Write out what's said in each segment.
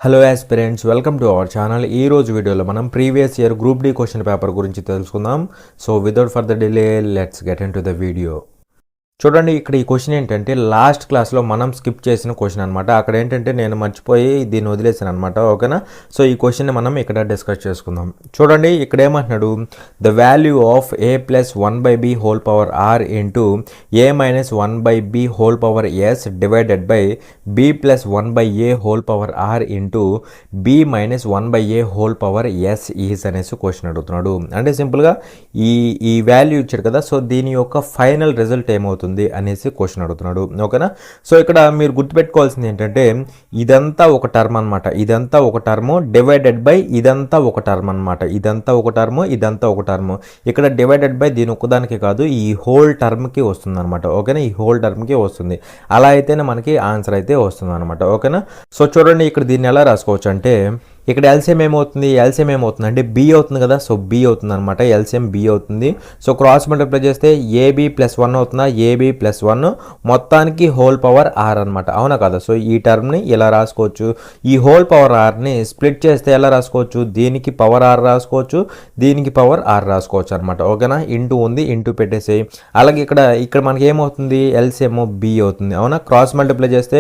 Hello aspirants, welcome to our channel. ఈ రోజు వీడియోలో మనం previous year group D question paper గురించి తెలుసుకుందాం. So without further delay let's get into the video. చూడండి, ఇక్కడ ఈ క్వశ్చన్ ఏంటంటే లాస్ట్ క్లాస్లో మనం స్కిప్ చేసిన క్వశ్చన్ అనమాట. అక్కడ ఏంటంటే నేను మర్చిపోయి దీన్ని వదిలేసాను అనమాట. ఓకేనా? సో ఈ క్వశ్చన్ని మనం ఇక్కడ డిస్కస్ చేసుకుందాం. చూడండి, ఇక్కడ ఏమంటున్నాడు, the value of a plus 1/b whole power r into a minus 1/b whole power s divided by b plus 1/a whole power r into b minus 1/a whole power s is అనేసి question అడుగుతున్నాడు. అంటే సింపుల్గా ఈ value ఇచ్చాడు కదా, so దీని యొక్క final result ఏమవుతుంది అనేసి క్వశ్చన్ అడుగుతున్నాడు. ఓకేనా? సో ఇక్కడ మీరు గుర్తుపెట్టుకోవాల్సింది ఏంటంటే ఇదంతా ఒక టర్మ్ అనమాట. ఇదంతా ఒక టర్మ్ డివైడెడ్ బై ఇదంతా ఒక టర్మ్ అనమాట. ఇదంతా ఒక టర్మ్, ఇదంతా ఒక టర్మ్. ఇక్కడ డివైడెడ్ బై దీని ఒక్కదానికి కాదు, ఈ హోల్ టర్మ్కి వస్తుంది అనమాట. ఓకేనా? ఈ హోల్ టర్మ్కి వస్తుంది. అలా అయితేనే మనకి ఆన్సర్ అయితే వస్తుంది అనమాట. ఓకేనా? సో చూడండి, ఇక్కడ దీన్ని ఎలా రాసుకోవచ్చు అంటే ఇక్కడ ఎల్సిఎం ఏమవుతుంది అంటే బి అవుతుంది కదా, సో బి అవుతుంది అనమాట. ఎల్సిఎం బి అవుతుంది. సో క్రాస్ మల్టిప్లై చేస్తే ఏబి ప్లస్ 1 అవుతుందా, ఏబి ప్లస్ 1 మొత్తానికి హోల్ పవర్ ఆర్ అనమాట. అవునా కదా? సో ఈ టర్మ్ని ఇలా రాసుకోవచ్చు. ఈ హోల్ పవర్ ఆర్ని స్ప్లిట్ చేస్తే ఎలా రాసుకోవచ్చు, దీనికి పవర్ ఆర్ రాసుకోవచ్చు, దీనికి పవర్ ఆర్ రాసుకోవచ్చు అనమాట. ఓకేనా? ఇంటూ ఉంది, ఇంటూ పెట్టేసి అలాగే ఇక్కడ మనకి ఏమవుతుంది, ఎల్సిఎం బి అవుతుంది. అవునా? క్రాస్ మల్టిప్లై చేస్తే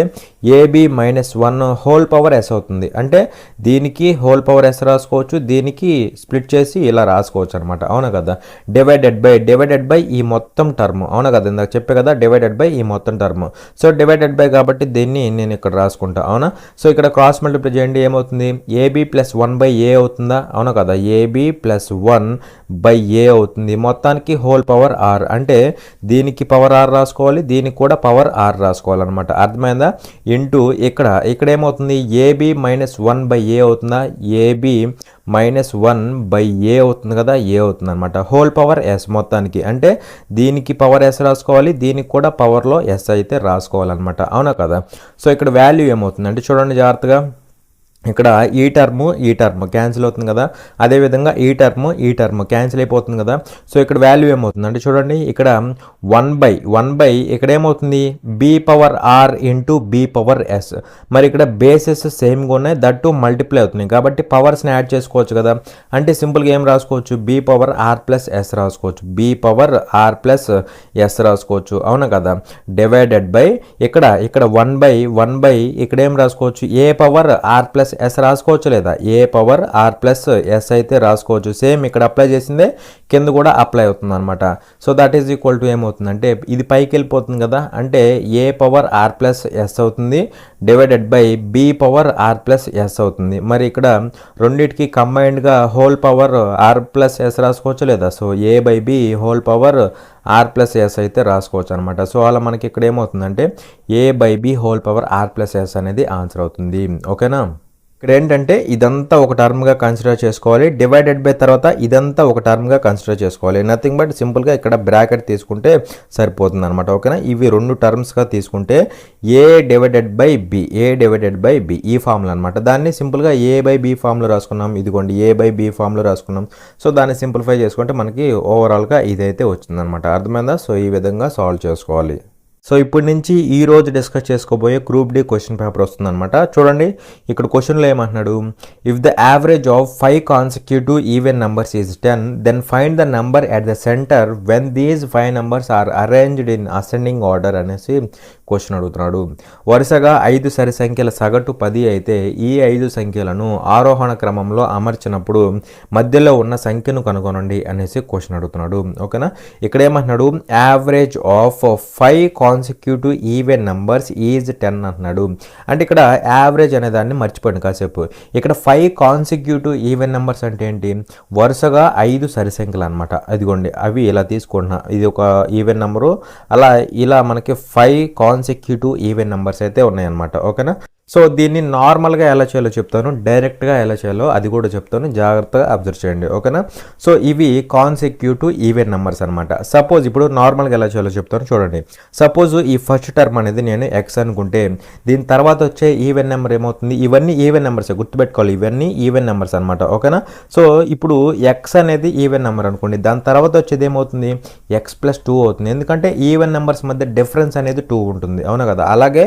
ab minus 1 whole power s అవుతుంది. అంటే దీనికి హోల్ పవర్ ఎస్ రాసుకోవచ్చు, దీనికి స్ప్లిట్ చేసి ఇలా రాసుకోవచ్చు అనమాట. అవునా కదా? డివైడెడ్ బై ఈ మొత్తం టర్మ్. అవునా కదా? ఇందాక చెప్పే కదా, డివైడెడ్ బై ఈ మొత్తం టర్మ్. సో డివైడెడ్ బై కాబట్టి దీన్ని నేను ఇక్కడ రాసుకుంటా. అవునా? సో ఇక్కడ క్రాస్ మల్టిప్లై చేయండి, ఏమవుతుంది, ఏబి ప్లస్ 1/a అవుతుందా? అవునా కదా? ఏబి ప్లస్ 1/a అవుతుంది. మొత్తానికి హోల్ పవర్ ఆర్. అంటే దీనికి పవర్ ఆర్ రాసుకోవాలి, దీనికి కూడా పవర్ ఆర్ రాసుకోవాలన్నమాట. అర్థమైందా? ఇంటూ ఇక్కడ ఏమవుతుంది, ఏబి మైనస్ 1/a అవుతుందా, ఏబి మైనస్ 1/a అవుతుంది కదా, ఏ అవుతుంది అనమాట. హోల్ పవర్ ఎస్ మొత్తానికి. అంటే దీనికి పవర్ ఎస్ రాసుకోవాలి, దీనికి కూడా పవర్లో ఎస్ అయితే రాసుకోవాలన్నమాట. అవునా కదా? సో ఇక్కడ వాల్యూ ఏమవుతుంది అంటే చూడండి జాగ్రత్తగా, ఇక్కడ ఈ టర్మ్ క్యాన్సిల్ అవుతుంది కదా, అదేవిధంగా ఈ టర్మ్ క్యాన్సిల్ అయిపోతుంది కదా. సో ఇక్కడ వాల్యూ ఏమవుతుంది అంటే చూడండి, ఇక్కడ 1/1 ఇక్కడ ఏమవుతుంది, b power r into b power s. మరి ఇక్కడ బేసెస్ సేమ్గా ఉన్నాయి, దట్టు మల్టిప్లై అవుతున్నాయి కాబట్టి పవర్స్ని యాడ్ చేసుకోవచ్చు కదా. అంటే సింపుల్గా ఏం రాసుకోవచ్చు, B power R plus S రాసుకోవచ్చు, B power R plus S రాసుకోవచ్చు. అవునా కదా? డివైడెడ్ బై ఇక్కడ 1/1 ఇక్కడ ఏం రాసుకోవచ్చు, ఏ పవర్ ఆర్ ప్లస్ ఎస్ రాసుకోవచ్చు, లేదా ఏ పవర్ ఆర్ ప్లస్ ఎస్ అయితే రాసుకోవచ్చు. సేమ్ ఇక్కడ అప్లై చేసిందే కింద కూడా అప్లై అవుతుంది అనమాట. So that is equal to ఏమవుతుంది అంటే ఇది పైకి వెళ్ళిపోతుంది కదా, అంటే A power R plus S అవుతుంది divided by B power R plus S అవుతుంది. మరి ఇక్కడ రెండింటికి కంబైన్డ్గా whole power R plus S రాసుకోవచ్చు, లేదా so A by B whole power R plus S అయితే రాసుకోవచ్చు అనమాట. సో అలా మనకి ఇక్కడ ఏమవుతుందంటే A by B whole power R plus S అనేది ఆన్సర్ అవుతుంది. ఓకేనా? ఇక్కడ ఏంటంటే ఇదంతా ఒక టర్మ్గా కన్సిడర్ చేసుకోవాలి, డివైడెడ్ బై తర్వాత ఇదంతా ఒక టర్మ్గా కన్సిడర్ చేసుకోవాలి. నథింగ్ బట్ సింపుల్గా ఇక్కడ బ్రాకెట్ తీసుకుంటే సరిపోతుంది అనమాట. ఓకేనా? ఇవి రెండు టర్మ్స్గా తీసుకుంటే ఏ డివైడెడ్ బై బి ఈ ఫార్ములా అనమాట. దాన్ని సింపుల్గా ఏ బై బి ఫార్ములా రాసుకున్నాం. ఇదిగోండి ఏ బై బి ఫార్ములా రాసుకున్నాం. సో దాన్ని సింప్లిఫై చేసుకుంటే మనకి ఓవరాల్గా ఇదైతే వచ్చిందనమాట. అర్థమైందా? సో ఈ విధంగా సాల్వ్ చేసుకోవాలి. సో ఇప్పటి నుంచి ఈ రోజు డిస్కస్ చేసుకోబోయే గ్రూప్ డి క్వశ్చన్ పేపర్ వస్తుందన్నమాట. చూడండి, ఇక్కడ క్వశ్చన్లో ఏమంటున్నాడు, if the average of 5 consecutive even numbers is 10 then find the number at the centre when these 5 numbers are arranged in ascending order అనేసి క్వశ్చన్ అడుగుతున్నాడు. వరుసగా 5 సరి సంఖ్యల సగటు 10 అయితే ఈ 5 సంఖ్యలను ఆరోహణ క్రమంలో అమర్చినప్పుడు మధ్యలో ఉన్న సంఖ్యను కనుగొనండి అనేసి క్వశ్చన్ అడుగుతున్నాడు. ఓకేనా? ఇక్కడ ఏమంటున్నాడు, average of 5 consecutive even numbers is 10 అంటున్నాడు. అంటే ఇక్కడ యావరేజ్ అనే దాన్ని మర్చిపోండి కాసేపు. ఇక్కడ 5 కాన్సిక్యూటివ్ ఈవెన్ నంబర్స్ అంటే ఏంటి, వరుసగా 5 సరి సంఖ్యలు అనమాట. అదిగోండి అవి ఇలా తీసుకుంటున్నా, ఇది ఒక ఈవెన్ నెంబరు. ఇలా మనకి 5 కాన్సిక్యూటివ్ ఈవెన్ నెంబర్స్ అయితే ఉన్నాయన్నమాట. ఓకేనా? సో దీన్ని నార్మల్గా ఎలా చేయాలో చెప్తాను, డైరెక్ట్గా ఎలా చేయాలో అది కూడా చెప్తాను, జాగ్రత్తగా అబ్జర్వ్ చేయండి. ఓకేనా? సో ఇవి కాన్సిక్యూటివ్ ఈవెన్ నెంబర్స్ అనమాట. సపోజ్ ఇప్పుడు నార్మల్గా ఎలా చేయాలో చెప్తాను చూడండి. సపోజ్ ఈ ఫస్ట్ టర్మ్ అనేది నేను ఎక్స్ అనుకుంటే దీని తర్వాత వచ్చే ఈవెన్ నెంబర్ ఏమవుతుంది, ఇవన్నీ ఈవెన్ నెంబర్స్ గుర్తుపెట్టుకోవాలి, ఇవన్నీ ఈవెన్ నెంబర్స్ అనమాట. ఓకేనా? సో ఇప్పుడు ఎక్స్ అనేది ఈవెన్ నెంబర్ అనుకోండి, దాని తర్వాత వచ్చేది ఏమవుతుంది, ఎక్స్ ప్లస్ 2 అవుతుంది. ఎందుకంటే ఈవెన్ నెంబర్స్ మధ్య డిఫరెన్స్ అనేది 2 ఉంటుంది. అవునా కదా? అలాగే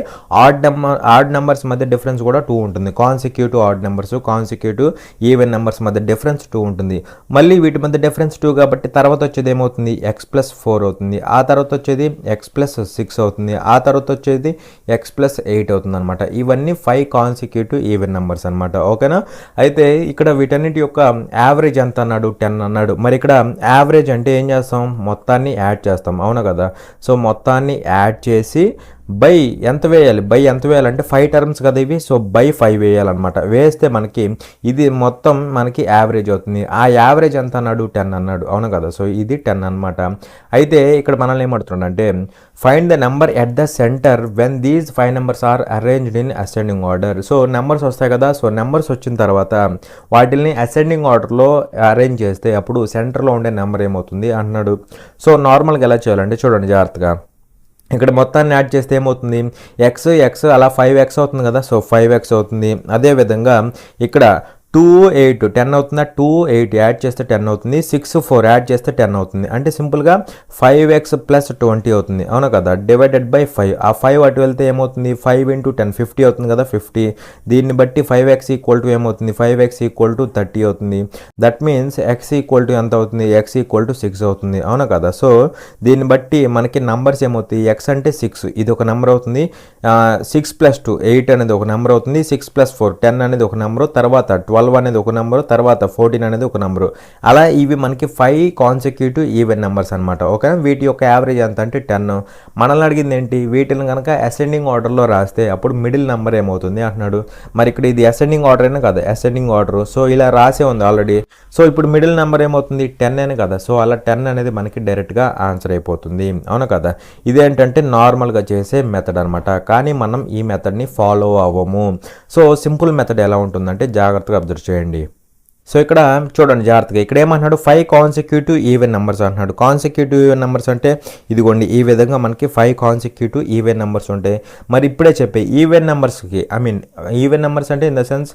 ఆడ్ నెంబర్స్ మధ్య డిఫరెన్స్ కూడా 2 ఉంటుంది. Consecutive odd numbers, consecutive even numbers మధ్య డిఫరెన్స్ 2 ఉంటుంది. మళ్ళీ వీటి మధ్య డిఫరెన్స్ 2 కాబట్టి తర్వాత వచ్చేది ఏమవుతుంది, x+4 అవుతుంది. ఆ తర్వాత వచ్చేది x+6 అవుతుంది. ఆ తర్వాత వచ్చేది x+8 అవుతుంది అనమాట. ఇవన్నీ 5 కాన్సిక్యూటివ్ ఈవెన్ నెంబర్స్ అనమాట. ఓకేనా. అయితే ఇక్కడ వీటన్నిటి యొక్క యావరేజ్ ఎంత అన్నాడు, 10 అన్నాడు. మరి ఇక్కడ యావరేజ్ అంటే ఏం చేస్తాం, మొత్తాన్ని యాడ్ చేస్తాం, అవునా కదా. సో మొత్తాన్ని యాడ్ చేసి బై ఎంత వేయాలంటే 5 టర్మ్స్ కదా ఇవి. సో బై 5 వేయాలన్నమాట. వేస్తే మనకి ఇది మొత్తం మనకి యావరేజ్ అవుతుంది. ఆ యావరేజ్ ఎంత అన్నాడు, 10 అన్నాడు, అవును కదా. సో ఇది 10 అనమాట. అయితే ఇక్కడ మనల్ని ఏమడుతున్నాడంటే find the number at the centre when these 5 numbers are arranged in ascending order. So numbers వస్తాయి కదా. సో నెంబర్స్ వచ్చిన తర్వాత వాటిని అసెండింగ్ ఆర్డర్లో అరేంజ్ చేస్తే అప్పుడు సెంటర్లో ఉండే నెంబర్ ఏమవుతుంది అంటున్నాడు. సో నార్మల్గా ఎలా చేయాలంటే చూడండి జాగ్రత్తగా. ఇక్కడ మొత్తాన్ని యాడ్ చేస్తే ఏమవుతుంది, ఎక్స్ అలా 5x అవుతుంది కదా. సో 5x అవుతుంది. అదేవిధంగా ఇక్కడ 2 8 10 అవుతుందా, 2 8 యాడ్ చేస్తే 10 అవుతుంది. 6 4 యాడ్ చేస్తే 10 అవుతుంది. అంటే సింపుల్గా 5x + 20 అవుతుంది, అవునా కదా. Divided by 5. ఆ 5 అటు వెళ్తే ఏమవుతుంది, 5 × 10 50 అవుతుంది కదా, 50. దీన్ని బట్టి 5x = ఏమవుతుంది, 5x = 30 అవుతుంది. దట్ మీన్స్ x = ఎంత అవుతుంది, x = 6 అవుతుంది, అవునా కదా. సో దీన్ని బట్టి మనకి నంబర్స్ ఏమవుతాయి, x అంటే 6 ఇది ఒక నెంబర్ అవుతుంది. 6 + 2 8 అనేది ఒక నెంబర్ అవుతుంది. 6 + 4 10 అనేది ఒక నెంబరు. తర్వాత 12 అనేది ఒక నెంబరు. తర్వాత 14 అనేది ఒక నెంబరు. అలా ఇవి మనకి 5 కాన్సిక్యూటివ్ ఈవెన్ నెంబర్స్ అనమాట. ఓకే. వీటి యొక్క యావరేజ్ ఎంత అంటే 10. మనల్ని అడిగింది ఏంటి, వీటిని కనుక అసెండింగ్ ఆర్డర్లో రాస్తే అప్పుడు మిడిల్ నెంబర్ ఏమవుతుంది అంటున్నాడు. మరి ఇక్కడ ఇది అసెండింగ్ ఆర్డర్ అయినా కదా, అసెండింగ్ ఆర్డర్. సో ఇలా రాసే ఉంది ఆల్రెడీ. సో ఇప్పుడు మిడిల్ నెంబర్ ఏమవుతుంది, 10 అని కదా. సో అలా 10 అనేది మనకి డైరెక్ట్గా ఆన్సర్ అయిపోతుంది, అవునా కదా. ఇదేంటంటే నార్మల్గా చేసే మెథడ్ అనమాట. కానీ మనం ఈ మెథడ్ని ఫాలో అవ్వము. సో సింపుల్ మెథడ్ ఎలా ఉంటుందంటే జాగ్రత్తగా అబ్జర్వ్ చేయండి. సో ఇక్కడ చూడండి జాగ్రత్తగా. ఇక్కడ ఏమంటున్నాడు, 5 కాన్సిక్యూటివ్ ఈవెన్ నెంబర్స్ అంటున్నాడు. కాన్సిక్యూటివ్ ఈవెన్ నెంబర్స్ అంటే ఇదిగోండి ఈ విధంగా మనకి 5 కాన్సిక్యూటివ్ ఈవెన్ నెంబర్స్ ఉంటాయి. మరి ఇప్పుడే చెప్పే ఈవెన్ నెంబర్స్కి ఈవెన్ నెంబర్స్ అంటే in the sense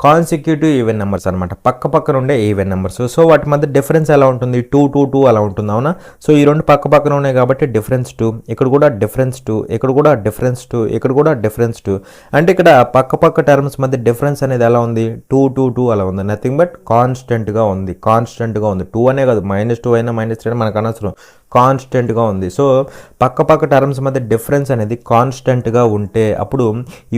consecutive even numbers అనమాట, పక్క పక్కన ఉండే ఈవెన్ నెంబర్స్. సో వాటి మధ్య డిఫరెన్స్ ఎలా ఉంటుంది, 2 2 2 అలా ఉంటుంది, అవునా. సో ఈ రెండు పక్క పక్కన ఉన్నాయి కాబట్టి డిఫరెన్స్ 2. ఇక్కడ కూడా డిఫరెన్స్ 2, ఇక్కడ కూడా డిఫరెన్స్ 2, ఇక్కడ కూడా డిఫరెన్స్ 2. అంటే ఇక్కడ పక్క పక్క టర్మ్స్ మధ్య డిఫరెన్స్ అనేది ఎలా ఉంది, 2 2 2 అలా ఉంది. నథింగ్ బట్ కాన్స్టెంట్గా ఉంది. 2 అనే కాదు, -2 అయినా -3 అయినా మనకు అనవసరం, కాన్స్టెంట్గా ఉంది. సో పక్క పక్క టర్మ్స్ మధ్య డిఫరెన్స్ అనేది కాన్స్టెంట్గా ఉంటే అప్పుడు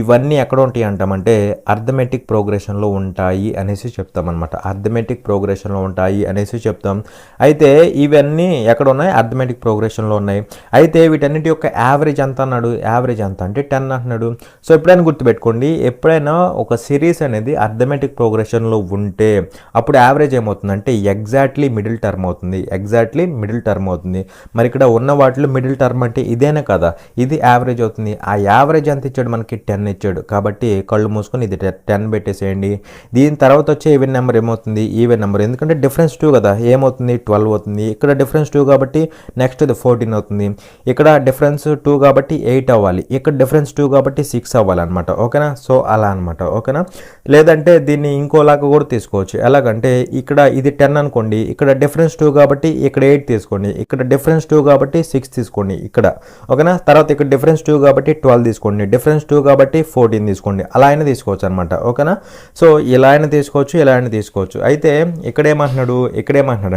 ఇవన్నీ ఎక్కడ ఉంటాయి అంటామంటే అర్థమెటిక్ ప్రోగ్రెషన్లో ఉంటాయి అనేసి చెప్తామన్నమాట. అర్థమెటిక్ ప్రోగ్రెషన్లో ఉంటాయి అనేసి చెప్తాం. అయితే ఇవన్నీ ఎక్కడ ఉన్నాయి, అర్థమెటిక్ ప్రోగ్రెషన్లో ఉన్నాయి. అయితే వీటన్నిటి యొక్క యావరేజ్ ఎంత అన్నాడు, యావరేజ్ ఎంత అంటే 10 అంటున్నాడు. సో ఎప్పుడైనా గుర్తుపెట్టుకోండి, ఎప్పుడైనా ఒక సిరీస్ అనేది అర్థమెటిక్ ప్రోగ్రెషన్లో ఉంటే అప్పుడు యావరేజ్ ఏమవుతుందంటే ఎగ్జాక్ట్లీ మిడిల్ టర్మ్ అవుతుంది, ఎగ్జాక్ట్లీ మిడిల్ టర్మ్ అవుతుంది. మరి ఇక్కడ ఉన్న వాటిలో మిడిల్ టర్మ్ అంటే ఇదేనే కదా, ఇది యావరేజ్ అవుతుంది. ఆ యావరేజ్ ఎంత ఇచ్చాడు, మనకి 10 ఇచ్చాడు. కాబట్టి కళ్ళు మూసుకొని ఇది 10 పెట్టేసేయండి. దీని తర్వాత వచ్చే ఈవెన్ నెంబర్ ఏమవుతుంది, ఈవెన్ నెంబర్, ఎందుకంటే డిఫరెన్స్ 2 కదా, ఏమవుతుంది 12 అవుతుంది. ఇక్కడ డిఫరెన్స్ 2 కాబట్టి నెక్స్ట్ ఇది 14 అవుతుంది. ఇక్కడ డిఫరెన్స్ 2 కాబట్టి 8 అవ్వాలి. ఇక్కడ డిఫరెన్స్ 2 కాబట్టి 6 అవ్వాలి అనమాట. ఓకేనా. సో అలా అనమాట. ఓకేనా. లేదంటే దీన్ని ఇంకోలాగా కూడా తీసుకోవచ్చు. ఎలాగంటే ఇక్కడ ఇది 10 అనుకోండి, ఇక్కడ డిఫరెన్స్ 2 కాబట్టి ఇక్కడ 8 తీసుకోండి, ఇక్కడ డిఫరెన్స్ 2 కాబట్టి 6 తీసుకోండి ఇక్కడ. ఓకేనా. తర్వాత ఇక్కడ డిఫరెన్స్ 2 కాబట్టి 12 తీసుకోండి, డిఫరెన్స్ 2 కాబట్టి 14 తీసుకోండి. అలా అయినా తీసుకోవచ్చు అనమాట. ఓకేనా. సో ఇలా అయినా తీసుకోవచ్చు, ఇలా అయినా తీసుకోవచ్చు. అయితే ఇక్కడ ఏమంటున్నాడు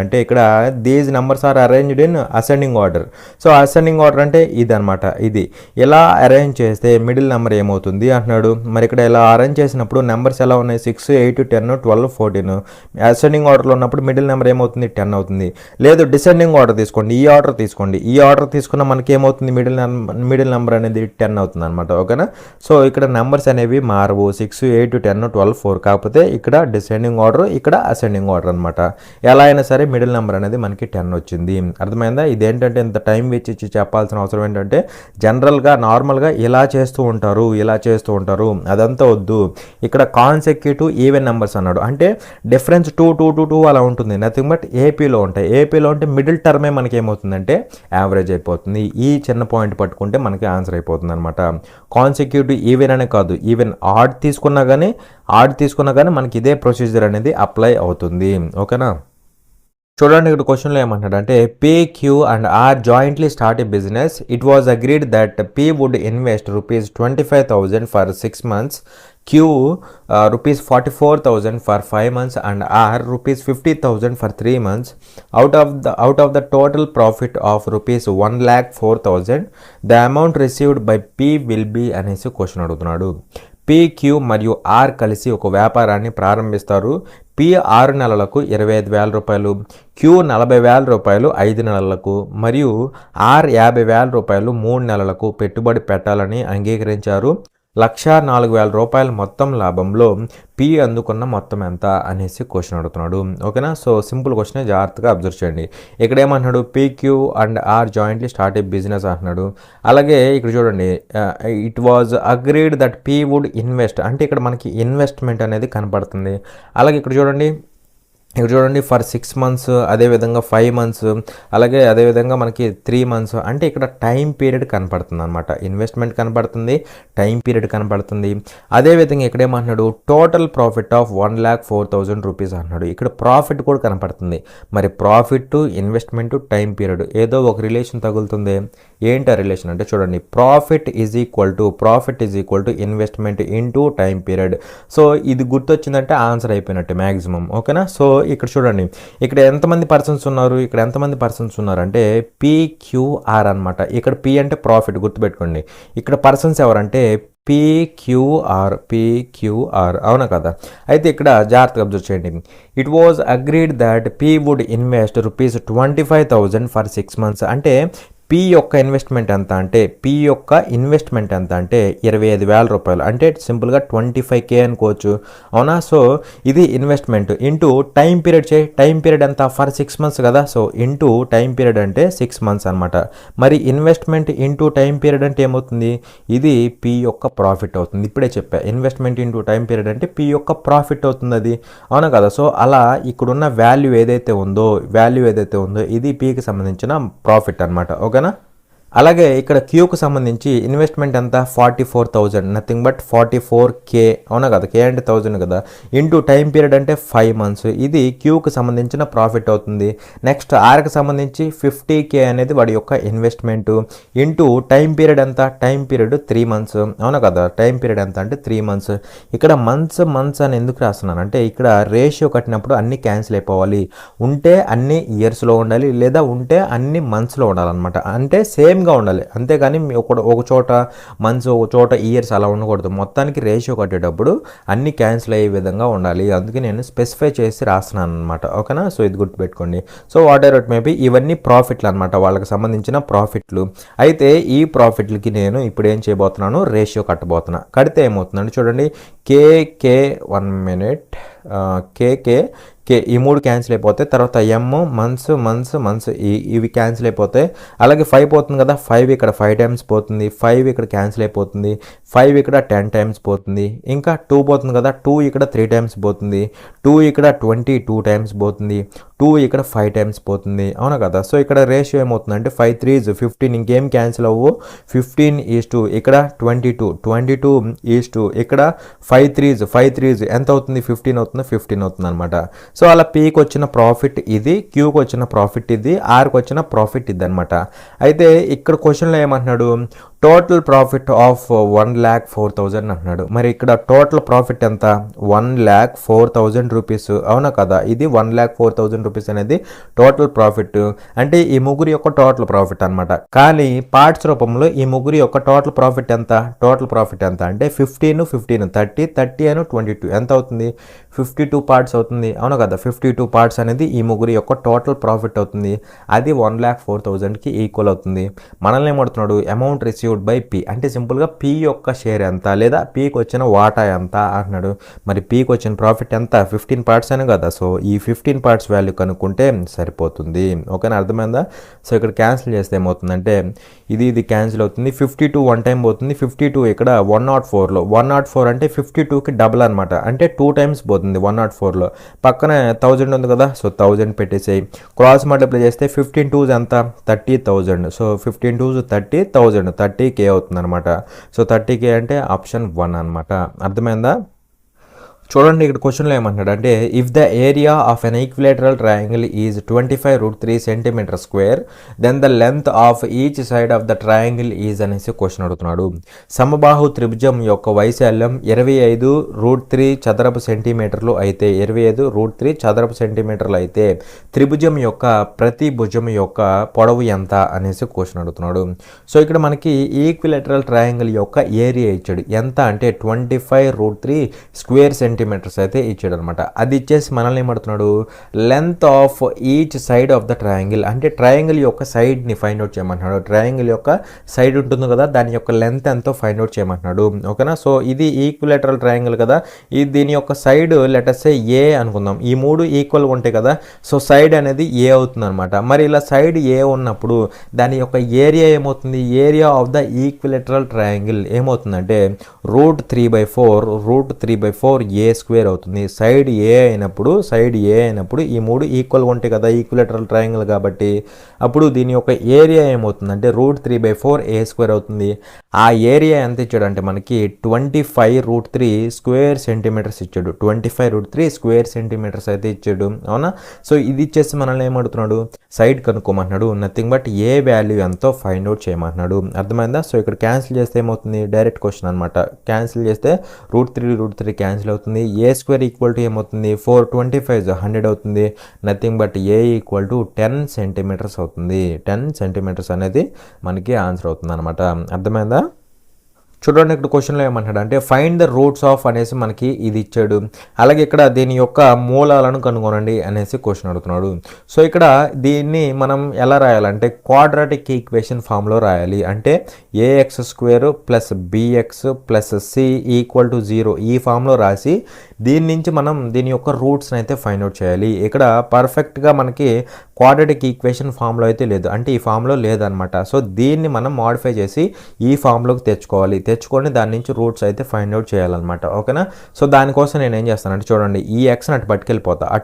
అంటే ఇక్కడ these numbers are arranged in ascending order. So ascending order అంటే ఇది అనమాట. ఇది ఇలా అరేంజ్ చేస్తే మిడిల్ నెంబర్ ఏమవుతుంది అంటున్నాడు. మరి ఇక్కడ ఇలా అరేంజ్ చేసినప్పుడు నెంబర్స్ ఎలా ఉన్నాయి, 6 8 10 12 14. అసెండింగ్ ఆర్డర్లో ఉన్నప్పుడు మిడిల్ నెంబర్ ఏమవుతుంది, 10 అవుతుంది. లేదు డిసెండింగ్ ఆర్డర్ తీసుకోండి, ఈ ఆర్డర్ తీసుకోండి. ఈ ఆర్డర్ తీసుకున్న మనకి ఏమవుతుంది, మిడిల్ నెంబర్ అనేది 10 అవుతుంది అనమాట. ఓకేనా. సో ఇక్కడ నెంబర్స్ అనేవి మారవు, 6 8 10 12 4. కాకపోతే ఇక్కడ డిసెండింగ్ ఆర్డర్, ఇక్కడ అసెండింగ్ ఆర్డర్ అనమాట. ఎలా అయినా సరే మిడిల్ నెంబర్ అనేది మనకి 10 వచ్చింది. అర్థమైందా. ఇదేంటంటే ఇంత టైం వెచ్చి చెప్పాల్సిన అవసరం ఏంటంటే జనరల్గా నార్మల్గా ఇలా చేస్తూ ఉంటారు, అదంతా వద్దు. ఇక్కడ కాన్సెక్యూటివ్ ఈవెన్ నెంబర్స్ అన్నాడు అంటే డిఫరెన్స్ 2 2 2 2 అలా ఉంటుంది. నథింగ్ బట్ ఏపీలో ఉంటాయి. ఏపీలో అంటే మిడిల్ టర్మే మనకి ఏమవుతుందంటే యావరేజ్ అయిపోతుంది. ఈ చిన్న పాయింట్ పట్టుకుంటే మనకి ఆన్సర్ అయిపోతుంది అనమాట. కాన్సిక్యూటివ్ ఈవెన్ అనే కాదు, ఈవెన్ ఆడ్ తీసుకున్నా కానీ మనకి ఇదే ప్రొసీజర్ అనేది అప్లై అవుతుంది. ఓకేనా. చూడండి ఇక్కడ క్వశ్చన్లో ఏమంటాడంటే P Q and R jointly start a business. It was agreed that P would invest ₹25,000 for 6 months, Q ₹44,000 for 5 months and R ₹50,000 for 3 months. Out of the total profit of ₹1,04,000, the amount received by P will be అనేసి question అడుగుతున్నాడు. P Q మరియు are కలిసి ఒక వ్యాపారాన్ని ప్రారంభిస్తారు. P 6 నెలలకు ₹25,000, queue ₹40,000 5 నెలలకు మరియు ఆర్ ₹50,000 3 నెలలకు పెట్టుబడి పెట్టాలని అంగీకరించారు. ₹104,000 మొత్తం లాభంలో పీ అందుకున్న మొత్తం ఎంత అనేసి క్వశ్చన్ అడుగుతున్నాడు. ఓకేనా, సో సింపుల్ క్వశ్చన్, జాగ్రత్తగా అబ్జర్వ్ చేయండి. ఇక్కడ ఏమంటున్నాడు, P Q and R jointly start a business అంటున్నాడు. అలాగే ఇక్కడ చూడండి, it was agreed that P would invest అంటే ఇక్కడ మనకి ఇన్వెస్ట్మెంట్ అనేది కనపడుతుంది. అలాగే ఇక్కడ చూడండి ఫర్ 6 months, అదేవిధంగా 5 months, అలాగే అదేవిధంగా మనకి 3 months అంటే ఇక్కడ టైం పీరియడ్ కనపడుతుంది అనమాట. ఇన్వెస్ట్మెంట్ కనపడుతుంది, టైం పీరియడ్ కనపడుతుంది. అదేవిధంగా ఇక్కడ ఏమంటున్నాడు, టోటల్ ప్రాఫిట్ ఆఫ్ ₹1,04,000 అంటున్నాడు. ఇక్కడ ప్రాఫిట్ కూడా కనపడుతుంది. మరి ప్రాఫిట్, ఇన్వెస్ట్మెంట్, టైం పీరియడ్ ఏదో ఒక రిలేషన్ తగులుతుంది. ఏంటి ఆ రిలేషన్ అంటే చూడండి, profit is equal to investment into time period. So ఇది గుర్తొచ్చిందంటే ఆన్సర్ అయిపోయినట్టు మ్యాక్సిమం. ఓకేనా, సో ఇక్కడ చూడండి, ఇక్కడ ఎంతమంది పర్సన్స్ ఉన్నారు అంటే PQR అనమాట. ఇక్కడ P అంటే ప్రాఫిట్ గుర్తుపెట్టుకోండి. ఇక్కడ పర్సన్స్ ఎవరంటే PQR. అవునా కదా? అయితే ఇక్కడ జాగ్రత్తగా అబ్జర్వ్ చేయండి. It was agreed that P would invest ₹25,000 for 6 months అంటే పీ యొక్క ఇన్వెస్ట్మెంట్ ఎంత అంటే ₹25,000 అంటే సింపుల్గా 25K అనుకోవచ్చు. అవునా, సో ఇది investment into time period time period ఎంత ఫర్ 6 months కదా, సో ఇంటూ టైం పీరియడ్ అంటే 6 months అనమాట. మరి ఇన్వెస్ట్మెంట్ ఇంటూ టైం పీరియడ్ అంటే ఏమవుతుంది, ఇది పీ యొక్క ప్రాఫిట్ అవుతుంది. ఇప్పుడే చెప్పా, ఇన్వెస్ట్మెంట్ ఇంటూ టైం పీరియడ్ అంటే పీ యొక్క ప్రాఫిట్ అవుతుంది అది. అవునా కదా? సో అలా ఇక్కడున్న వాల్యూ ఏదైతే ఉందో ఇది పీకి సంబంధించిన ప్రాఫిట్ అనమాట. ఓకేనా? అలాగే ఇక్కడ క్యూకు సంబంధించి ఇన్వెస్ట్మెంట్ ఎంత 44,000, నథింగ్ బట్ 44K. అవునా కదా? K అంటే 1000 కదా, ఇంటూ టైం పీరియడ్ అంటే 5 months. ఇది క్యూకు సంబంధించిన ప్రాఫిట్ అవుతుంది. నెక్స్ట్ ఆర్కి సంబంధించి 50K అనేది వాడి యొక్క ఇన్వెస్ట్మెంట్ ఇంటూ టైం పీరియడ్ ఎంత, టైం పీరియడ్ 3 months. అవునా కదా? టైం పీరియడ్ ఎంత అంటే 3 months. ఇక్కడ మంత్స్ అని ఎందుకు రాస్తున్నాను అంటే ఇక్కడ రేషియో కట్టినప్పుడు అన్ని క్యాన్సిల్ అయిపోవాలి. ఉంటే అన్ని ఇయర్స్లో ఉండాలి, లేదా ఉంటే అన్ని మంత్స్లో ఉండాలన్నమాట. అంటే సేమ్ గా ఉండాలి, అంతేగాని ఒక చోట మంత్స్, ఒక చోట ఇయర్స్ అలా ఉండకూడదు. మొత్తానికి రేషియో కట్టేటప్పుడు అన్ని క్యాన్సిల్ అయ్యే విధంగా ఉండాలి. అందుకే నేను స్పెసిఫై చేసి రాస్తున్నాను అనమాట. ఓకేనా, సో ఇది గుర్తుపెట్టుకోండి. So what ever it maybe, ఇవన్నీ ప్రాఫిట్లు అనమాట, వాళ్ళకి సంబంధించిన ప్రాఫిట్లు. అయితే ఈ ప్రాఫిట్లకి నేను ఇప్పుడు ఏం చేయబోతున్నాను, రేషియో కట్టబోతున్నా. కడితే ఏమవుతుందంటే చూడండి, కేకే 1 minute, కేకే ఈ 3 క్యాన్సిల్ అయిపోతాయి. తర్వాత మంత్స్ ఇవి క్యాన్సిల్ అయిపోతాయి. అలాగే 5 పోతుంది కదా, 5 ఇక్కడ 5 times పోతుంది, 5 ఇక్కడ క్యాన్సిల్ అయిపోతుంది, 5 ఇక్కడ 10 times పోతుంది. ఇంకా 2 పోతుంది కదా, 2 ఇక్కడ 3 times పోతుంది, 2 ఇక్కడ 22 times పోతుంది, 2 ఇక్కడ 5 times పోతుంది. అవునా కదా? సో ఇక్కడ రేషియో ఏమవుతుందంటే 5 3s 15, ఇంకేం క్యాన్సిల్ అవ్వు. 15:2 ఇక్కడ 22 ఈస్టు ఇక్కడ 5 3s ఎంత అవుతుంది, 15 అవుతుంది అనమాట. సో అలా పీకి వచ్చిన ప్రాఫిట్ ఇది, క్యూకి వచ్చిన ప్రాఫిట్ ఇది, ఆర్కి వచ్చిన ప్రాఫిట్ ఇది అనమాట. అయితే ఇక్కడ క్వశ్చన్లో ఏమంటున్నాడు, టోటల్ ప్రాఫిట్ ఆఫ్ ₹1,04,000 అంటున్నాడు. మరి ఇక్కడ టోటల్ ప్రాఫిట్ ఎంత, ₹1,04,000. అవునా కదా? ఇది ₹1,04,000 అనేది టోటల్ ప్రాఫిట్. అంటే ఈ ముగ్గురు యొక్క టోటల్ ప్రాఫిట్ అనమాట. కానీ పార్ట్స్ రూపంలో ఈ ముగ్గురు యొక్క టోటల్ ప్రాఫిట్ ఎంత అంటే 15 30 and 22 ఎంత అవుతుంది, 52 parts అవుతుంది. అవునా కదా? 52 parts అనేది ఈ ముగ్గురు యొక్క టోటల్ ప్రాఫిట్ అవుతుంది. అది 1,04,000కి ఈక్వల్ అవుతుంది. మనల్ని ఏమడుతున్నాడు, అమౌంట్ రిసీవ్డ్ బై పీ అంటే సింపుల్గా పీ యొక్క షేర్ ఎంత, లేదా పీకి వచ్చిన వాటా ఎంత అంటున్నాడు. మరి పీకి వచ్చిన ప్రాఫిట్ ఎంత, 15 parts అని కదా. సో ఈ 15 parts వాల్యూ కనుక్కుంటే సరిపోతుంది. ఓకేనా, అర్థమైందా? సో ఇక్కడ క్యాన్సిల్ చేస్తే ఏమవుతుందంటే ఇది క్యాన్సిల్ అవుతుంది. 52 1 time పోతుంది, 52 ఇక్కడ 104లో 104 అంటే 52కి డబుల్ అనమాట. అంటే 2 times పోతుంది 104లో. పక్కన 1000 ఉంది కదా, సో 1000 పెట్టేసేయి. క్రాస్ మల్టిప్లై చేస్తే 15 2s ఎంత, 30,000. సో 15 2s 30,000, 30K అవుతుంది అనమాట. సో 30K అంటే ఆప్షన్ 1 అనమాట. అర్థమైందా? చూడండి ఇక్కడ క్వశ్చన్లో ఏమంటున్నాడు అంటే if the area of an equilateral triangle is 25√3 centimetre square then the length of each side of the triangle is అనేసి క్వశ్చన్ అడుగుతున్నాడు. సమబాహు త్రిభుజం యొక్క వైశాల్యం 25√3 చదరపు సెంటీమీటర్లు అయితే 25√3 చదరపు సెంటీమీటర్లు అయితే త్రిభుజం యొక్క ప్రతి భుజం యొక్క పొడవు ఎంత అనేసి క్వశ్చన్ అడుగుతున్నాడు. సో ఇక్కడ మనకి ఈక్విలేటరల్ ట్రయాంగిల్ యొక్క ఏరియా ఇచ్చాడు. ఎంత అంటే 25√3 స్క్వేర్ సెంటీమీటర్స్ అయితే ఇచ్చాడు అనమాట. అది ఇచ్చేసి మనల్ని ఏమడుతున్నాడు, length of each side of the triangle అంటే ట్రయాంగిల్ యొక్క సైడ్ని ఫైండ్ అవుట్ చేయమంటున్నాడు. ట్రయాంగిల్ యొక్క సైడ్ ఉంటుంది కదా, దాని యొక్క లెంత్ ఎంతో ఫైండ్ అవుట్ చేయమంటున్నాడు. ఓకేనా. సో ఇది ఈక్విలేటరల్ ట్రయాంగిల్ కదా, ఇది దీని యొక్క సైడ్ లెటర్స్ ఏ అనుకుందాం. ఈ మూడు ఈక్వల్గా ఉంటాయి కదా, సో సైడ్ అనేది ఏ అవుతుంది అనమాట. మరి ఇలా సైడ్ ఏ ఉన్నప్పుడు దాని యొక్క ఏరియా ఏమవుతుంది, area of the equilateral triangle ఏమవుతుందంటే √3/4 ఏ స్క్వేర్ అవుతుంది. సైడ్ ఏ అయినప్పుడు ఈ మూడు ఈక్వల్గా ఉంటాయి కదా ఈక్విలేటరల్ ట్రయాంగిల్ కాబట్టి, అప్పుడు దీని యొక్క ఏరియా ఏమవుతుందంటే √3/4 ఏ స్క్వేర్ అవుతుంది. ఆ ఏరియా ఎంత ఇచ్చాడు అంటే మనకి 25√3 స్క్వేర్ సెంటీమీటర్స్ ఇచ్చాడు. 25√3 స్క్వేర్ సెంటీమీటర్స్ అయితే ఇచ్చాడు. అవునా. సో ఇది ఇచ్చేసి మనల్ని ఏమడుతున్నాడు, సైడ్ కనుక్కోమంటున్నాడు. నథింగ్ బట్ ఏ వాల్యూ ఎంతో ఫైండ్ అవుట్ చేయమంటున్నాడు. అర్థమైందా. సో ఇక్కడ క్యాన్సిల్ చేస్తే ఏమవుతుంది, డైరెక్ట్ క్వశ్చన్ అనమాట. క్యాన్సిల్ చేస్తే √3 క్యాన్సిల్ అవుతుంది. ఏ స్క్వేర్ ఈక్వల్ టు ఏమవుతుంది, 425 100 అవుతుంది. Nothing but a equal to 10 centimetres అవుతుంది. 10 సెంటీమీటర్స్ అనేది మనకి ఆన్సర్ అవుతుంది అనమాట. అర్థమైందా. చూడండి ఇక్కడ క్వశ్చన్లో ఏమంటాడు అంటే ఫైండ్ ద రూట్స్ ఆఫ్ అనేసి మనకి ఇది ఇచ్చాడు. అలాగే ఇక్కడ దీని యొక్క మూలాలను కనుగొనండి అనేసి క్వశ్చన్ అడుగుతున్నాడు. సో ఇక్కడ దీన్ని మనం ఎలా రాయాలంటే క్వాడ్రాటిక్ ఈక్వేషన్ ఫామ్లో రాయాలి. అంటే ax² + bx + c = 0 ఈ ఫామ్లో రాసి దీని నుంచి మనం దీని యొక్క రూట్స్ని అయితే ఫైండ్ అవుట్ చేయాలి. ఇక్కడ పర్ఫెక్ట్గా మనకి క్వాడ్రాటిక్ ఈక్వేషన్ ఫామ్లో అయితే లేదు, అంటే ఈ ఫామ్లో లేదనమాట. సో దీన్ని మనం మాడిఫై చేసి ఈ ఫామ్లోకి తెచ్చుకొని దాని నుంచి రూట్స్ అయితే ఫైండ్ అవుట్ చేయాలన్నమాట. ఓకేనా. సో దానికోసం నేను ఏం చేస్తానంటే చూడండి, ఈ ఎక్స్ని అటు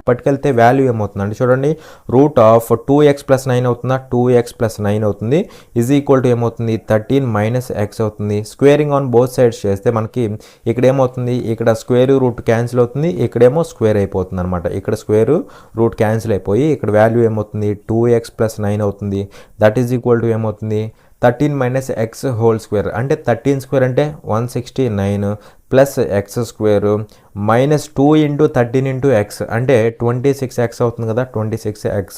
పట్టుకెళ్తే వాల్యూ ఏమవుతుందంటే చూడండి, √2x + 9 అవుతుందా, 2x + 9 అవుతుంది = ఏమవుతుంది 13 - x అవుతుంది. స్క్వేరింగ్ ఆన్ బోత్ సైడ్స్ చేస్తే మనకి ఇక్కడ ఏమవుతుంది, ఇక్కడ స్క్వేర్ రూట్ క్యాన్సిల్ అవుతుంది, ఇక్కడేమో స్క్వేర్ అయిపోతుంది అనమాట. ఇక్కడ స్క్వేర్ రూట్ క్యాన్సిల్ అయిపోయి ఇక్కడ వాల్యూ ఏమవుతుంది 2x + 9 అవుతుంది. దట్ ఈజ్ ఈక్వల్ టు ఏమవుతుంది 13 - x² అంటే 13² అంటే 169 ప్లస్ x² -2 × 13 × x అంటే 26x అవుతుంది కదా, 26x.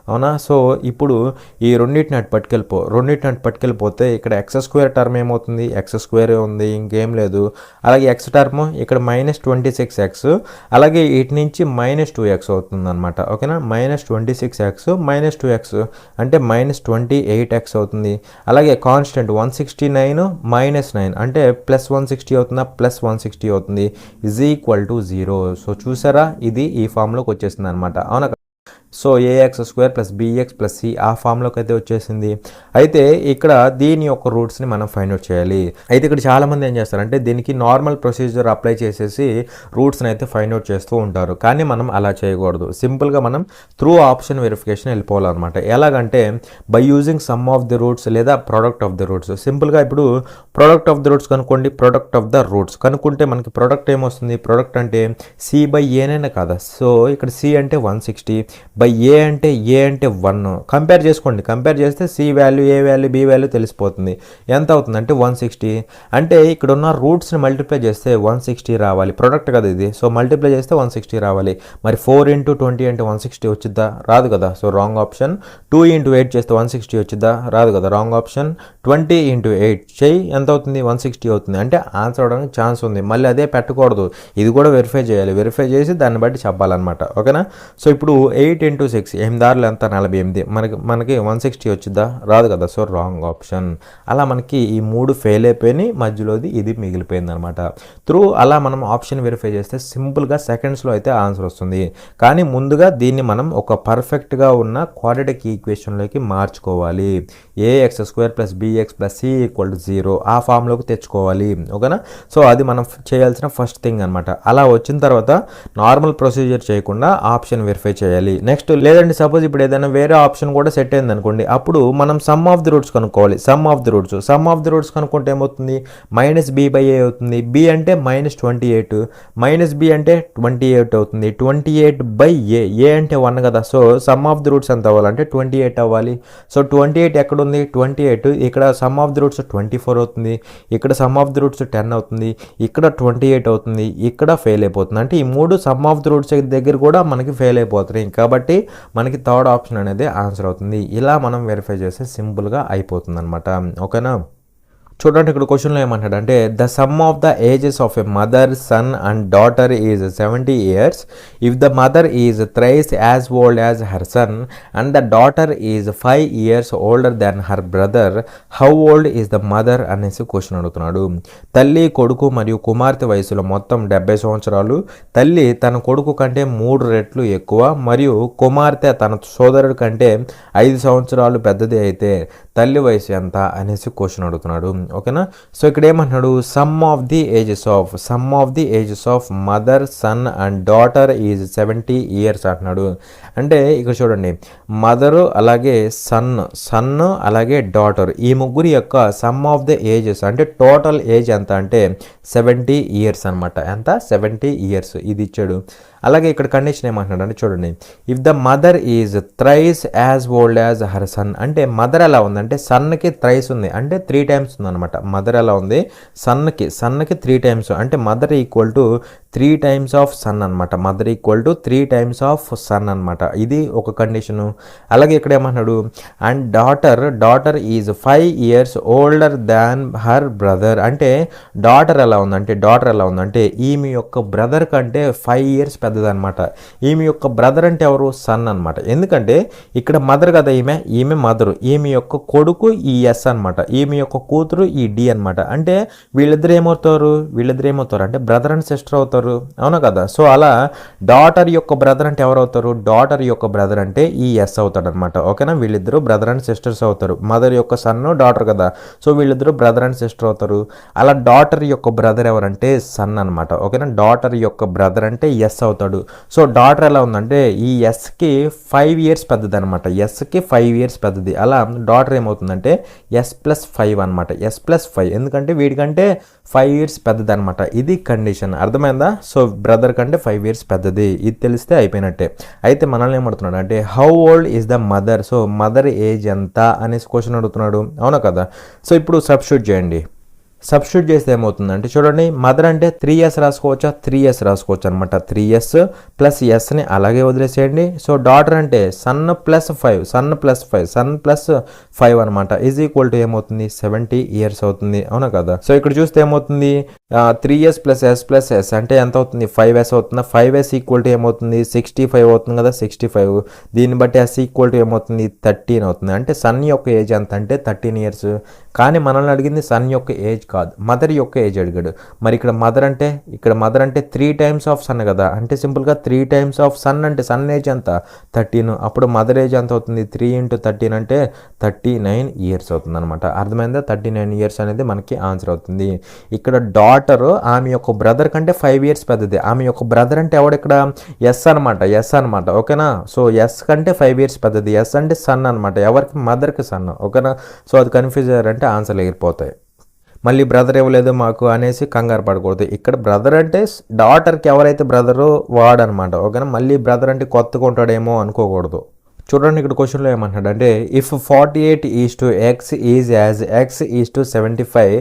అవునా. సో ఇప్పుడు ఈ రెండింటిని అటు పట్టుకెళ్ళిపోతే ఇక్కడ x² టర్మ్ ఏమవుతుంది, x² ఉంది, ఇంకేం లేదు. అలాగే x టర్మ్ ఇక్కడ -26x, అలాగే ఇటు నుంచి -2x అవుతుంది అనమాట. ఓకేనా. -26x -2x అంటే -28x అవుతుంది. అలాగే కాన్స్టెంట్ 169 -9 అంటే +160 అవుతుందా, +160 అవుతుంది = 0. సో చూసారా, ఇది ఈ ఫామ్లోకి వచ్చేసింది అనమాట. అవునా. సో ax² + bx + c ఆ ఫామ్లోకి అయితే వచ్చేసింది. అయితే ఇక్కడ దీని యొక్క రూట్స్ని మనం ఫైండ్ అవుట్ చేయాలి. అయితే ఇక్కడ చాలామంది ఏం చేస్తారంటే దీనికి నార్మల్ ప్రొసీజర్ అప్లై చేసేసి రూట్స్ని అయితే ఫైండ్ అవుట్ చేస్తూ ఉంటారు. కానీ మనం అలా చేయకూడదు. సింపుల్గా మనం త్రూ ఆప్షన్ వెరిఫికేషన్ వెళ్ళిపోవాలన్నమాట. ఎలాగంటే by using sum of the roots లేదా ప్రోడక్ట్ ఆఫ్ ది రూట్స్. సింపుల్గా ఇప్పుడు ప్రోడక్ట్ ఆఫ్ ది రూట్స్ కనుక్కోండి. ప్రోడక్ట్ ఆఫ్ ద రూట్స్ కనుక్కుంటే మనకి ప్రోడక్ట్ ఏమొస్తుంది, ప్రోడక్ట్ అంటే c/a కదా. సో ఇక్కడ c అంటే 160 ఏ అంటే 1 కంపేర్ చేసుకోండి. కంపేర్ చేస్తే సి వాల్యూ, ఏ వాల్యూ, బి వాల్యూ తెలిసిపోతుంది. ఎంత అవుతుంది అంటే 160. అంటే ఇక్కడ ఉన్న రూట్స్ని మల్టిప్లై చేస్తే 160 రావాలి. ప్రొడక్ట్ కదా ఇది. సో మల్టిప్లై చేస్తే 160 రావాలి. మరి 4 × 20 అంటే 160 వచ్చిద్దా, రాదు కదా. So wrong option. 2 × 8 చేస్తే 160 వచ్చిద్దా, రాదు కదా, రాంగ్ ఆప్షన్. 20 × 8 చేయి, ఎంత అవుతుంది 160 అవుతుంది. అంటే ఆన్సర్ అవడానికి ఛాన్స్ ఉంది. మళ్ళీ అదే పెట్టకూడదు, ఇది కూడా వెరిఫై చేయాలి. వెరిఫై చేసి దాన్ని బట్టి చెప్పాలన్నమాట. ఓకేనా. సో ఇప్పుడు 8 × 6 8 దారులు ఎంత 48, మనకి 160 వచ్చిద్దా, రాదు కదా. So wrong option. అలా మనకి ఈ 3 ఫెయిల్ అయిపోయినాయి, మధ్యలోది ఇది మిగిలిపోయింది అనమాట. అలా మనం ఆప్షన్ వెరిఫై చేస్తే సింపుల్గా సెకండ్స్లో అయితే ఆన్సర్ వస్తుంది. కానీ ముందుగా దీన్ని మనం ఒక పర్ఫెక్ట్గా ఉన్న క్వాడ్రాటిక్ ఈక్వేషన్లోకి మార్చుకోవాలి. ax² + bx + c = 0 ఆ ఫామ్లోకి తెచ్చుకోవాలి. ఓకేనా. సో అది మనం చేయాల్సిన ఫస్ట్ థింగ్ అనమాట. అలా వచ్చిన తర్వాత నార్మల్ ప్రొసీజర్ చేయకుండా ఆప్షన్ వెరిఫై చేయాలి. నెక్స్ట్ నెక్స్ట్ లేదంటే సపోజ్ ఇప్పుడు ఏదైనా వేరే ఆప్షన్ కూడా సెట్ అయింది అనుకోండి, అప్పుడు మనం సమ్ ఆఫ్ ది రూట్స్ కనుక్కోవాలి. సమ్ ఆఫ్ ది రూట్స్ కనుక్కుంటే ఏమవుతుంది, -b/a అవుతుంది. b అంటే -28, -b అంటే 28 అవుతుంది. 28/a, a అంటే 1 కదా. So some of the roots ఎంత అవ్వాలంటే 28 అవ్వాలి. సో 28 ఎక్కడ ఉంది, 28 ఇక్కడ సమ్ ఆఫ్ ది రూట్స్ 24 అవుతుంది, ఇక్కడ సమ్ ఆఫ్ ది రూట్స్ 10 అవుతుంది, ఇక్కడ 28 అవుతుంది, ఇక్కడ ఫెయిల్ అయిపోతుంది. అంటే ఈ 3 సమ్ ఆఫ్ ది రూట్స్ దగ్గర కూడా మనకి ఫెయిల్ అయిపోతున్నాయి. కాబట్టి మనకి థర్డ్ ఆప్షన్ అనేది ఆన్సర్ అవుతుంది. ఇలా మనం వెరిఫై చేస్తే సింపుల్గా అయిపోతుంది అనమాట. ఓకేనా. చూడండి ఇక్కడ క్వశ్చన్లో ఏమంటాడు అంటే the sum of the ages of a mother, son and daughter is 70 years. If the mother is thrice as old as her son and the daughter is 5 years older than her brother, how old is the mother అనేసి question అడుగుతున్నాడు. తల్లి, కొడుకు మరియు కుమార్తె వయసులో మొత్తం 70 సంవత్సరాలు. తల్లి తన కొడుకు కంటే 3 రెట్లు ఎక్కువ మరియు కుమార్తె తన సోదరుడి కంటే 5 సంవత్సరాలు పెద్దది అయితే తల్లి వయసు ఎంత అనేసి క్వశ్చన్ అడుగుతున్నాడు. ఓకేనా. సో ఇక్కడ ఏమంటున్నాడు, sum of the ages of mother, son and daughter is 70 years అంటున్నాడు. అంటే ఇక్కడ చూడండి, మదరు అలాగే సన్ అలాగే డాటర్, ఈ ముగ్గురి యొక్క సమ్ ఆఫ్ ది ఏజెస్ అంటే టోటల్ ఏజ్ ఎంత అంటే 70 years అనమాట. ఎంత, 70 years ఇది ఇచ్చాడు. అలాగే ఇక్కడ కండిషన్ ఏమంటున్నాడు అంటే చూడండి, if the mother is thrice as old as her sun, అంటే మదర్ ఎలా ఉందంటే సన్కి థ్రైస్ ఉంది అంటే 3 times ఉంది అనమాట. మదర్ ఎలా ఉంది, సన్కి 3 times, అంటే mother equal to 3 times of son అనమాట. Mother equal to 3 times of son అనమాట. ఇది ఒక కండిషను. అలాగే ఇక్కడ ఏమంటున్నాడు, and daughter is 5 years older than her brother, అంటే డాటర్ ఎలా ఉందంటే ఈమె యొక్క బ్రదర్ కంటే 5 years పెద్దదనమాట. ఈమె యొక్క బ్రదర్ అంటే ఎవరు, సన్ అనమాట. ఎందుకంటే ఇక్కడ మదర్ కదా, ఈమె మదరు, ఈమె యొక్క కొడుకు ఈ ఎస్ అనమాట, ఈమె యొక్క కూతురు ఈ డి అనమాట. అంటే వీళ్ళిద్దరు ఏమవుతారు అంటే బ్రదర్ అండ్ సిస్టర్ అవుతారు, అవునా కదా. సో అలా డాటర్ యొక్క బ్రదర్ అంటే ఎవరు అవుతారు, డాటర్ యొక్క బ్రదర్ అంటే ఈ ఎస్ అవుతాడు అనమాట. ఓకేనా. వీళ్ళిద్దరూ బ్రదర్ అండ్ సిస్టర్స్ అవుతారు. మదర్ యొక్క సన్ డాటర్ కదా, సో వీళ్ళిద్దరూ బ్రదర్ అండ్ సిస్టర్ అవుతారు. అలా డాటర్ యొక్క బ్రదర్ ఎవరంటే సన్ అనమాట. ఓకేనా. డాటర్ యొక్క బ్రదర్ అంటే ఎస్ అవుతాడు. సో డాటర్ ఎలా ఉందంటే ఈ ఎస్కి 5 years పెద్దది అనమాట. ఎస్కి 5 years పెద్దది. అలా డాటర్ ఏమవుతుందంటే S+5 అనమాట. S+5 ఎందుకంటే వీడికంటే 5 years పెద్దది అనమాట. ఇది కండిషన్, అర్థమైందా. సో బ్రదర్ కంటే 5 years పెద్దది, ఇది తెలిస్తే అయిపోయినట్టే. అయితే మనల్ని ఏమడుతున్నాడు అంటే how old is the mother, so mother age ఎంత అనేసి క్వశ్చన్ అడుగుతున్నాడు, అవునా కదా. సో ఇప్పుడు సబ్స్టిట్యూట్ చేయండి. సబ్స్టిట్యూట్ చేస్తే ఏమవుతుందంటే చూడండి, మదర్ అంటే 3 years రాసుకోవచ్చా, 3 years రాసుకోవచ్చు అనమాట. 3 years ప్లస్ ఎస్ని అలాగే వదిలేసేయండి. సో డాటర్ అంటే సన్ ప్లస్ 5 అనమాట, ఈజ్ ఈక్వల్ టు ఏమవుతుంది 70 years అవుతుంది, అవునా కదా. సో ఇక్కడ చూస్తే ఏమవుతుంది, 3 years ప్లస్ ఎస్ అంటే ఎంత అవుతుంది, 5s అవుతుంది. 5s ఈక్వల్ టు ఏమవుతుంది 65 అవుతుంది కదా, 65. దీన్ని బట్టి ఎస్ ఈక్వల్ టు ఏమవుతుంది 13 అవుతుంది. అంటే సన్ యొక్క ఏజ్ ఎంత అంటే 13 years. కానీ మనల్ని అడిగింది సన్ యొక్క ఏజ్ కాదు, మదర్ యొక్క ఏజ్ అడిగాడు. మరి ఇక్కడ మదర్ అంటే 3 times ఆఫ్ సన్ కదా, అంటే సింపుల్గా 3 times ఆఫ్ సన్ అంటే సన్ ఏజ్ ఎంత 13. అప్పుడు మదర్ ఏజ్ ఎంత అవుతుంది, 3 into 13 అంటే 39 years అవుతుంది అనమాట. అర్థమైందా. 39 years అనేది మనకి ఆన్సర్ అవుతుంది. ఇక్కడ డాటర్ ఆమె యొక్క బ్రదర్ కంటే 5 years పెద్దది. ఆమె యొక్క బ్రదర్ అంటే ఎవడు ఇక్కడ ఎస్ అనమాట. ఓకేనా. సో ఎస్ కంటే 5 years పెద్దది. ఎస్ అంటే సన్ అనమాట, ఎవరికి, మదర్కి సన్. ఓకేనా. సో అది కన్ఫ్యూజ్ అయ్యారంటే ఆన్సర్లు ఎగిరిపోతాయి. మళ్ళీ బ్రదర్ ఇవ్వలేదు మాకు అనేసి కంగారు పడకూడదు. ఇక్కడ బ్రదర్ అంటే డాటర్కి ఎవరైతే బ్రదరో వాడనమాట. ఓకేనా. మళ్ళీ బ్రదర్ అంటే కొత్తగా ఉంటాడేమో అనుకోకూడదు. చూడండి ఇక్కడ క్వశ్చన్లో ఏమంటాడు అంటే if 48:x is as x:75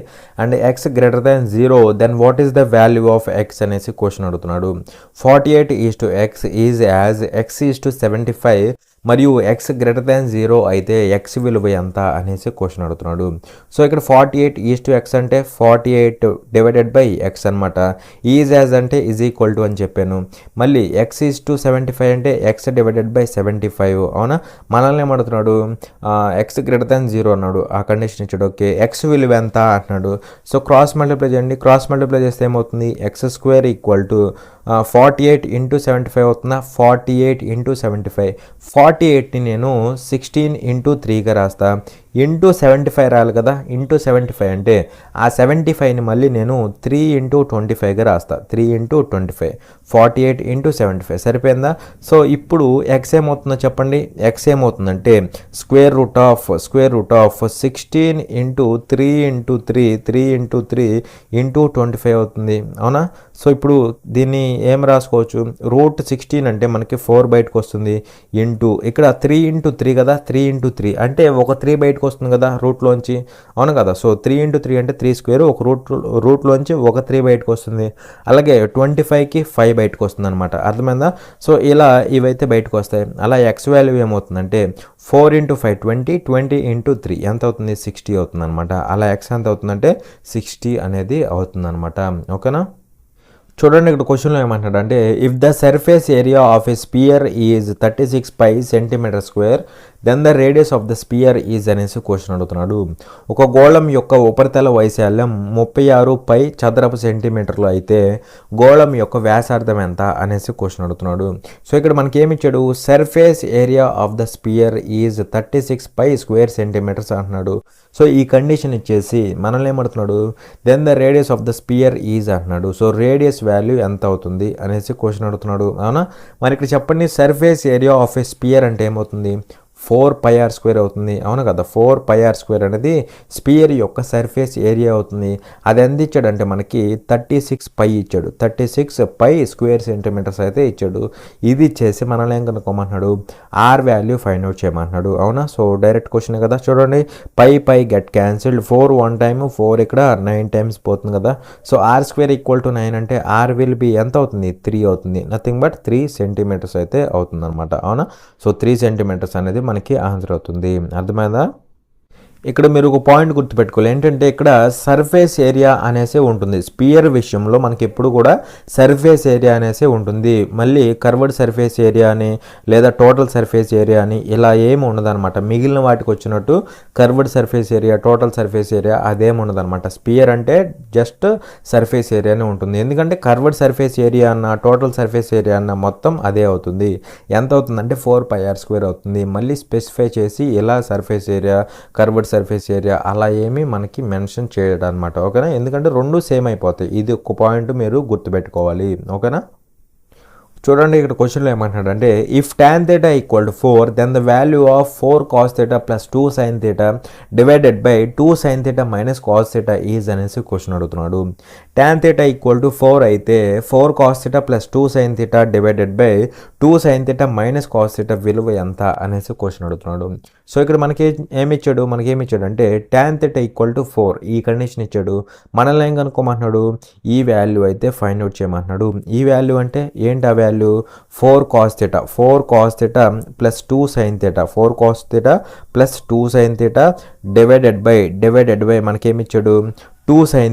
and x > 0 then what is the value of x అనేసి క్వశ్చన్ అడుగుతున్నాడు. 48:x ఈజ్ యాజ్ x:75 మరియు x > 0 అయితే x విలువ ఎంత అనేసి క్వశ్చన్ అడుగుతున్నాడు. సో ఇక్కడ 48:x అంటే 48 డివైడెడ్ బై x అనమాట. ఈజ్ యాజ్ అంటే ఈజ్ ఈక్వల్ టు అని చెప్పాను. మళ్ళీ x:75 అంటే x డివైడెడ్ బై 75, అవునా. మనల్ని ఏమడుగుతున్నాడు, x > 0 అన్నాడు, ఆ కండిషన్ ఇచ్చాడు. ఓకే, x విలువ ఎంత అంటున్నాడు. సో క్రాస్ మల్టిప్లై చేయండి. క్రాస్ మల్టిప్లై చేస్తే ఏమవుతుంది, x² = 48 ఇంటూ 75 అవుతుందా, 48 ఇంటూ 75, 48ని నేను 16 ఇంటూ 3గా రాస్తా, ఇంటూ 75 రాయాలి కదా, ఇంటూ 75 అంటే ఆ 75ని మళ్ళీ నేను 3 ఇంటూ 25గా రాస్తా, 3 ఇంటూ 25, 48 ఇంటూ 75 సరిపోయిందా. సో ఇప్పుడు ఎక్స్ ఏమవుతుందో చెప్పండి, ఎక్స్ ఏమవుతుందంటే square root of 16 into 3 into 3, 3 into 3 into 25 అవుతుంది, అవునా. సో ఇప్పుడు దీన్ని ఏం రాసుకోవచ్చు, రూట్ 16 అంటే మనకి 4 బయటకు వస్తుంది, ఇంటూ ఇక్కడ 3 ఇంటూ 3 కదా, 3 ఇంటూ 3 అంటే ఒక 3 బయటకు వస్తుంది కదా రూట్లోంచి, అవును కదా. సో 3 ఇంటూ 3 అంటే 3 స్క్వేర్, ఒక రూట్లోంచి ఒక 3 బయటకు వస్తుంది. అలాగే 25కి 5 బయటకు వస్తుంది అనమాట, అర్థమైందా. సో ఇలా ఇవైతే బయటకు వస్తాయి. అలా ఎక్స్ వాల్యూ ఏమవుతుందంటే 4 ఇంటూ 5 20, 20 ఇంటూ 3 ఎంత అవుతుంది, 60 అవుతుంది అనమాట. అలా ఎక్స్ ఎంత అవుతుందంటే 60 అనేది అవుతుంది అనమాట, ఓకేనా. చూడండి ఇక్కడ క్వశ్చన్లో ఏమంటాడు అంటే if the surface area of a sphere is 36 pi centimetre square then the radius of the sphere is అనేసి క్వశ్చన్ అడుగుతున్నాడు. ఒక గోళం యొక్క ఉపరితల వైశాల్యం 36 పై చదరపు సెంటీమీటర్లు అయితే గోళం యొక్క వ్యాసార్థం ఎంత అనేసి క్వశ్చన్ అడుగుతున్నాడు. సో ఇక్కడ మనకి ఏమి ఇచ్చాడు, surface area of the sphere is 36 pi square centimetres అంటున్నాడు. సో ఈ కండిషన్ ఇచ్చేసి మనల్ని ఏమడుతున్నాడు, then the radius of the sphere is అంటున్నాడు. సో రేడియస్ వాల్యూ ఎంత అవుతుంది అనేసి క్వశ్చన్ అడుగుతున్నాడు, అవునా. మరి ఇక్కడ చెప్పండి, surface area of a sphere అంటే ఏమవుతుంది, 4πr² అవుతుంది, అవును కదా. 4πr² అనేది స్పియర్ యొక్క సర్ఫేస్ ఏరియా అవుతుంది. అది ఎంత ఇచ్చాడంటే మనకి 36 పై ఇచ్చాడు, 36 పై స్క్వేర్ సెంటీమీటర్స్ అయితే ఇచ్చాడు. ఇది ఇచ్చేసి మనల్ని ఏం కనుక్కోమంటున్నాడు, ఆర్ వాల్యూ ఫైండ్ అవుట్ చేయమంటున్నాడు, అవునా. సో డైరెక్ట్ క్వశ్చన్ కదా, చూడండి పై గెట్ క్యాన్సిల్డ్, 4 1 టైమ్, 4 ఇక్కడ 9 టైమ్స్ పోతుంది కదా. సో r² ఈక్వల్ టు 9 అంటే ఆర్ విల్ బి ఎంత అవుతుంది, 3 అవుతుంది, నథింగ్ బట్ 3 సెంటీమీటర్స్ అయితే అవుతుంది అనమాట, అవునా. సో 3 సెంటీమీటర్స్ అనేది మనకి ఆన్సర్ అవుతుంది, అర్థమైందా. ఇక్కడ మీరు ఒక పాయింట్ గుర్తుపెట్టుకోవాలి, ఏంటంటే ఇక్కడ సర్ఫేస్ ఏరియా అనేసి ఉంటుంది. స్పియర్ విషయంలో మనకి ఎప్పుడు కూడా సర్ఫేస్ ఏరియా అనేసి ఉంటుంది. మళ్ళీ కర్వ్డ్ సర్ఫేస్ ఏరియా అని లేదా టోటల్ సర్ఫేస్ ఏరియా అని ఇలా ఏమి ఉండదన్నమాట. మిగిలిన వాటికి వచ్చినట్టు curved surface area, total surface area అదేమి ఉండదన్నమాట. స్పియర్ అంటే జస్ట్ సర్ఫేస్ ఏరియానే ఉంటుంది. ఎందుకంటే కర్వ్డ్ సర్ఫేస్ ఏరియా అన్న టోటల్ సర్ఫేస్ ఏరియా అన్న మొత్తం అదే అవుతుంది. ఎంత అవుతుందంటే 4πr² అవుతుంది. మళ్ళీ స్పెసిఫై చేసి ఇలా surface area, curved surface area అలా ఏమి మనకి మెన్షన్ చేయడం అనమాట, ఓకేనా. ఎందుకంటే రెండు సేమ్ అయిపోతాయి. ఇది ఒక పాయింట్ మీరు గుర్తుపెట్టుకోవాలి, ఓకేనా. చూడండి ఇక్కడ క్వశ్చన్లో ఏమంటున్నాడు అంటే if tan θ equal to 4 then the value of 4 cos θ plus 2 sin θ divided by 2 sin θ minus cos θ is అనేసి క్వశ్చన్ అడుగుతున్నాడు. tan θ ఈక్వల్ టు 4 అయితే 4 cos θ plus 2 sin θ divided by 2 sin θ minus cos θ విలువ ఎంత అనేసి క్వశ్చన్ అడుగుతున్నాడు. సో ఇక్కడ మనకి ఏమి ఇచ్చాడు అంటే tan θ ఈక్వల్ టు 4 ఈ కండిషన్ ఇచ్చాడు. మనల్ని ఏం కనుక్కోమంటున్నాడు, ఈ వాల్యూ అయితే ఫైండ్ అవుట్ చేయమంటున్నాడు. ఈ వాల్యూ అంటే ఏంటి, ఆ value 4 cos θ plus 2 sin θ, 4 cos θ plus 2 sin θ divided by మనకేమిచ్చాడు 2 sin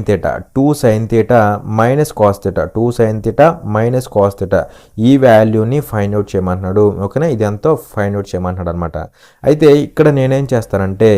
θ minus cos θ, 2 sin θ minus cos θ ఈ వాల్యూని ఫైండ్ అవుట్ చేయమంటున్నాడు, ఓకేనా. ఇది ఎంతో ఫైండ్ అవుట్ చేయమంటున్నాడు అనమాట. అయితే ఇక్కడ నేనేం చేస్తానంటే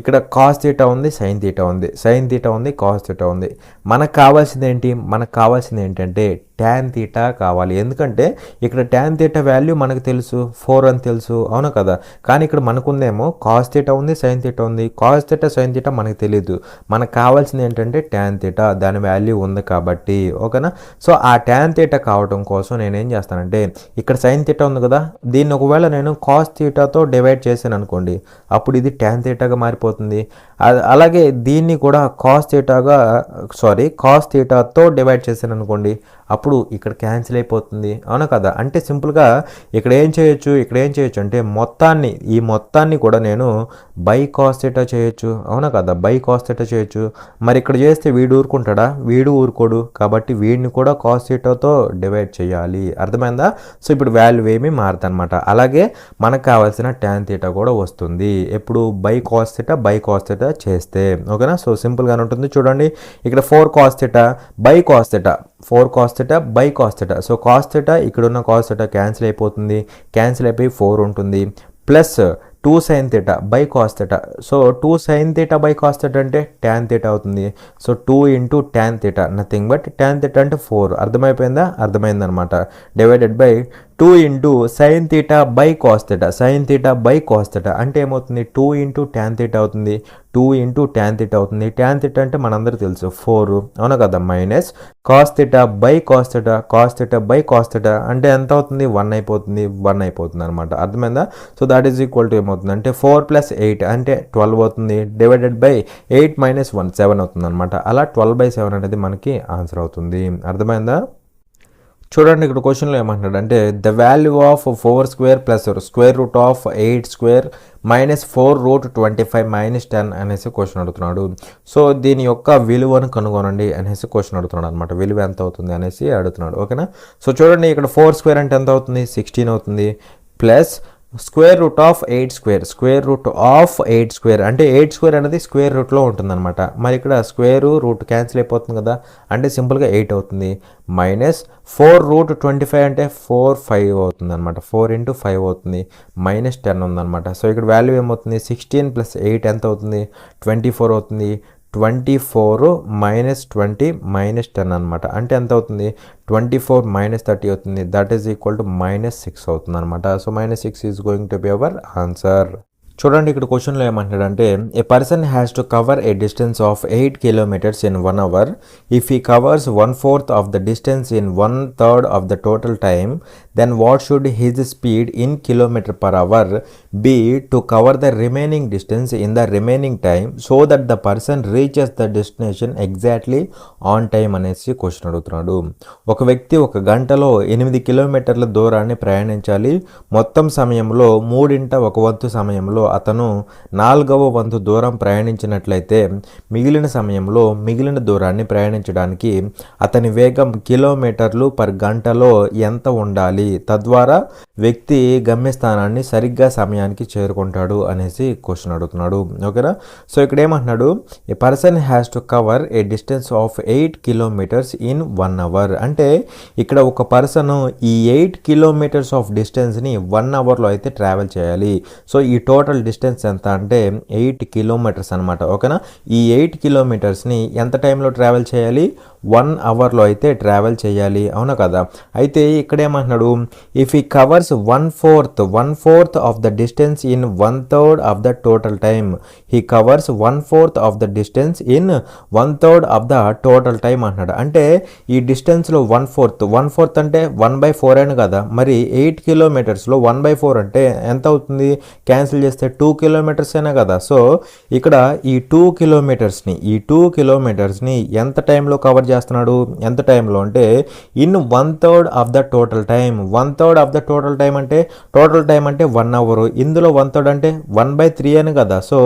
ఇక్కడ cos θ ఉంది, sin θ ఉంది, cos θ ఉంది. మనకు కావాల్సింది ఏంటంటే tan θ కావాలి. ఎందుకంటే ఇక్కడ tan θ వాల్యూ మనకు తెలుసు, 4 అని తెలుసు, అవును కదా. కానీ ఇక్కడ మనకుందేమో cos θ ఉంది, sin θ ఉంది. cos θ sin θ మనకు తెలియదు. మనకు కావాల్సింది ఏంటంటే tan θ, దాని వాల్యూ ఉంది కాబట్టి, ఓకేనా. సో ఆ tan θ కావడం కోసం నేనేం చేస్తానంటే ఇక్కడ sin θ ఉంది కదా, దీన్ని ఒకవేళ నేను cos θతో డివైడ్ చేశాను అనుకోండి, అప్పుడు ఇది tan θగా మారిపోతుంది. అలాగే దీన్ని కూడా cos θతో డివైడ్ చేశాను అనుకోండి, అప్పుడు ఇక్కడ క్యాన్సిల్ అయిపోతుంది, అవునా కదా. అంటే సింపుల్గా ఇక్కడ ఏం చేయొచ్చు అంటే ఈ మొత్తాన్ని కూడా నేను బై cos θ చేయొచ్చు, అవునా కదా. బై cos θ చేయొచ్చు. మరి ఇక్కడ చేస్తే వీడు ఊరుకుంటాడా, వీడు ఊరుకోడు. కాబట్టి వీడిని కూడా cos θతో డివైడ్ చేయాలి, అర్థమైందా. సో ఇప్పుడు వాల్యూ ఏమి మారుతుందన్నమాట. అలాగే మనకు కావాల్సిన tan θ కూడా వస్తుంది ఎప్పుడు బై cos θ చేస్తే, ఓకేనా. సో సింపుల్గానే ఉంటుంది. చూడండి ఇక్కడ 4 cos θ by cos θ, 4 cos θ by cos θ. So cos θ ఇక్కడున్న cos θ క్యాన్సిల్ అయిపోతుంది, క్యాన్సిల్ అయిపోయి 4 ఉంటుంది, plus 2 sin theta by cos theta. So 2 sin theta by cos theta అంటే tan theta అవుతుంది. So 2 into tan theta nothing but tan theta అంటే 4. అర్థమైపోయిందా? అర్థమైందనమాట. Divided by 2 into sin theta by cos theta. sin theta by cos theta అంటే ఏమవుతుంది? 2 into tan theta అవుతుంది. 2 into tan theta అవుతుంది. tan theta అంటే మనందరికీ తెలుసు 4, అవునా కదా? Minus cos theta by cos theta. cos theta by cos theta అంటే ఎంత అవుతుంది? 1 అయిపోతుంది. 1 అయిపోతుంది అనమాట. అర్థమైందా? So that is equal to ఏమవుతుంది అంటే 4 + 8 అంటే 12 అవుతుంది. డివైడెడ్ బై 8 - 1 7 అవుతుంది అనమాట. అలా 12/7 అనేది మనకి ఆన్సర్ అవుతుంది. అర్థమైందా? చూడండి ఇక్కడ క్వశ్చన్లో ఏమంటున్నాడు అంటే the value of 4² plus square root of 8² minus 4√25 - 10 అనేసి క్వశ్చన్ అడుగుతున్నాడు. సో దీని యొక్క విలువను కనుగొనండి అనేసి క్వశ్చన్ అడుగుతున్నాడు అనమాట. విలువ ఎంత అవుతుంది అనేసి అడుగుతున్నాడు. ఓకేనా? సో చూడండి ఇక్కడ 4² అంటే ఎంత అవుతుంది? 16 అవుతుంది. Plus square root of 8² square root of 8² అంటే 8² అనేది స్క్వేర్ రూట్లో ఉంటుందన్నమాట. మరి ఇక్కడ స్క్వేర్ రూట్ క్యాన్సిల్ అయిపోతుంది కదా, అంటే సింపుల్గా 8 అవుతుంది. మైనస్ 4√25 అంటే 4 అవుతుంది అనమాట. 4 × 5 అవుతుంది. -10 ఉందన్నమాట. సో ఇక్కడ వాల్యూ ఏమవుతుంది? 16 + 8 ఎంత అవుతుంది? 24 అవుతుంది. 24 - 20 - 10 అనమాట. అంటే ఎంత అవుతుంది? 24 - 30 అవుతుంది. దట్ ఈజ్ ఈక్వల్ టు -6 అవుతుంది అనమాట. So -6 is going to be our answer. చూడండి ఇక్కడ క్వశ్చన్లో ఏమంటాడంటే a person has to cover a distance of 8 kilometers in 1 hour. If he covers 1/4 of the distance in 1/3 of the total time, then what should his speed in km/h be to cover the remaining distance in the remaining time so that the person reaches the destination exactly on time అనేసి question అడుగుతున్నాడు. ఒక వ్యక్తి ఒక గంటలో 8 కిలోమీటర్ల దూరాన్ని ప్రయాణించాలి. మొత్తం సమయంలో 3/1 సమయంలో అతను 4వ వంతు దూరం ప్రయాణించినట్లయితే మిగిలిన సమయంలో మిగిలిన దూరాన్ని ప్రయాణించడానికి అతని వేగం కిలోమీటర్లు పర్ గంటలో ఎంత ఉండాలి? తద్వారా వ్యక్తి గమ్యస్థానాన్ని సరిగ్గా సమయానికి చేరుకుంటాడు అనేసి క్వశ్చన్ అడుగుతున్నాడు. ఓకేనా? సో ఇక్కడ ఏమంటున్నాడు? A person has to cover a distance of 8 kilometers in 1 hour. అంటే ఇక్కడ ఒక పర్సన్ ఈ 8 kilometers ఆఫ్ డిస్టెన్స్ని 1 అవర్లో అయితే ట్రావెల్ చేయాలి. సో ఈ టోటల్ డిస్టెన్స్ ఎంత అంటే 8 kilometers అనమాట. ఓకేనా? ఈ 8 kilometersని ఎంత టైంలో ట్రావెల్ చేయాలి? 1 అవర్లో అయితే ట్రావెల్ చేయాలి. అవునా కదా? అయితే ఇక్కడ ఏమంటున్నాడు? ఇఫ్ ఈ covers 1/4 of the distance in 1/3 of the total time. He covers 1/4 of the distance in 1/3 of the total time అంటున్నాడు. అంటే ఈ డిస్టెన్స్లో 1/4 అంటే 1/4 అని కదా. మరి 8 kilometersలో 1/4 అంటే ఎంత అవుతుంది? క్యాన్సిల్ చేస్తే 2 kilometers అయినా కదా. సో ఇక్కడ ఈ 2 kilometersని ఎంత టైంలో కవర్ చేస్తున్నాడు? ఎంత టైంలో అంటే in 1/3 of the total time. 1/3 of the total time అంటే టోటల్ టైం అంటే 1 అవర్. ఇందులో 1/3 అంటే 1/3 అని కదా. సో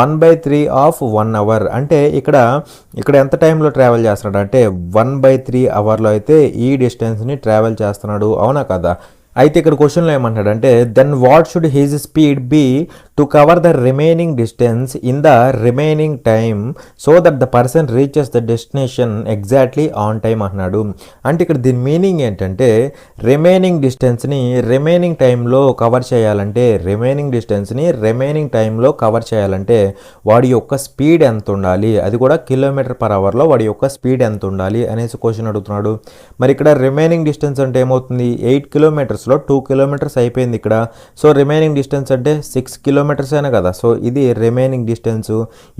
1/3 ఆఫ్ 1 hour అంటే ఇక్కడ ఎంత టైంలో ట్రావెల్ చేస్తున్నాడు అంటే 1/3 అవర్లో అయితే ఈ డిస్టెన్స్ని ట్రావెల్ చేస్తున్నాడు. అవునా కదా? అయితే ఇక్కడ క్వశ్చన్లో ఏమంటాడంటే then what should his speed be to cover the remaining distance in the remaining time so that the person reaches the destination exactly on time అన్నాడు. అంటే ఇక్కడ దీని మీనింగ్ ఏంటంటే రిమైనింగ్ డిస్టెన్స్ని రిమైనింగ్ టైంలో కవర్ చేయాలంటే వాడి యొక్క స్పీడ్ ఎంత ఉండాలి? అది కూడా km/hలో వాడి యొక్క స్పీడ్ ఎంత ఉండాలి అనేసి క్వశ్చన్ అడుగుతున్నాడు. మరి ఇక్కడ రిమైనింగ్ డిస్టెన్స్ అంటే ఏమవుతుంది? 8 kilometers 2 kilometers అయిపోయింది ఇక్కడ. సో రిమైనింగ్ డిస్టెన్స్ అంటే 6 kilometers అయినా కదా. సో ఇది రిమైనింగ్ డిస్టెన్స్.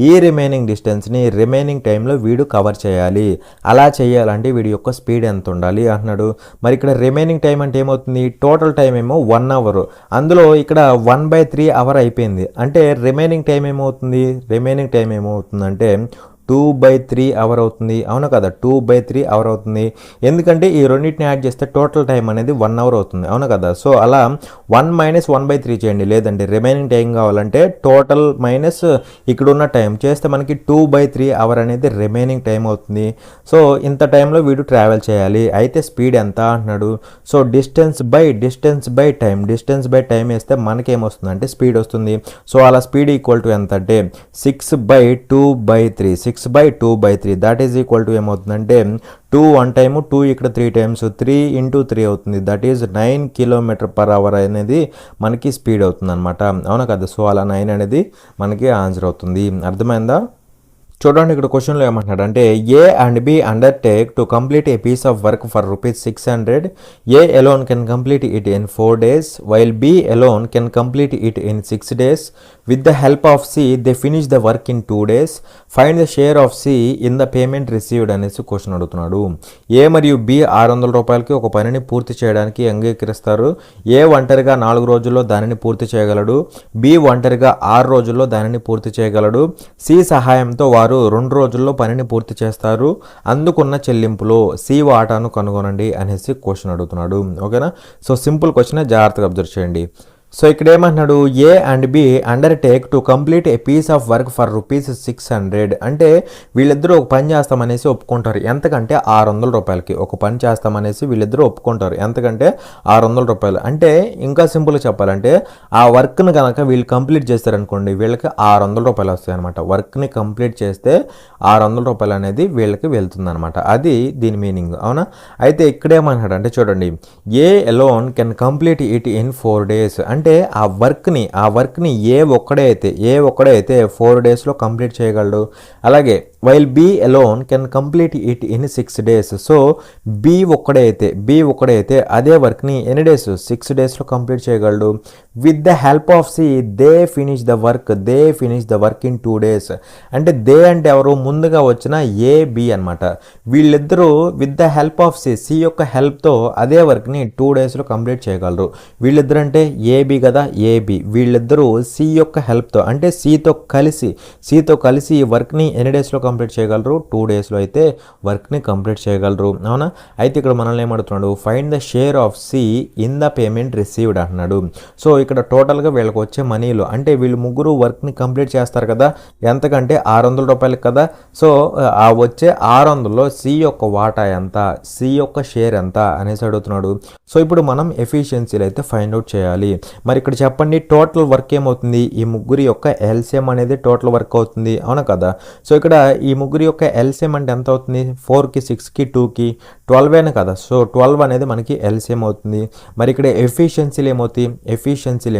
ఈ రిమైనింగ్ డిస్టెన్స్ని రిమైనింగ్ టైంలో వీడు కవర్ చేయాలి. అలా చేయాలంటే వీడి యొక్క స్పీడ్ ఎంత ఉండాలి అంటున్నాడు. మరి ఇక్కడ రిమైనింగ్ టైం అంటే ఏమవుతుంది? టోటల్ టైం ఏమో 1 hour. అందులో ఇక్కడ 1/3 hour అయిపోయింది. అంటే రిమైనింగ్ టైం ఏమవుతుందంటే 2/3 hour అవుతుంది. అవునా కదా? 2/3 hour అవుతుంది. ఎందుకంటే ఈ రెండింటిని యాడ్ చేస్తే టోటల్ టైం అనేది 1 hour అవుతుంది. అవునా కదా? సో అలా 1 - 1/3 చేయండి. లేదంటే రిమైనింగ్ టైం కావాలంటే టోటల్ మైనస్ ఇక్కడ ఉన్న టైం చేస్తే మనకి 2/3 hour అనేది రిమైనింగ్ టైం అవుతుంది. సో ఇంత టైంలో వీడు ట్రావెల్ చేయాలి. అయితే స్పీడ్ ఎంత అంటున్నాడు? సో డిస్టెన్స్ బై టైం వేస్తే మనకేమొస్తుంది అంటే స్పీడ్ వస్తుంది. సో అలా స్పీడ్ ఈక్వల్ టు ఎంత అంటే 6/2/3 6/2/3 దట్ ఈజ్ ఈక్వల్ టు ఏమవుతుందంటే 2 1 టైము 2 ఇక్కడ 3 టైమ్స్ 3 × 3 అవుతుంది. దట్ ఈజ్ 9 km/h అనేది మనకి స్పీడ్ అవుతుంది అనమాట. అవునా కదా? సో అలా 9 అనేది మనకి ఆన్సర్ అవుతుంది. అర్థమైందా? చూడండి ఇక్కడ క్వశ్చన్లో ఏమంటున్నాడు అంటే A and B undertake to complete a piece of work for ₹600. A alone can complete it in 4 days while B alone can complete it in 6 days. With the help of C they finish the work in 2 days. Find the share of C in the payment received అనేసి question అడుగుతున్నాడు. A మరియు B ₹600 ఒక పనిని పూర్తి చేయడానికి అంగీకరిస్తారు. ఏ ఒంటరిగా 4 రోజుల్లో దానిని పూర్తి చేయగలడు. బి ఒంటరిగా 6 రోజుల్లో దానిని పూర్తి చేయగలడు. సి సహాయంతో వారు 2 రోజుల్లో పనిని పూర్తి చేస్తారు. అందుకున్న చెల్లింపులో సి వాటాను కనుగొనండి అనేసి క్వశ్చన్ అడుగుతున్నాడు. ఓకేనా? సో సింపుల్ క్వశ్చన్, జాగ్రత్తగా అబ్జర్వ్ చేయండి. సో ఇక్కడ ఏమంటున్నాడు, A and B undertake to complete a piece of work for ₹600. అంటే వీళ్ళిద్దరూ ఒక పని చేస్తామనేసి ఒప్పుకుంటారు. ఎంతకంటే ₹600. ఒక పని చేస్తామనేసి వీళ్ళిద్దరూ ఒప్పుకుంటారు. ఎంతకంటే ₹600. అంటే ఇంకా సింపుల్గా చెప్పాలంటే ఆ వర్క్ని కనుక వీళ్ళు కంప్లీట్ చేస్తారనుకోండి, వీళ్ళకి ₹600 వస్తాయి అనమాట. వర్క్ని కంప్లీట్ చేస్తే ₹600 అనేది వీళ్ళకి వెళ్తుంది అనమాట. అది దీని మీనింగ్. అవునా? అయితే ఇక్కడ ఏమంటున్నాడు అంటే చూడండి, A alone can complete it in 4 days. అంటే ఆ వర్క్ని ఏ ఒక్కడే అయితే 4 daysలో కంప్లీట్ చేయగలడు. అలాగే while B alone can complete it in 6 days. So B ఒక్కడే అయితే అదే వర్క్ని ఎన్ని డేస్? 6 daysలో కంప్లీట్ చేయగలడు. With the help of C they finish the work in 2 days. అంటే దే అంటే ఎవరు? ముందుగా వచ్చిన ఏ బి అనమాట. వీళ్ళిద్దరూ with the help of C యొక్క హెల్ప్తో అదే వర్క్ని 2 daysలో కంప్లీట్ చేయగలరు. వీళ్ళిద్దరు అంటే ఏబి కదా, ఏబి. వీళ్ళిద్దరూ సి యొక్క హెల్ప్తో అంటే సితో కలిసి ఈ వర్క్ని ఎన్ని డేస్లో కంప్లీట్ చేయగలరు? 2 daysలో అయితే వర్క్ని కంప్లీట్ చేయగలరు. అవునా? అయితే ఇక్కడ మనల్ని ఏమడుగుతున్నాడు, find the share of C in the payment received అంటున్నాడు. సో ఇక్కడ టోటల్గా వీళ్ళకి వచ్చే మనీలో అంటే వీళ్ళు ముగ్గురు వర్క్ని కంప్లీట్ చేస్తారు కదా, ఎంతకంటే ₹600 కదా. సో ఆ వచ్చే 600లో సి యొక్క వాటా ఎంత, సి యొక్క షేర్ ఎంత అనేసి అడుగుతున్నాడు. సో ఇప్పుడు మనం ఎఫిషియన్సీలు అయితే ఫైండ్ అవుట్ చేయాలి. మరి ఇక్కడ చెప్పండి, టోటల్ వర్క్ ఏమవుతుంది? ఈ ముగ్గురి యొక్క ఎల్సిఎం అనేది టోటల్ వర్క్ అవుతుంది. అవునా కదా? సో ఇక్కడ ఈ ముగ్గురి యొక్క ఎల్సిఎం అంటే ఎంత అవుతుంది? 4కి 6కి 2కి 12 కదా. సో 12 అనేది మనకి ఎల్సిఎం అవుతుంది. మరి ఇక్కడ ఎఫిషియన్సీలు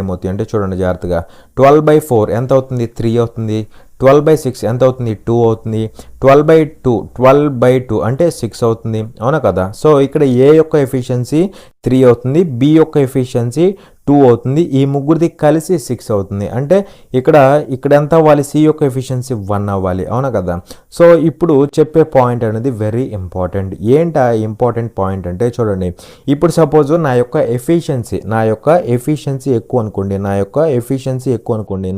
ఏమవుతాయి అంటే చూడండి జాగ్రత్తగా, 12/4 ఎంత అవుతుంది? 3 అవుతుంది. 12/6 ఎంత అవుతుంది? 2 అవుతుంది. 12/2 అంటే 6 అవుతుంది. అవునా కదా? సో ఇక్కడ ఏ యొక్క ఎఫిషియన్సీ 3 అవుతుంది, బి యొక్క ఎఫిషియన్సీ 2 అవుతుంది. ఈ ముగ్గురిది కలిసి 6 అవుతుంది. అంటే ఇక్కడ ఎంత అవ్వాలి? సి యొక్క ఎఫిషియన్సీ 1 అవ్వాలి. అవునా కదా? సో ఇప్పుడు చెప్పే పాయింట్ అనేది వెరీ ఇంపార్టెంట్. ఏంటి ఆ ఇంపార్టెంట్ పాయింట్ అంటే చూడండి, ఇప్పుడు సపోజ్ నా యొక్క ఎఫిషియన్సీ ఎక్కువ అనుకోండి,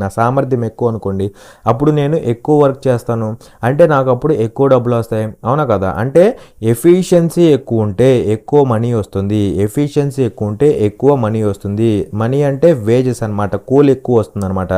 నా సామర్థ్యం ఎక్కువ అనుకోండి, అప్పుడు నేను ఎక్కువ వర్క్ చేస్తాను అంటే నాకు అప్పుడు ఎక్కువ డబ్బులు వస్తాయి. అవునా కదా? అంటే ఎఫిషియన్సీ ఎక్కువ ఉంటే ఎక్కువ మనీ వస్తుంది, ఎఫిషియన్సీ ఎక్కువ ఉంటే ఎక్కువ మనీ వస్తుంది. మనీ అంటే వేజెస్ అనమాట, కూల్ ఎక్కువ వస్తుంది అనమాట.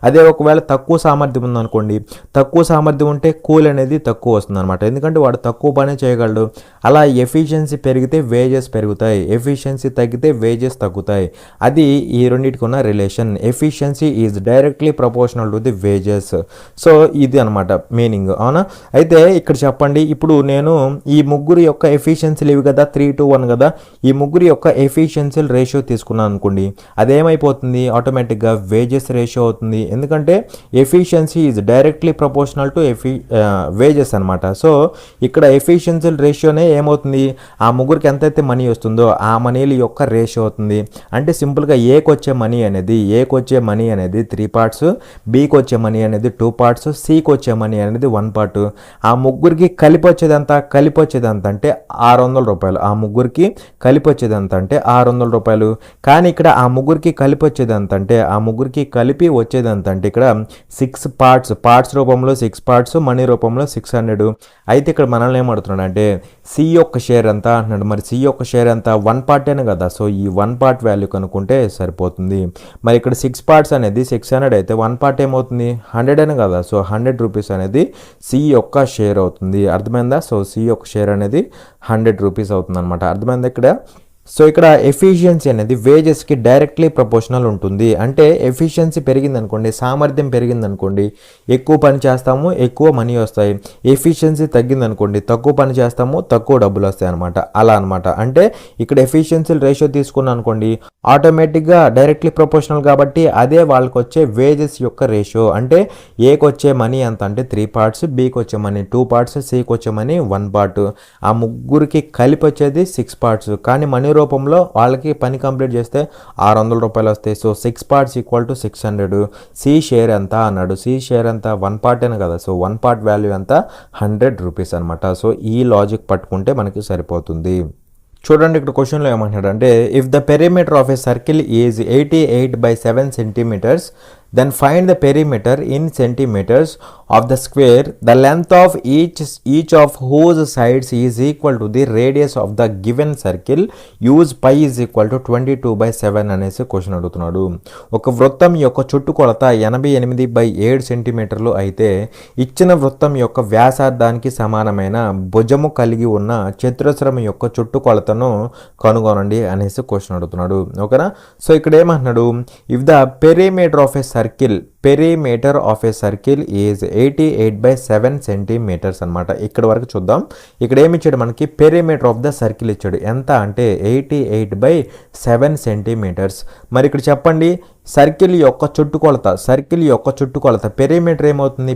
అదే ఒకవేళ తక్కువ సామర్థ్యం ఉందనుకోండి, తక్కువ సామర్థ్యం ఉంటే కూల్ అనేది తక్కువ వస్తుంది అనమాట. ఎందుకంటే వాడు తక్కువ పని చేయగలడు. అలా ఎఫిషియన్సీ పెరిగితే వేజెస్ పెరుగుతాయి, ఎఫిషియన్సీ తగ్గితే వేజెస్ తగ్గుతాయి. అది ఈ రెండింటికి ఉన్న relation. Efficiency is directly proportional to the wages. So ఇది అనమాట మీనింగ్. అవునా? అయితే ఇక్కడ చెప్పండి, ఇప్పుడు నేను ఈ ముగ్గురు యొక్క ఎఫిషియన్సీలు ఇవి కదా, 3:1 కదా. ఈ ముగ్గురు యొక్క ఎఫిషియన్సీల రేషియో తీసుకున్నాను అనుకోండి, అదేమైపోతుంది? ఆటోమేటిక్గా వేజెస్ రేషియో అవుతుంది. ఎందుకంటే efficiency is directly proportional to wages అనమాట. సో ఇక్కడ ఎఫిషియన్సీల రేషియోనే ఏమవుతుంది? ఆ ముగ్గురికి ఎంతైతే మనీ వస్తుందో ఆ మనీల యొక్క రేషియో అవుతుంది. అంటే సింపుల్గా ఏకి వచ్చే మనీ అనేది 3 parts, బికి వచ్చే మనీ అనేది 2 parts, సికి వచ్చే మనీ అనేది 1 part. ఆ ముగ్గురికి కలిపి వచ్చేది ఎంత అంటే ₹600. ఆ ముగ్గురికి కలిపి వచ్చేది ఎంత అంటే ₹600. కానీ ఇక్కడ ఆ ముగ్గురికి కలిపి వచ్చేది ఎంత అంటే ఇక్కడ 6 parts రూపంలో 6 parts, మనీ రూపంలో 600. అయితే ఇక్కడ మనల్ని ఏమడుతున్నాడు అంటే సి యొక్క షేర్ ఎంత అంటున్నాడు. మరి సి యొక్క షేర్ ఎంత? 1 part కదా. సో ఈ 1 part వాల్యూ కనుక్కుంటే సరిపోతుంది. మరి ఇక్కడ 6 parts అనేది 600 అయితే 1 part ఏమవుతుంది? 100 కదా. సో ₹100 అనేది సి యొక్క షేర్ అవుతుంది. అర్థమైందా? సో సి యొక్క షేర్ అనేది ₹100 అవుతుంది అనమాట. అర్థమైందా ఇక్కడ? సో ఇక్కడ ఎఫిషియన్సీ అనేది వేజెస్కి డైరెక్ట్లీ ప్రపోర్షనల్ ఉంటుంది. అంటే ఎఫిషియన్సీ పెరిగిందనుకోండి, సామర్థ్యం పెరిగిందనుకోండి, ఎక్కువ పని చేస్తాము, ఎక్కువ మనీ వస్తాయి. ఎఫిషియన్సీ తగ్గిందనుకోండి, తక్కువ పని చేస్తాము, తక్కువ డబ్బులు వస్తాయి అనమాట. అలా అనమాట. అంటే ఇక్కడ ఎఫిషియన్సీ రేషియో తీసుకున్నాం అనుకోండి, ఆటోమేటిక్గా డైరెక్ట్లీ ప్రపోర్షనల్ కాబట్టి అదే వాళ్ళకి వచ్చే వేజెస్ యొక్క రేషియో. అంటే ఏకి వచ్చే మనీ ఎంత అంటే 3 parts, బికి వచ్చే మనీ 2 parts, సికి వచ్చే మనీ 1 part. ఆ ముగ్గురికి కలిపి వచ్చేది 6 parts. కానీ మనీ రూపంలో వాళ్ళకి పని కంప్లీట్ చేస్తే 600 రూపాయలు వస్తాయి. So 6 parts = 600. సి షేర్ ఎంత అన్నాడు, సి షేర్ ఎంత 1 part అనే కదా. సో 1 part వాల్యూ ఎంత 100 రూపీస్ అనమాట. సో ఈ లాజిక్ పట్టుకుంటే మనకి సరిపోతుంది. చూడండి ఇక్కడ క్వశ్చన్లో ఏమంటున్నాడు అంటే if the perimeter of a circle is 88 by 7 centimeters then find the perimeter in centimeters of the square, the length of each of whose sides is equal to the radius of the given circle, use pi is equal to 22 by 7 అనేసి question అడుగుతున్నాడు. ఒక వృత్తం యొక్క చుట్టుకొలత 88 by 7 సెంటీమీటర్లు అయితే ఇచ్చిన వృత్తం యొక్క వ్యాసార్థానికి సమానమైన భుజము కలిగి ఉన్న చతురస్రం యొక్క చుట్టుకొలతను కనుగొనండి అనేసి క్వశ్చన్ అడుగుతున్నాడు. ఓకేనా. సో ఇక్కడ ఏమంటున్నాడు, if the perimeter of a perimeter of a circle is 88 by 7 centimetres అనమాట. ఇక్కడ వరకు చూద్దాం. ఇక్కడ ఏమి ఇచ్చాడు మనకి, పెరిమీటర్ ఆఫ్ ద సర్కిల్ ఇచ్చాడు. ఎంత అంటే 88 by 7 సెంటీమీటర్స్. మరి ఇక్కడ చెప్పండి, సర్కిల్ యొక్క చుట్టుకొలత పెరిమీటర్ ఏమవుతుంది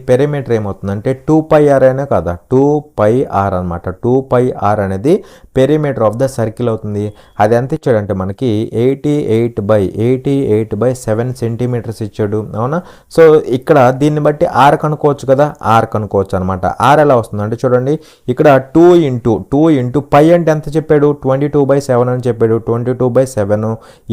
అంటే 2πr అయినా కదా, 2πr అనమాట. 2πr అనేది పెరిమీటర్ ఆఫ్ ద సర్కిల్ అవుతుంది. అది ఎంత ఇచ్చాడంటే మనకి 88 by 7 సెంటీమీటర్స్ ఇచ్చాడు. అవునా. సో ఇక్కడ దీన్ని బట్టి ఆర్ కనుక్కోవచ్చు కదా, ఆర్ కనుక్కోవచ్చు అనమాట. ఆర్ ఎలా వస్తుంది అంటే చూడండి, ఇక్కడ 2 ఇంటూ పై అంటే ఎంత చెప్పాడు, 22 by 7 అని చెప్పాడు. 22 by 7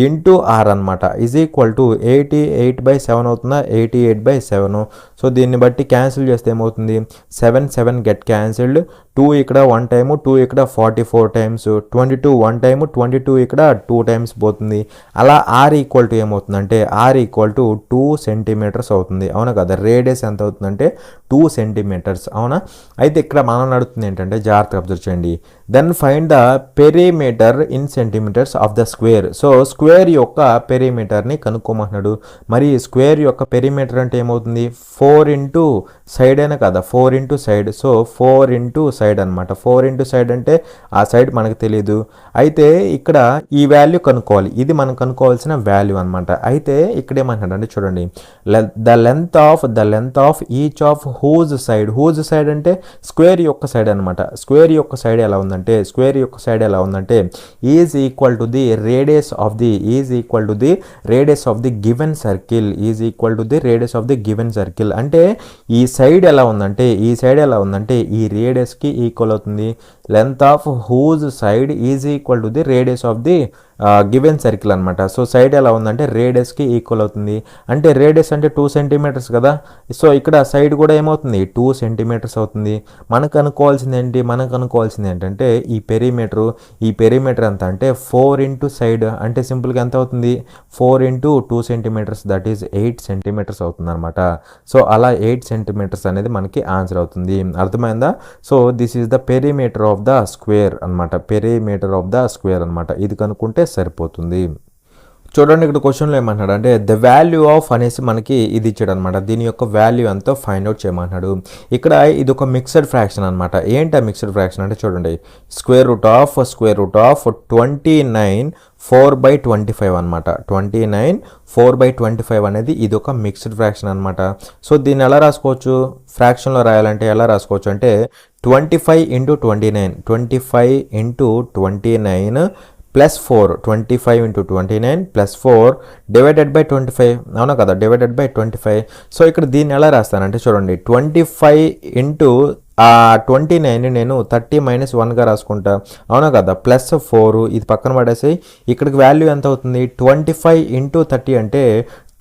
ఇంటూ ఆర్ అనమాట ఈజ్ ఈక్వల్ టు 88 by 7 అవుతుందా, 88 by 7. సో దీన్ని బట్టి క్యాన్సిల్ చేస్తే ఏమవుతుంది, 7 గెట్ క్యాన్సిల్డ్. 2 ఇక్కడ 1 టైము, 2 ఇక్కడ 44 టైమ్స్, 22 1 టైము, 22 ఇక్కడ 2 టైమ్స్ పోతుంది. అలా ఆర్ ఈక్వల్ టు ఏమవుతుందంటే ఆర్ ఈక్వల్ టు 2 సెంటీమీటర్స్ అవుతుంది. అవునా కదా. రేడియస్ ఎంత అవుతుందంటే 2 సెంటీమీటర్స్. అవునా. అయితే ఇక్కడ మనం నడుస్తుంది ఏంటంటే జాగ్రత్తగా అబ్జర్వ్ చేయండి. Then find the perimeter in centimetres of the square. So square యొక్క పెరిమీటర్ని కనుక్కోమంటున్నాడు. మరి స్క్వేర్ యొక్క పెరిమీటర్ అంటే ఏమవుతుంది, 4 ఇంటూ సైడ్ అయినా కదా, 4 into side. So 4 into side అనమాట. 4 ఇంటూ సైడ్ అంటే ఆ సైడ్ మనకు తెలియదు. అయితే ఇక్కడ ఈ వాల్యూ కనుక్కోవాలి. ఇది మనం కనుక్కోవాల్సిన వాల్యూ అనమాట. అయితే ఇక్కడ ఏమంటాడు అంటే చూడండి, the length of each of whose side అంటే స్క్వేర్ యొక్క సైడ్ అనమాట. స్క్వేర్ యొక్క సైడ్ ఎలా ఉందంటే is equal to the radius of the given circle. అంటే ఈ సైడ్ ఎలా ఉందంటే ఈ రేడియస్కి ఈక్వల్ అవుతుంది. Length of whose side is equal to the radius of the given circle అనమాట. సో సైడ్ ఎలా ఉందంటే రేడియస్కి ఈక్వల్ అవుతుంది. అంటే రేడియస్ అంటే 2 సెంటీమీటర్స్ కదా. సో ఇక్కడ సైడ్ కూడా ఏమవుతుంది, 2 సెంటీమీటర్స్ అవుతుంది. మనకు అనుకోవాల్సింది ఏంటంటే ఈ పెరిమీటర్ ఎంత అంటే 4 ఇంటూ సైడ్ అంటే సింపుల్గా ఎంత అవుతుంది, 4 into 2 centimetres that is 8 centimetres అవుతుంది అనమాట. సో అలా 8 సెంటీమీటర్స్ అనేది మనకి ఆన్సర్ అవుతుంది. అర్థమైందా. So this is the perimeter of the square అనమాట. ఇది కనుక్కుంటే సరిపోతుంది. చూడండి ఇక్కడ క్వశ్చన్లో ఏమంటున్నాడు అంటే ద వాల్యూ ఆఫ్ అనేసి మనకి ఇది ఇచ్చాడు అనమాట. దీని యొక్క వాల్యూ ఎంతో ఫైండ్ అవుట్ చేయమంటున్నాడు. ఇక్కడ ఇది ఒక మిక్స్డ్ ఫ్రాక్షన్ అనమాట. ఏంటి ఆ మిక్స్డ్ ఫ్రాక్షన్ అంటే చూడండి, స్క్వేర్ రూట్ ఆఫ్ 29 4/25 అనమాట. 29 4/25 అనేది ఇది ఒక మిక్స్డ్ ఫ్రాక్షన్ అనమాట. సో దీన్ని ఎలా రాసుకోవచ్చు, ఫ్రాక్షన్లో రాయాలంటే ఎలా రాసుకోవచ్చు అంటే 25 into 29 plus 4, 25 into 29 plus 4 divided by 25. అవునా కదా, డివైడెడ్ బై 25. సో ఇక్కడ దీన్ని ఎలా రాస్తానంటే చూడండి, 25 ఇంటూ 29 నేను 30 - 1గా రాసుకుంటా. అవునా కదా, ప్లస్ 4 ఇది పక్కన పడేసి ఇక్కడికి వాల్యూ ఎంత అవుతుంది, 25 ఇంటూ 30 అంటే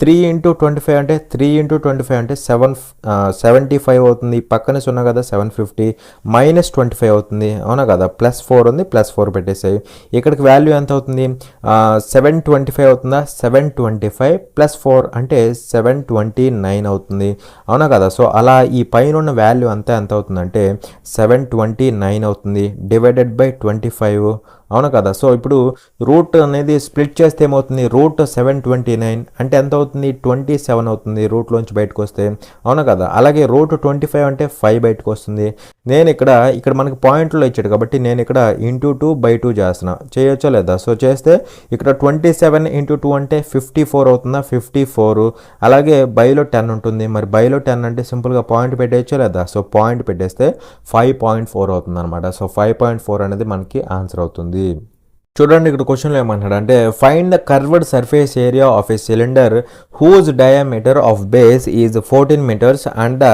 3 ఇంటూ 25 అంటే 3 ఇంటూ 25 అంటే 75 అవుతుంది. పక్కనే సున్నా కదా 750 మైనస్ 25 అవుతుంది. అవునా కదా, ప్లస్ 4 ఉంది, ప్లస్ 4 పెట్టేసాయి. ఇక్కడికి వాల్యూ ఎంత అవుతుంది, 725 అవుతుందా, 725 ప్లస్ 4 అంటే 729 అవుతుంది. అవునా కదా. సో అలా ఈ పైన ఉన్న వాల్యూ అంతా ఎంత అవుతుందంటే 729 అవుతుంది. Divided by 25. అవును కదా. సో ఇప్పుడు రూట్ అనేది స్ప్లిట్ చేస్తే ఏమవుతుంది, రూట్ 729 అంటే ఎంత అవుతుంది, 27 అవుతుంది రూట్లోంచి బయటకు వస్తే. అవును కదా. అలాగే రూట్ 25 అంటే 5 బయటకు వస్తుంది. నేను ఇక్కడ మనకి పాయింట్లో ఇచ్చాడు కాబట్టి నేను ఇక్కడ ఇంటూ 2/2 చేస్తున్నా, చేయొచ్చా లేదా. సో చేస్తే ఇక్కడ 27 ఇంటూ 2 అంటే 54 అవుతుందా, 54. అలాగే బైలో 10 ఉంటుంది, మరి బైలో 10 అంటే సింపుల్గా పాయింట్ పెట్టేయచ్చా లేదా. సో పాయింట్ పెట్టేస్తే 5.4 అవుతుంది అనమాట. సో 5.4 అనేది మనకి ఆన్సర్ అవుతుంది. చూడండి ఇక్కడ క్వశ్చన్లో ఏమంటున్నాడు అంటే find the curved surface area of a cylinder whose diameter of base is 14 metres and the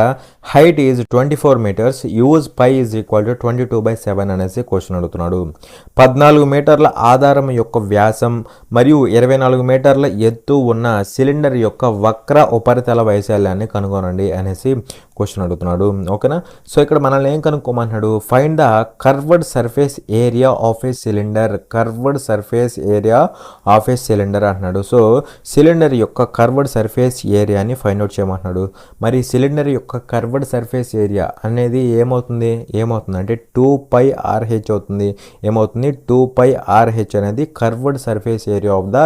height is 24 metres, use pi is equal to 22/7 అనేసి క్వశ్చన్ అడుగుతున్నాడు. 14 మీటర్ల ఆధారం యొక్క వ్యాసం మరియు 24 మీటర్ల ఎత్తు ఉన్న సిలిండర్ యొక్క వక్ర ఉపరితల వైశాల్యాన్ని కనుగొనండి అనేసి క్వశ్చన్ అడుగుతున్నాడు. ఓకేనా. సో ఇక్కడ మనల్ని ఏం కనుక్కోమంటున్నాడు, find the curved surface area of a cylinder, curved surface area of a cylinder అంటున్నాడు. సో సిలిండర్ యొక్క కర్వ్డ్ సర్ఫేస్ ఏరియాని ఫైండ్ అవుట్ చేయమంటున్నాడు. మరి సిలిండర్ యొక్క కర్వ్డ్ సర్ఫేస్ ఏరియా అనేది ఏమవుతుంది అంటే 2πRH అవుతుంది. ఏమవుతుంది, 2πRH అనేది curved surface area of the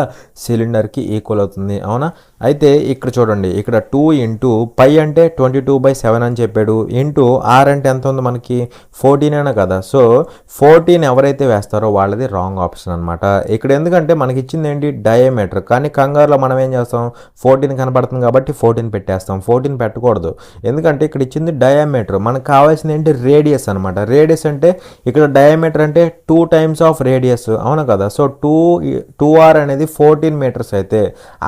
సిలిండర్కి ఈక్వల్ అవుతుంది. అవునా. అయితే ఇక్కడ చూడండి, ఇక్కడ 2 ఇంటూ పై అంటే 22/7 అని చెప్పాడు, ఇంటూ ఆర్ అంటే ఎంత ఉంది మనకి 14 అయినా కదా. సో 14 ఎవరైతే వేస్తారో వాళ్ళది రాంగ్ ఆప్షన్ అనమాట. ఇక్కడ ఎందుకంటే మనకి ఇచ్చింది ఏంటి, డయామీటర్, కానీ కంగారులో మనం ఏం చేస్తాం, 14 కనబడుతుంది కాబట్టి 14 పెట్టేస్తాం. 14 పెట్టకూడదు, ఎందుకంటే ఇక్కడ ఇచ్చింది డయామీటర్, మనకు కావాల్సింది ఏంటి, రేడియస్ అనమాట. రేడియస్ అంటే ఇక్కడ డయామీటర్ అంటే 2 టైమ్స్ ఆఫ్ రేడియస్. అవును కదా. సో 2r అనేది 14 మీటర్స్ అయితే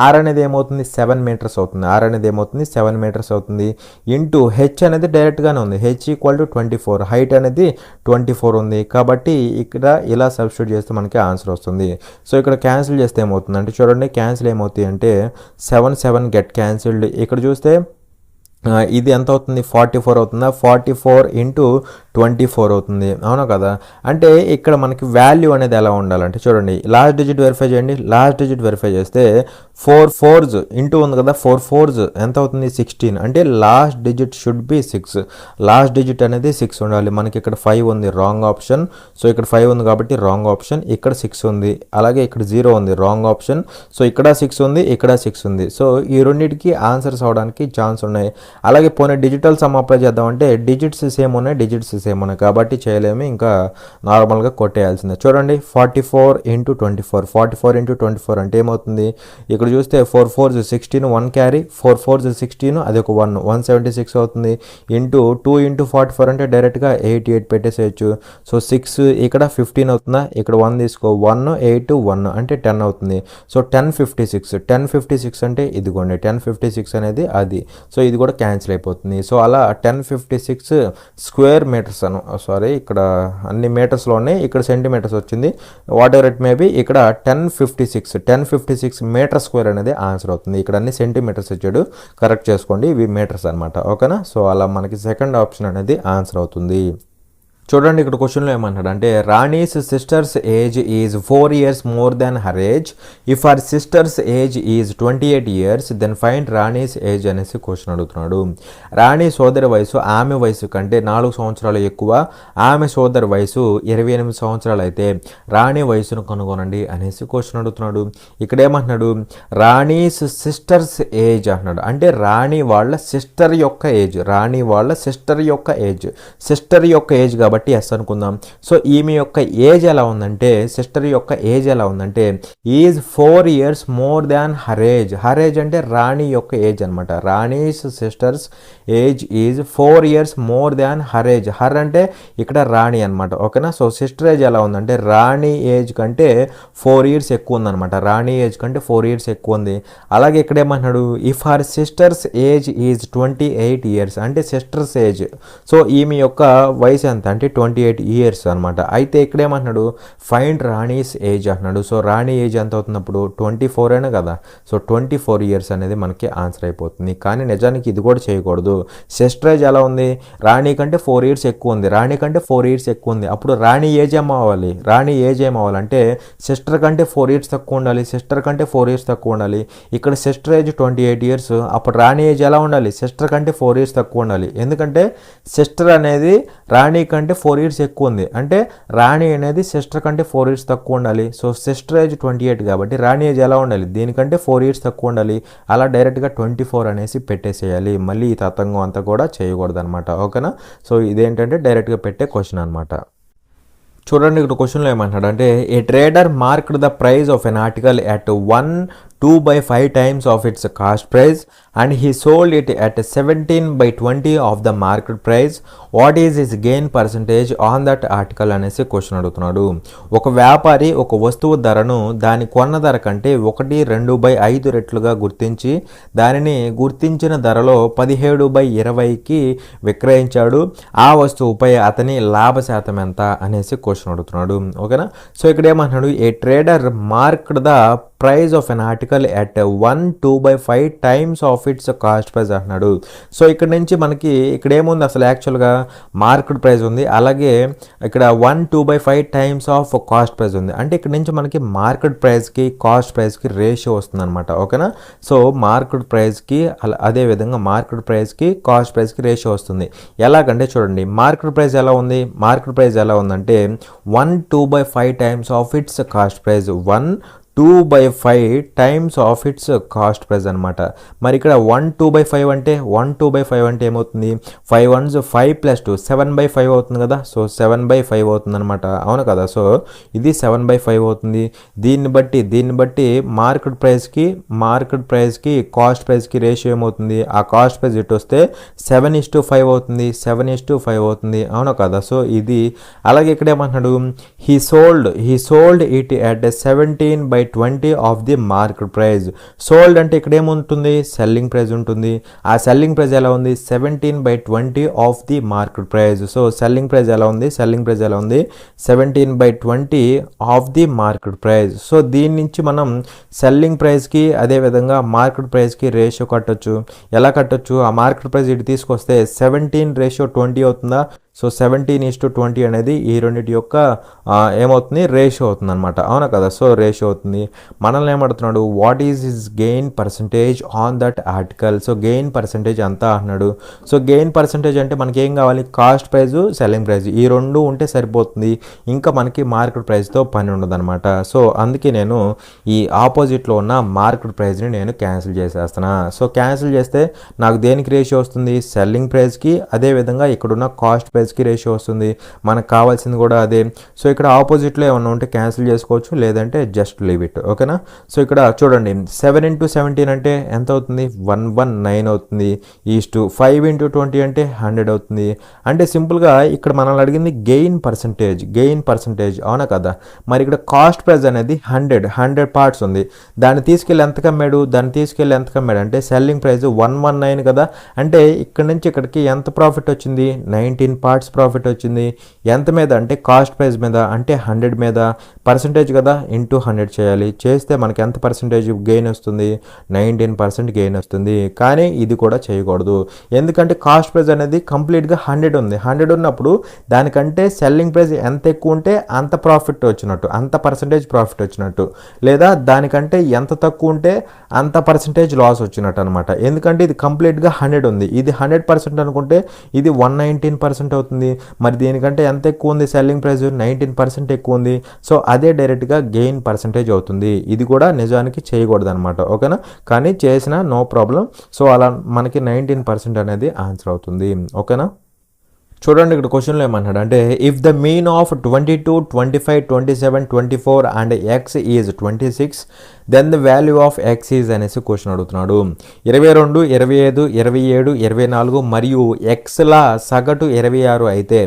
ఆర్ అనేది ఏమవుతుంది, 7 మీటర్స్ అవుతుంది. ఆర్ అనేది ఏమవుతుంది, 7 మీటర్స్ అవుతుంది. ఇంటూ హెచ్ అనేది డైరెక్ట్గానే ఉంది, హెచ్ ఈక్వల్ టు 24, హైట్ అనేది 24 ఉంది. కాబట్టి ఇక్కడ ఇలా సబ్స్టిట్యూట్ చేస్తే మనకి ఆన్సర్ వస్తుంది. సో ఇక్కడ క్యాన్సిల్ చేస్తే ఏమవుతుంది అంటే చూడండి, క్యాన్సిల్ ఏమవుతుంది అంటే 7 గెట్ క్యాన్సిల్డ్. ఇక్కడ చూస్తే ఇది ఎంత అవుతుంది, 44 అవుతుందా, 44 ఇంటూ 24 అవుతుంది. అవునా కదా. అంటే ఇక్కడ మనకి వాల్యూ అనేది ఎలా ఉండాలంటే చూడండి, లాస్ట్ డిజిట్ వెరిఫై చేయండి. లాస్ట్ డిజిట్ వెరిఫై చేస్తే 4 4s ఇంటూ ఉంది కదా, 4 4s ఎంత అవుతుంది, 16. అంటే last digit should be 6. Last digit అనేది 6 ఉండాలి. మనకి ఇక్కడ 5 ఉంది, రాంగ్ ఆప్షన్. సో ఇక్కడ 5 ఉంది కాబట్టి రాంగ్ ఆప్షన్. ఇక్కడ 6 ఉంది, అలాగే ఇక్కడ 0 ఉంది, రాంగ్ ఆప్షన్. సో ఇక్కడ 6 ఉంది, ఇక్కడ 6 ఉంది. సో ఈ రెండింటికి ఆన్సర్స్ అవడానికి ఛాన్స్ ఉన్నాయి. అలాగే పోనీ డిజిటల్ సమ్ అప్లై చేద్దామంటే డిజిట్స్ సేమ్ ఉన్నాయి, డిజిట్స్ సేమ్ ఉన్నాయి కాబట్టి చేయలేము, ఇంకా నార్మల్గా కొట్టేయాల్సిందే. చూడండి 44 ఇంటూ 24, 44 ఇంటూ 24 అంటే ఏమవుతుంది, ఇక్కడ చూస్తే 4 4s 16, 1 క్యారీ, 4 4s 16, అది ఒక 1, 176 అవుతుంది. ఇంటూ 2 ఇంటూ 44 అంటే డైరెక్ట్గా 88 పెట్టేసేయచ్చు. సో 6 ఇక్కడ 15 అవుతుందా, ఇక్కడ 1 తీసుకో, 1 8 1 అంటే 10 అవుతుంది. సో 1056 అంటే ఇదిగోండి 1056 అనేది అది. సో ఇది కూడా క్యాన్సిల్ అయిపోతుంది. సో అలా 1056 స్క్వేర్ మీటర్స్ ఇక్కడ అన్ని మీటర్స్లో ఉన్నాయి, ఇక్కడ సెంటీమీటర్స్ వచ్చింది, వాట్ ఎవర్ ఇట్ మేబీ. ఇక్కడ 1056 మీటర్ స్క్వేర్ అనేది ఆన్సర్ అవుతుంది. ఇక్కడ అన్ని సెంటీమీటర్స్ ఇచ్చాడు, కరెక్ట్ చేసుకోండి, ఇవి మీటర్స్ అనమాట. ఓకేనా. సో అలా మనకి సెకండ్ ఆప్షన్ అనేది ఆన్సర్ అవుతుంది. చూడండి ఇక్కడ క్వశ్చన్లో ఏమంటాడు అంటే Rani's sister's age is 4 years more than her age, if her sister's age is 28 years then find Rani's age అనేసి క్వశ్చన్ అడుగుతున్నాడు. రాణి సోదరి వయసు ఆమె వయసు కంటే 4 సంవత్సరాలు ఎక్కువ, ఆమె సోదరి వయసు 28 సంవత్సరాలు అయితే రాణి వయసును కనుగొనండి అనేసి క్వశ్చన్ అడుగుతున్నాడు. ఇక్కడ ఏమంటున్నాడు, రాణీస్ సిస్టర్స్ ఏజ్ అంటున్నాడు, అంటే రాణి వాళ్ళ సిస్టర్ యొక్క ఏజ్, రాణి వాళ్ళ సిస్టర్ యొక్క ఏజ్, సిస్టర్ యొక్క ఏజ్ కాబట్టి ఎస్ అనుకుందాం. సో ఈమె యొక్క ఏజ్ ఎలా ఉందంటే, సిస్టర్ యొక్క ఏజ్ ఎలా ఉందంటే is 4 years more than her age. Her age అంటే రాణి యొక్క ఏజ్ అనమాట. Rani's sister's age is 4 years more than her age. Her అంటే ఇక్కడ రాణి అనమాట. ఓకేనా. సో సిస్టర్ ఏజ్ ఎలా ఉందంటే రాణి ఏజ్ కంటే 4 years ఎక్కువ ఉందన్నమాట. రాణి ఏజ్ కంటే 4 years ఎక్కువ ఉంది. అలాగే ఇక్కడ ఏమంటున్నాడు, if her sister's age is 28 years అంటే సిస్టర్స్ ఏజ్. సో ఈమె యొక్క వయసు ఎంత అంటే 28 years అనమాట. అయితే ఇక్కడ ఏమంటున్నాడు, ఫైండ్ రాణీస్ ఏజ్ అంటున్నాడు. సో రాణి ఏజ్ ఎంత అవుతున్నప్పుడు 24 అయినా కదా. సో 24 years అనేది మనకి ఆన్సర్ అయిపోతుంది. కానీ నిజానికి ఇది కూడా చేయకూడదు. సిస్టర్ ఏజ్ ఎలా ఉంది, రాణి కంటే 4 years ఎక్కువ ఉంది, రాణి కంటే 4 years ఎక్కువ ఉంది. అప్పుడు రాణి ఏజ్ ఏమవ్వాలి, రాణి ఏజ్ ఏమవ్వాలంటే సిస్టర్ కంటే 4 years తక్కువ ఉండాలి, సిస్టర్ కంటే 4 years తక్కువ ఉండాలి. ఇక్కడ సిస్టర్ ఏజ్ 28 years, అప్పుడు రాణి ఏజ్ ఎలా ఉండాలి, సిస్టర్ కంటే 4 years తక్కువ ఉండాలి. ఎందుకంటే సిస్టర్ అనేది రాణి కంటే కంటే 4 ఇయర్స్ ఎక్కువ ఉంది, అంటే రాణి అనేది సిస్టర్ కంటే 4 ఇయర్స్ తక్కువ ఉండాలి. సో సిస్టర్ ఏజ్ 28 కాబట్టి రాణి ఏజ్ ఎలా ఉండాలి, దీనికంటే 4 ఇయర్స్ తక్కువ ఉండాలి. అలా డైరెక్ట్గా 24 అనేసి పెట్టేసేయాలి. మళ్ళీ ఈ తతంగం అంతా కూడా చేయకూడదు అనమాట. ఓకేనా. సో ఇదేంటంటే డైరెక్ట్గా పెట్టే క్వశ్చన్ అనమాట. చూడండి ఇక్కడ క్వశ్చన్లో ఏమంటాడు అంటే ఏ trader marked the price of N article at 1/2/5 times of its cost price and he sold it at 17/20 of the market price. What is his gain percentage on that article అనేసి question అడుగుతున్నాడు. ఒక వ్యాపారి ఒక వస్తువు ధరను దాని కొన్న ధర కంటే 1/2/5 రెట్లుగా గుర్తించి దానిని గుర్తించిన ధరలో 17/20కి విక్రయించాడు. ఆ వస్తువుపై అతని లాభ శాతం ఎంత అనేసి క్వశ్చన్ అడుగుతున్నాడు. ఓకేనా. సో ఇక్కడ ఏమంటున్నాడు ఏ trader marked the price of N article at 1/2/5 times of its cost price అంటున్నాడు. సో ఇక్కడ నుంచి మనకి ఇక్కడ ఏముంది అసలు యాక్చువల్గా మార్కెట్ ప్రైస్ ఉంది, అలాగే ఇక్కడ 1/2/5 times ఆఫ్ కాస్ట్ ప్రైస్ ఉంది. అంటే ఇక్కడ నుంచి మనకి మార్కెట్ ప్రైస్కి కాస్ట్ ప్రైస్కి రేషియో వస్తుంది అనమాట. ఓకేనా. సో మార్కెట్ ప్రైస్కి అదేవిధంగా మార్కెట్ ప్రైస్కి కాస్ట్ ప్రైస్కి రేషియో వస్తుంది. ఎలాగంటే చూడండి మార్కెట్ ప్రైస్ ఎలా ఉంది, మార్కెట్ ప్రైస్ ఎలా ఉందంటే 1/2/5 times of it's cost price, 1/2/5 times of it's cost price అనమాట. మరి ఇక్కడ 1/2/5 అంటే 1/2/5 అంటే ఏమవుతుంది, 5 1s 5 + 2 7/5 అవుతుంది కదా. సో 7/5 అవుతుంది అనమాట. అవును కదా. సో ఇది 7/5 అవుతుంది. దీన్ని బట్టి మార్కెట్ ప్రైస్కి కాస్ట్ ప్రైస్కి రేషియో ఏమవుతుంది, ఆ కాస్ట్ ప్రైస్ ఇటు వస్తే 7:5 అవుతుంది, 7:5 అవుతుంది. అవును కదా. సో ఇది అలాగే ఇక్కడ ఏమంటున్నాడు he sold it at 17/20 of the market price. Sold అంటే ఇక్కడ ఏముంటుంది, సెల్లింగ్ ప్రైస్ ఉంటుంది. ఆ సెల్లింగ్ ప్రైస్ ఎలా ఉంది, 17/20 of the market price. So selling price ఎలా ఉంది, 17/20 of the market price. So దీని నుంచి మనం సెల్లింగ్ ప్రైస్కి అదేవిధంగా మార్కెట్ ప్రైస్కి రేషియో కట్టొచ్చు. ఎలా కట్టొచ్చు, ఆ మార్కెట్ ప్రైస్ ఇటు తీసుకొస్తే 17:20 అవుతుందా. సో 17:20 అనేది ఈ రెండింటి యొక్క ఏమవుతుంది, రేషియో అవుతుంది అనమాట. అవునా కదా. సో రేషియో అవుతుంది. మనల్ని ఏమడుతున్నాడు, what is his gain percentage on that article. So gain percentage అంతా అన్నాడు. సో గెయిన్ పర్సంటేజ్ అంటే మనకి ఏం కావాలి, కాస్ట్ ప్రైస్ సెల్లింగ్ ప్రైస్ ఈ రెండు ఉంటే సరిపోతుంది. ఇంకా మనకి మార్కెట్ ప్రైస్తో పని ఉండదు అనమాట. సో అందుకే నేను ఈ ఆపోజిట్లో ఉన్న మార్కెట్ ప్రైస్ని నేను క్యాన్సిల్ చేసేస్తున్నా. సో క్యాన్సిల్ చేస్తే నాకు దేనికి రేషియో వస్తుంది, సెల్లింగ్ ప్రైస్కి అదేవిధంగా ఇక్కడున్న కాస్ట్ ప్రైస్కి రేషియో వస్తుంది. మనకు కావాల్సింది కూడా అదే. సో ఇక్కడ ఆపోజిట్లో ఏమన్నా ఉంటే క్యాన్సిల్ చేసుకోవచ్చు, లేదంటే జస్ట్ లీవ్ ఇట్. ఓకేనా. సో ఇక్కడ చూడండి 7 × 17 అంటే ఎంత అవుతుంది, 119 అవుతుంది. ఈస్టు 5 × 20 అంటే 100 అవుతుంది. అంటే సింపుల్గా ఇక్కడ మనల్ని అడిగింది గెయిన్ పర్సంటేజ్. అవునా కదా. మరి ఇక్కడ కాస్ట్ ప్రైస్ అనేది 100 పార్ట్స్ ఉంది. దాన్ని తీసుకెళ్ళి ఎంత కమ్మాడు అంటే సెల్లింగ్ ప్రైస్ 119 కదా. అంటే ఇక్కడ నుంచి ఇక్కడికి ఎంత ప్రాఫిట్ వచ్చింది, 19 పార్ట్స్ ప్రాఫిట్ వచ్చింది. ఎంత మీద అంటే కాస్ట్ ప్రైస్ మీద, అంటే 100 మీద. పర్సంటేజ్ కదా, ఇంటూ 100 చేయాలి. చేస్తే మనకి ఎంత పర్సంటేజ్ గెయిన్ వస్తుంది, 19% గెయిన్ వస్తుంది. కానీ ఇది కూడా చేయకూడదు, ఎందుకంటే కాస్ట్ ప్రైస్ అనేది కంప్లీట్గా 100 ఉంది. 100 ఉన్నప్పుడు దానికంటే సెల్లింగ్ ప్రైస్ ఎంత ఎక్కువ ఉంటే అంత ప్రాఫిట్ వచ్చినట్టు, అంత పర్సంటేజ్ ప్రాఫిట్ వచ్చినట్టు. లేదా దానికంటే ఎంత తక్కువ ఉంటే అంత పర్సంటేజ్ లాస్ వచ్చినట్టు అనమాట. ఎందుకంటే ఇది కంప్లీట్గా 100 ఉంది. ఇది 100% అనుకుంటే ఇది 119% అవుతుంది. మరి దీనికంటే ఎంత ఎక్కువ ఉంది, సెల్లింగ్ ప్రైస్ 19% ఎక్కువ ఉంది. సో అదే డైరెక్ట్గా గెయిన్ పర్సంటేజ్ అవుతుంది. ఇది కూడా నిజానికి చేయకూడదు అనమాట. ఓకేనా. కానీ చేసినా నో ప్రాబ్లం. సో అలా మనకి 19% అనేది ఆన్సర్ అవుతుంది. ఓకేనా. చూడండి ఇక్కడ క్వశ్చన్లో ఏమన్నాడు అంటే if the mean of 22, 25, 27, 24 and x is 26 then the value of x is అనేసి క్వశ్చన్ అడుగుతున్నాడు. 22, 25, 27, 24 మరియు ఎక్స్ల సగటు 26 అయితే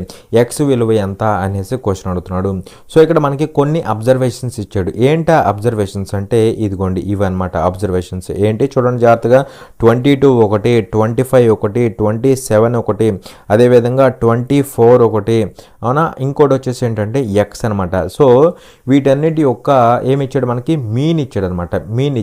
ఎక్స్ విలువ ఎంత అనేసి క్వశ్చన్ అడుగుతున్నాడు. సో ఇక్కడ మనకి కొన్ని అబ్జర్వేషన్స్ ఇచ్చాడు. ఏంటి అబ్జర్వేషన్స్ అంటే ఇదిగోండి ఇవన్నమాట అబ్జర్వేషన్స్. ఏంటి చూడండి జాగ్రత్తగా, 22 ఒకటి, 25 ఒకటి, 27 ఒకటి, అదేవిధంగా 24 ఒకటి. అవునా. ఇంకోటి వచ్చేసి ఏంటంటే ఎక్స్ అనమాట. సో వీటన్నిటి యొక్క ఏమి ఇచ్చాడు, మనకి మీన్ ఇచ్చాడు అనమాట. మీన్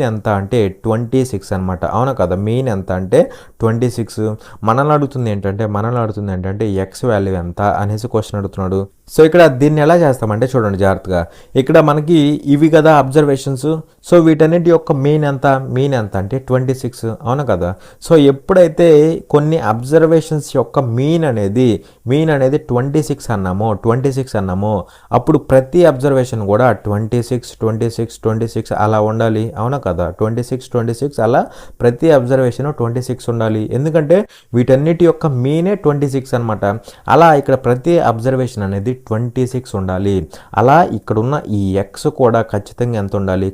ఎంత అంటే 26 అనమాట. అవునా కదా. మీన్ ఎంత అంటే 26. మనల్ని అడుగుతుంది ఏంటంటే ఎక్స్ వాల్యూ ఎంత అనేసి క్వశ్చన్ అడుగుతున్నాడు. సో ఇక్కడ దీన్ని ఎలా చేస్తామంటే చూడండి జాగ్రత్తగా, ఇక్కడ మనకి ఇవి కదా అబ్జర్వేషన్స్. సో వీటన్నిటి యొక్క మీన్ ఎంత అంటే 26, అవునా కదా. సో ఎప్పుడైతే కొన్ని అబ్జర్వేషన్స్ యొక్క మీన్ అనేది 26 అన్నామో అప్పుడు ప్రతి అబ్జర్వేషన్ కూడా 26 అలా ఉండాలి, అవునా కదా. 26 అలా ప్రతి అబ్జర్వేషన్ 26 ఉండాలి, ఎందుకంటే వీటన్నిటి యొక్క మీనే 26 అనమాట. అలా ఇక్కడ ప్రతి అబ్జర్వేషన్ అనేది 26 ఉండాలి. అలా ఇక్కడున్న ఈ ఎక్స్ కూడా ఖచ్చితంగా ఎంత ఉండాలి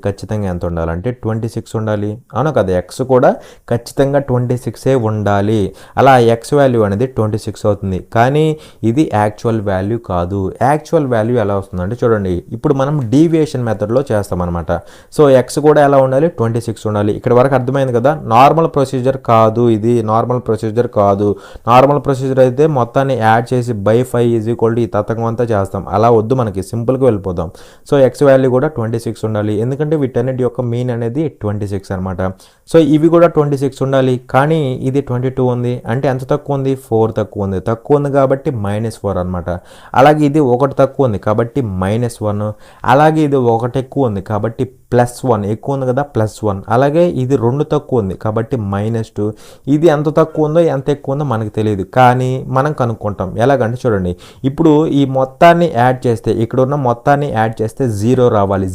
అంటే 26 ఉండాలి, అవునా కదా. ఎక్స్ కూడా ఖచ్చితంగా 26 ఉండాలి. అలా ఎక్స్ వాల్యూ అనేది 26 అవుతుంది. కానీ ఇది యాక్చువల్ వాల్యూ కాదు. యాక్చువల్ వాల్యూ ఎలా వస్తుందంటే చూడండి, ఇప్పుడు మనం డీవియేషన్ మెథడ్లో చేస్తామన్నమాట. సో ఎక్స్ కూడా ఎలా ఉండాలి 26 ఉండాలి. ఇక్కడ వరకు అర్థమైంది కదా. నార్మల్ ప్రొసీజర్ కాదు ఇది, నార్మల్ ప్రొసీజర్ అయితే మొత్తాన్ని యాడ్ చేసి బై 5 ఈ తతంగం అంతా చేస్తాం. అలా వద్దు, మనకి సింపుల్గా వెళ్ళిపోదాం. సో ఎక్స్ వాల్యూ కూడా 26 ఉండాలి, ఎందుకంటే వీటన్నిటి యొక్క మీన్ అనేది 26 అనమాట. సో ఇవి కూడా 26 ఉండాలి, కానీ ఇది 22 ఉంది. అంటే ఎంత తక్కువ ఉంది, 4 తక్కువ ఉంది కాబట్టి -4 అనమాట. అలాగే ఇది 1 తక్కువ ఉంది కాబట్టి -1. అలాగే ఇది 1 ఎక్కువ ఉంది కాబట్టి +1, ఎక్కువ ఉంది కదా +1. అలాగే ఇది 2 తక్కువ ఉంది కాబట్టి -2. ఇది ఎంత తక్కువ ఉందో ఎంత ఎక్కువ ఉందో మనకు తెలియదు, కానీ మనం కనుక్కుంటాం. ఎలాగంటే చూడండి, ఇప్పుడు ఈ మొత్తాన్ని యాడ్ చేస్తే, ఇక్కడ ఉన్న మొత్తాన్ని యాడ్ చేస్తే 0 రావాలి,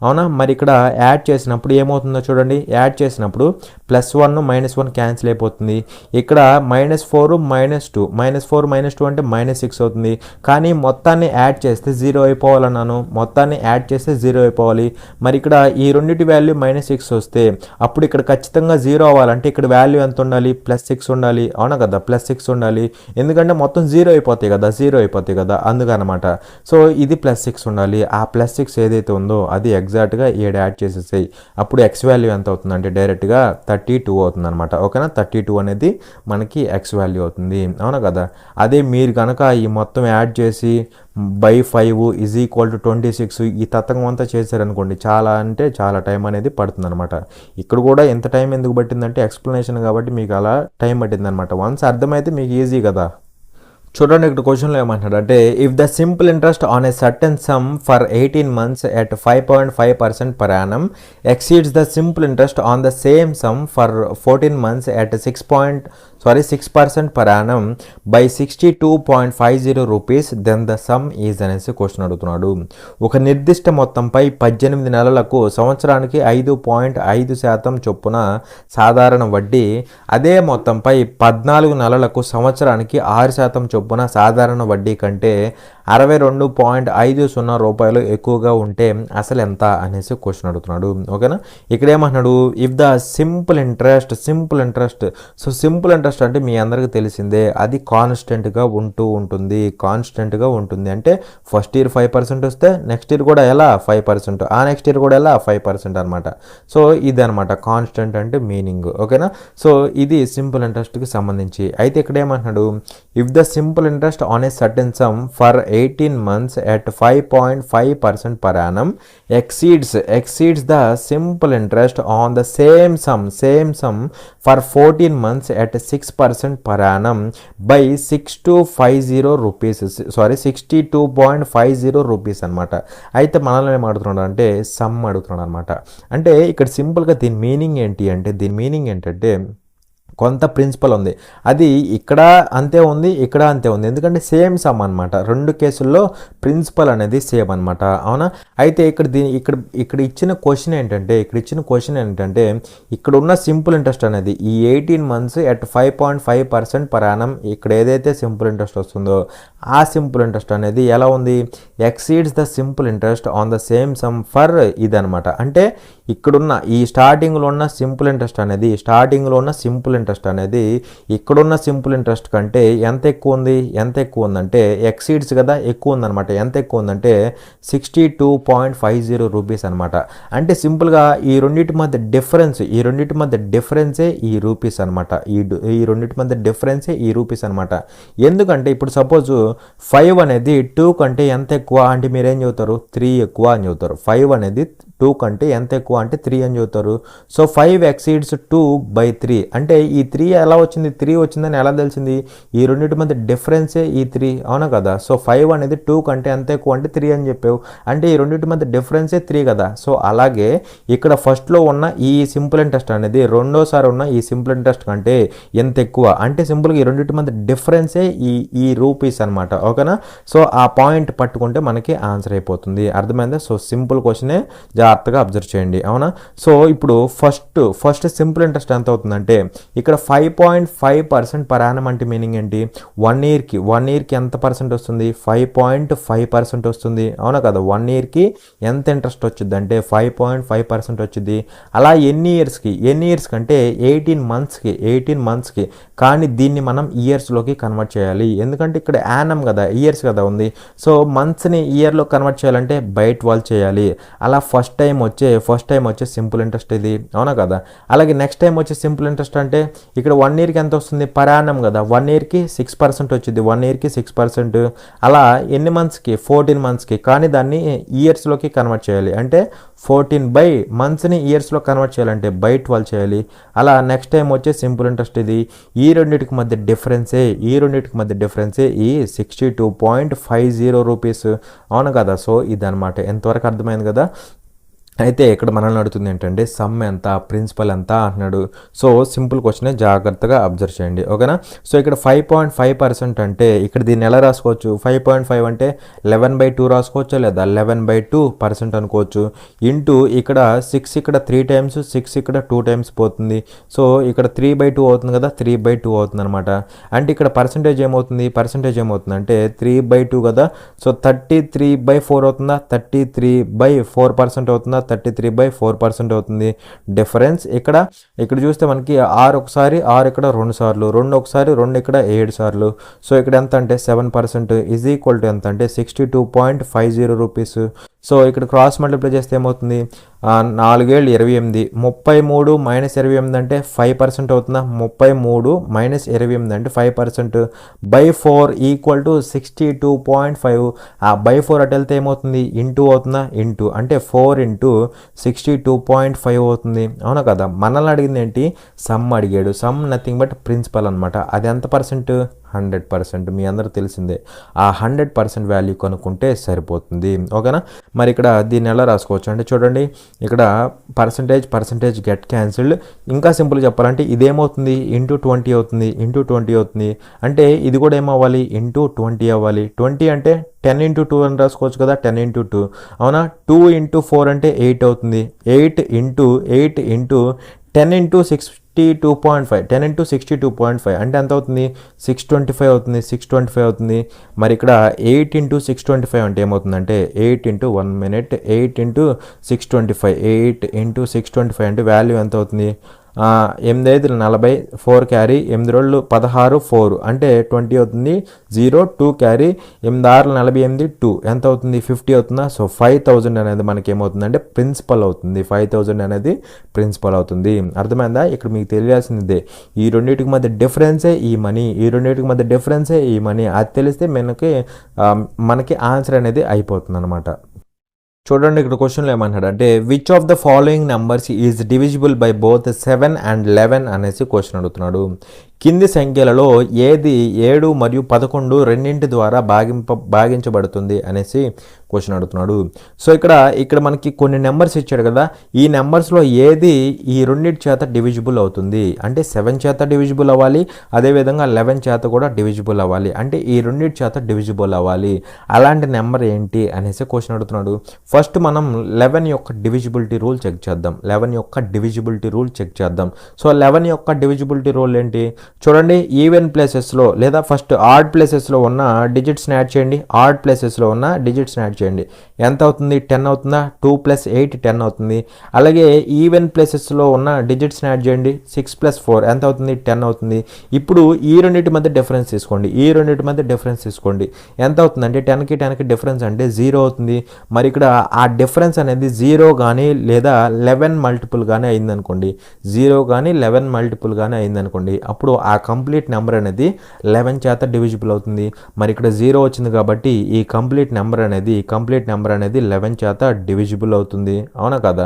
అవునా. మరి ఇక్కడ యాడ్ చేసినప్పుడు ఏమవుతుందో చూడండి, యాడ్ చేసినప్పుడు +1 -1 క్యాన్సిల్ అయిపోతుంది. ఇక్కడ -4 -2 అంటే -6 అవుతుంది. కానీ మొత్తాన్ని యాడ్ చేస్తే 0 అయిపోవాలన్నాను, మొత్తాన్ని యాడ్ చేస్తే 0 అయిపోవాలి. మరి ఇక్కడ ఈ రెండింటి వాల్యూ -6 వస్తే అప్పుడు ఇక్కడ ఖచ్చితంగా 0 అవ్వాలంటే ఇక్కడ వాల్యూ ఎంత ఉండాలి, +6 ఉండాలి, అవునా కదా. +6 ఉండాలి, ఎందుకంటే మొత్తం 0 అయిపోతాయి కదా అందుకనమాట. సో ఇది +6 ఉండాలి. ఆ +6 ఏదైతే ఉందో అది ఎగ్జాక్ట్గా 7 యాడ్ చేసేసాయి. అప్పుడు ఎక్స్ వాల్యూ ఎంత అవుతుందంటే డైరెక్ట్గా 32 అవుతుంది అనమాట. ఓకేనా. 32 అనేది మనకి ఎక్స్ వాల్యూ అవుతుంది, అవునా కదా. అదే మీరు కనుక ఈ మొత్తం యాడ్ చేసి బై 5 = 26 ఈ తతంగం అంతా చేశారనుకోండి, చాలా టైం అనేది పడుతుంది అనమాట. ఇక్కడ కూడా ఎంత టైం ఎందుకు పట్టిందంటే ఎక్స్ప్లెనేషన్ కాబట్టి మీకు అలా టైం పట్టింది అనమాట. వన్స్ అర్థమైతే మీకు ఈజీ కదా. చూడండి ఇక్కడ క్వశ్చన్లో ఏమంటాడు అంటే, if the simple interest on a certain some for 18 months at 5.5% per annum exceeds the simple interest on the same sum for 14 months at 6% per annum by 62.50 rupees, then the sum is అనేసి question అడుగుతున్నాడు. ఒక నిర్దిష్ట మొత్తంపై 18 నెలలకు సంవత్సరానికి 5.5% చొప్పున సాధారణ వడ్డీ, అదే మొత్తంపై 14 నెలలకు సంవత్సరానికి 6% చొప్పున సాధారణ వడ్డీ కంటే 62.50 రూపాయలు ఎక్కువగా ఉంటే అసలు ఎంత అనేసి క్వశ్చన్ అడుగుతున్నాడు. ఓకేనా. ఇక్కడ ఏమంటున్నాడు, if the simple interest so simple interest అంటే మీ అందరికీ తెలిసిందే, అది కాన్స్టెంట్గా ఉంటుంది. అంటే ఫస్ట్ ఇయర్ 5% వస్తే నెక్స్ట్ ఇయర్ కూడా ఎలా 5%, ఆ నెక్స్ట్ ఇయర్ కూడా ఎలా 5% అనమాట. సో ఇది అనమాట కాన్స్టెంట్ అంటే మీనింగ్. ఓకేనా. సో ఇది సింపుల్ ఇంట్రెస్ట్కి సంబంధించి. అయితే ఇక్కడ ఏమంటున్నాడు, if the simple interest on a certain some for 18 months at 5.5% per annum exceeds the simple interest on the same sum for 14 months at 6% per annum by 62.50 rupees అనమాట. అయితే మనల్ని ఏం అడుగుతున్నాడు అంటే సమ్ అడుగుతున్నాడు అనమాట. అంటే ఇక్కడ సింపుల్గా దీని మీనింగ్ ఏంటంటే కొంత ప్రిన్సిపల్ ఉంది, అది ఇక్కడ అంతే ఉంది, ఇక్కడ అంతే ఉంది, ఎందుకంటే సేమ్ సమ్ అనమాట. రెండు కేసుల్లో ప్రిన్సిపల్ అనేది సేమ్ అనమాట, అవునా. అయితే ఇక్కడ ఇచ్చిన క్వశ్చన్ ఏంటంటే ఇక్కడ ఉన్న సింపుల్ ఇంట్రెస్ట్ అనేది ఈ 18 months at 5.5% per annum, ఇక్కడ ఏదైతే సింపుల్ ఇంట్రెస్ట్ వస్తుందో ఆ సింపుల్ ఇంట్రెస్ట్ అనేది ఎలా ఉంది, exceeds the simple interest on the same some for ఇదనమాట. అంటే ఇక్కడున్న ఈ స్టార్టింగ్లో ఉన్న సింపుల్ ఇంట్రెస్ట్ అనేది ఇక్కడున్న సింపుల్ ఇంట్రెస్ట్ కంటే ఎంత ఎక్కువ ఉందంటే ఎక్సీడ్స్ కదా, ఎక్కువ ఉందన్నమాట. ఎంత ఎక్కువ ఉందంటే 62.50 రూపీస్ అనమాట. అంటే సింపుల్గా ఈ రెండింటి మధ్య డిఫరెన్సే ఈ రూపీస్ అనమాట. ఈ రెండింటి మధ్య డిఫరెన్సే ఈ రూపీస్ అనమాట. ఎందుకంటే ఇప్పుడు సపోజ్ 5 అనేది 2 కంటే ఎంత ఎక్కువ అంటే మీరేం చెబుతారు, 3 ఎక్కువ అని చెబుతారు. 5 అనేది 2 కంటే ఎంత ఎక్కువ ఎక్కువ అంటే 3 అని చెబుతారు. సో 5 ఎక్సీడ్స్ 2/3 అంటే ఈ 3 ఎలా వచ్చింది, 3 వచ్చిందని ఎలా తెలిసింది, ఈ రెండింటి మధ్య డిఫరెన్సే ఈ 3, అవునా కదా. సో 5 అనేది 2 కంటే ఎంత ఎక్కువ అంటే 3 అని చెప్పావు, అంటే ఈ రెండింటి మధ్య డిఫరెన్సే 3 కదా. సో అలాగే ఇక్కడ ఫస్ట్లో ఉన్న ఈ సింపుల్ ఇంట్రెస్ట్ అనేది రెండోసారి ఉన్న ఈ సింపుల్ ఇంట్రెస్ట్ కంటే ఎంత ఎక్కువ అంటే సింపుల్గా ఈ రెండింటి మధ్య డిఫరెన్సే ఈ రూపీస్ అనమాట, ఓకేనా. సో ఆ పాయింట్ పట్టుకుంటే మనకి ఆన్సర్ అయిపోతుంది, అర్థమైందా. సో సింపుల్ క్వశ్చనే, జాగ్రత్తగా అబ్జర్వ్ చేయండి, అవునా. సో ఇప్పుడు ఫస్ట్ సింపుల్ ఇంట్రెస్ట్ ఎంత అవుతుందంటే ఇక్కడ 5.5% పర్ యానం అంటే మీనింగ్ ఏంటి, 1 ఇయర్కి ఎంత పర్సెంట్ వస్తుంది, 5.5% వస్తుంది, అవునా కదా. 1 ఇయర్కి ఎంత ఇంట్రెస్ట్ వచ్చింది అంటే 5.5% వచ్చింది. అలా ఎన్ని ఇయర్స్ కంటే 18 మంత్స్కి, కానీ దీన్ని మనం ఇయర్స్లోకి కన్వర్ట్ చేయాలి, ఎందుకంటే ఇక్కడ యానం కదా, ఇయర్స్ కదా ఉంది. సో మంత్స్ని ఇయర్లో కన్వర్ట్ చేయాలంటే బై 12 చేయాలి. అలా ఫస్ట్ టైం వచ్చే సింపుల్ ఇంట్రెస్ట్ ఇది, అవునా కదా. అలాగే నెక్స్ట్ టైం వచ్చే సింపుల్ ఇంట్రెస్ట్ అంటే ఇక్కడ 1 ఇయర్కి ఎంత వస్తుంది, పర్ యానం కదా, 1 ఇయర్కి 6% వచ్చింది, 1 ఇయర్కి 6%. అలా ఎన్ని మంత్స్కి, 14 మంత్స్కి, కానీ దాన్ని ఇయర్స్లోకి కన్వర్ట్ చేయాలి అంటే 14 బై మంత్స్ని ఇయర్స్లో కన్వర్ట్ చేయాలంటే బై 12 చేయాలి. అలా నెక్స్ట్ టైం వచ్చే సింపుల్ ఇంట్రెస్ట్ ఇది. ఈ రెండింటికి మధ్య డిఫరెన్సే ఈ 62.50 రూపీస్, అవును కదా. సో ఇదనమాట, ఎంతవరకు అర్థమైంది కదా. అయితే ఇక్కడ మనల్ని అడుగుతుంది ఏంటంటే సమ్ ఎంత, ప్రిన్సిపల్ ఎంత అంటున్నాడు. సో సింపుల్ క్వశ్చనే, జాగ్రత్తగా అబ్జర్వ్ చేయండి, ఓకేనా. సో ఇక్కడ 5.5% అంటే ఇక్కడ దీన్ని ఎలా రాసుకోవచ్చు, 5.5 అంటే 11/2 రాసుకోవచ్చు, లేదా 11/2% అనుకోవచ్చు. ఇంటూ ఇక్కడ 6 ఇక్కడ 3 టైమ్స్, 6 ఇక్కడ 2 టైమ్స్ పోతుంది. సో ఇక్కడ 3/2 అవుతుంది కదా, 3/2 అవుతుంది అనమాట. అంటే ఇక్కడ పర్సంటేజ్ ఏమవుతుంది అంటే 3/2 కదా. సో 33/4 అవుతుందా, 33/4% అవుతుందా, 33/4% అవుతుంది డిఫరెన్స్. ఇక్కడ చూస్తే మనకి 6 ఒకసారి, 6 ఇక్కడ 2 సార్లు, 2 ఒకసారి, 2 ఇక్కడ 7 సార్లు. సో ఇక్కడ ఎంత అంటే 7% ఈజ్ ఈక్వల్ టు ఎంత అంటే 62.50 రూపీస్. సో ఇక్కడ క్రాస్ మల్టిప్లై చేస్తే ఏమవుతుంది, 4 7 28, 33 మైనస్ 28 అంటే 5% అవుతుందా, 33 మైనస్ 28 అంటే 5%, బై 4 ఈక్వల్ టు 62.5. ఆ బై 4 అటు వెళ్తే ఏమవుతుంది, ఇంటూ అవుతుందా, ఇంటూ అంటే 4 ఇంటూ 62.5 అవుతుంది, అవునా కదా. మనల్ని అడిగింది ఏంటి, సమ్ అడిగాడు. సమ్ నథింగ్ బట్ ప్రిన్సిపల్ అనమాట. అది ఎంత పర్సెంట్, 100%. మీ అందరూ తెలిసిందే, ఆ 100% వాల్యూ కనుక్కుంటే సరిపోతుంది, ఓకేనా. మరి ఇక్కడ దీన్ని ఎలా రాసుకోవచ్చు అంటే చూడండి, ఇక్కడ పర్సంటేజ్ గెట్ క్యాన్సిల్డ్. ఇంకా సింపుల్ చెప్పాలంటే ఇదేమవుతుంది, ఇంటూ 20 అవుతుంది, అంటే ఇది కూడా ఏమవ్వాలి, ఇంటూ 20 అవ్వాలి. 20 అంటే 10 × 2 అని రాసుకోవచ్చు కదా, 10 × 2, అవునా. 2 × 4 అంటే 8 అవుతుంది, 8 × 10 × 62.5, 10 × 62.5 అంటే ఎంత అవుతుంది, 625 అవుతుంది. మరి ఇక్కడ 8 × 625 అంటే ఏమవుతుందంటే 8 × 1 మినిట్ 8 × 625, 8 × 625 అంటే వాల్యూ ఎంత అవుతుంది, 8 5 40, 4 క్యారీ, 8 2 16, 4 అంటే 20 అవుతుంది, 0 2 క్యారీ, 8 6 48, 2 ఎంత అవుతుంది, 50 అవుతుందా. సో 5000 అనేది మనకి ఏమవుతుందంటే ప్రిన్సిపల్ అవుతుంది, 5000 అనేది ప్రిన్సిపల్ అవుతుంది, అర్థమైందా. ఇక్కడ మీకు తెలియాల్సిందే, ఈ రెండింటికి మధ్య డిఫరెన్సే ఈ మనీ, అది తెలిస్తే మనకి ఆన్సర్ అనేది అయిపోతుంది అనమాట. చూడండి ఇక్కడ క్వశ్చన్లో ఏమన్నాడు అంటే which of the following numbers is divisible by both 7 and 11 అనేసి క్వశ్చన్ అడుగుతున్నాడు. కింది సంఖ్యలలో ఏది 7 మరియు 11 రెండింటి ద్వారా భాగించబడుతుంది అనేసి క్వశ్చన్ అడుగుతున్నాడు. సో ఇక్కడ మనకి కొన్ని నెంబర్స్ ఇచ్చాడు కదా, ఈ నెంబర్స్లో ఏది ఈ రెండింటి చేత డివిజిబుల్ అవుతుంది అంటే 7 చేత డివిజిబుల్ అవ్వాలి, అదేవిధంగా 11 చేత కూడా డివిజిబుల్ అవ్వాలి, అంటే ఈ రెండింటి చేత డివిజిబుల్ అవ్వాలి. అలాంటి నెంబర్ ఏంటి అనేసి క్వశ్చన్ అడుగుతున్నాడు. ఫస్ట్ మనం 11 యొక్క డివిజిబిలిటీ రూల్ చెక్ చేద్దాం. సో 11 యొక్క డివిజిబిలిటీ రూల్ ఏంటి చూడండి, ఈవెన్ ప్లేసెస్లో లేదా ఫస్ట్ ఆడ్ ప్లేసెస్లో ఉన్న డిజిట్స్ని యాడ్ చేయండి. ఎంత అవుతుంది, 10 అవుతుందా, 2 + 8 10 అవుతుంది. అలాగే ఈవెన్ ప్లేసెస్లో ఉన్న డిజిట్స్ని యాడ్ చేయండి, 6 + 4 ఎంత అవుతుంది, 10 అవుతుంది. ఇప్పుడు ఈ రెండింటి మధ్య డిఫరెన్స్ తీసుకోండి, ఎంత అవుతుంది అంటే 10కి డిఫరెన్స్ అంటే 0 అవుతుంది. మరి ఇక్కడ ఆ డిఫరెన్స్ అనేది 0 కానీ లేదా 11 మల్టిపుల్ కానీ అయిందనుకోండి, 0 కానీ 11 మల్టిపుల్ కానీ అయిందనుకోండి, అప్పుడు ఆ కంప్లీట్ నెంబర్ అనేది 11 చేత డివిజిబుల్ అవుతుంది. మరి ఇక్కడ 0 వచ్చింది కాబట్టి ఈ కంప్లీట్ నెంబర్ అనేది 11 చేత డివిజిబుల్ అవుతుంది, అవునా కదా.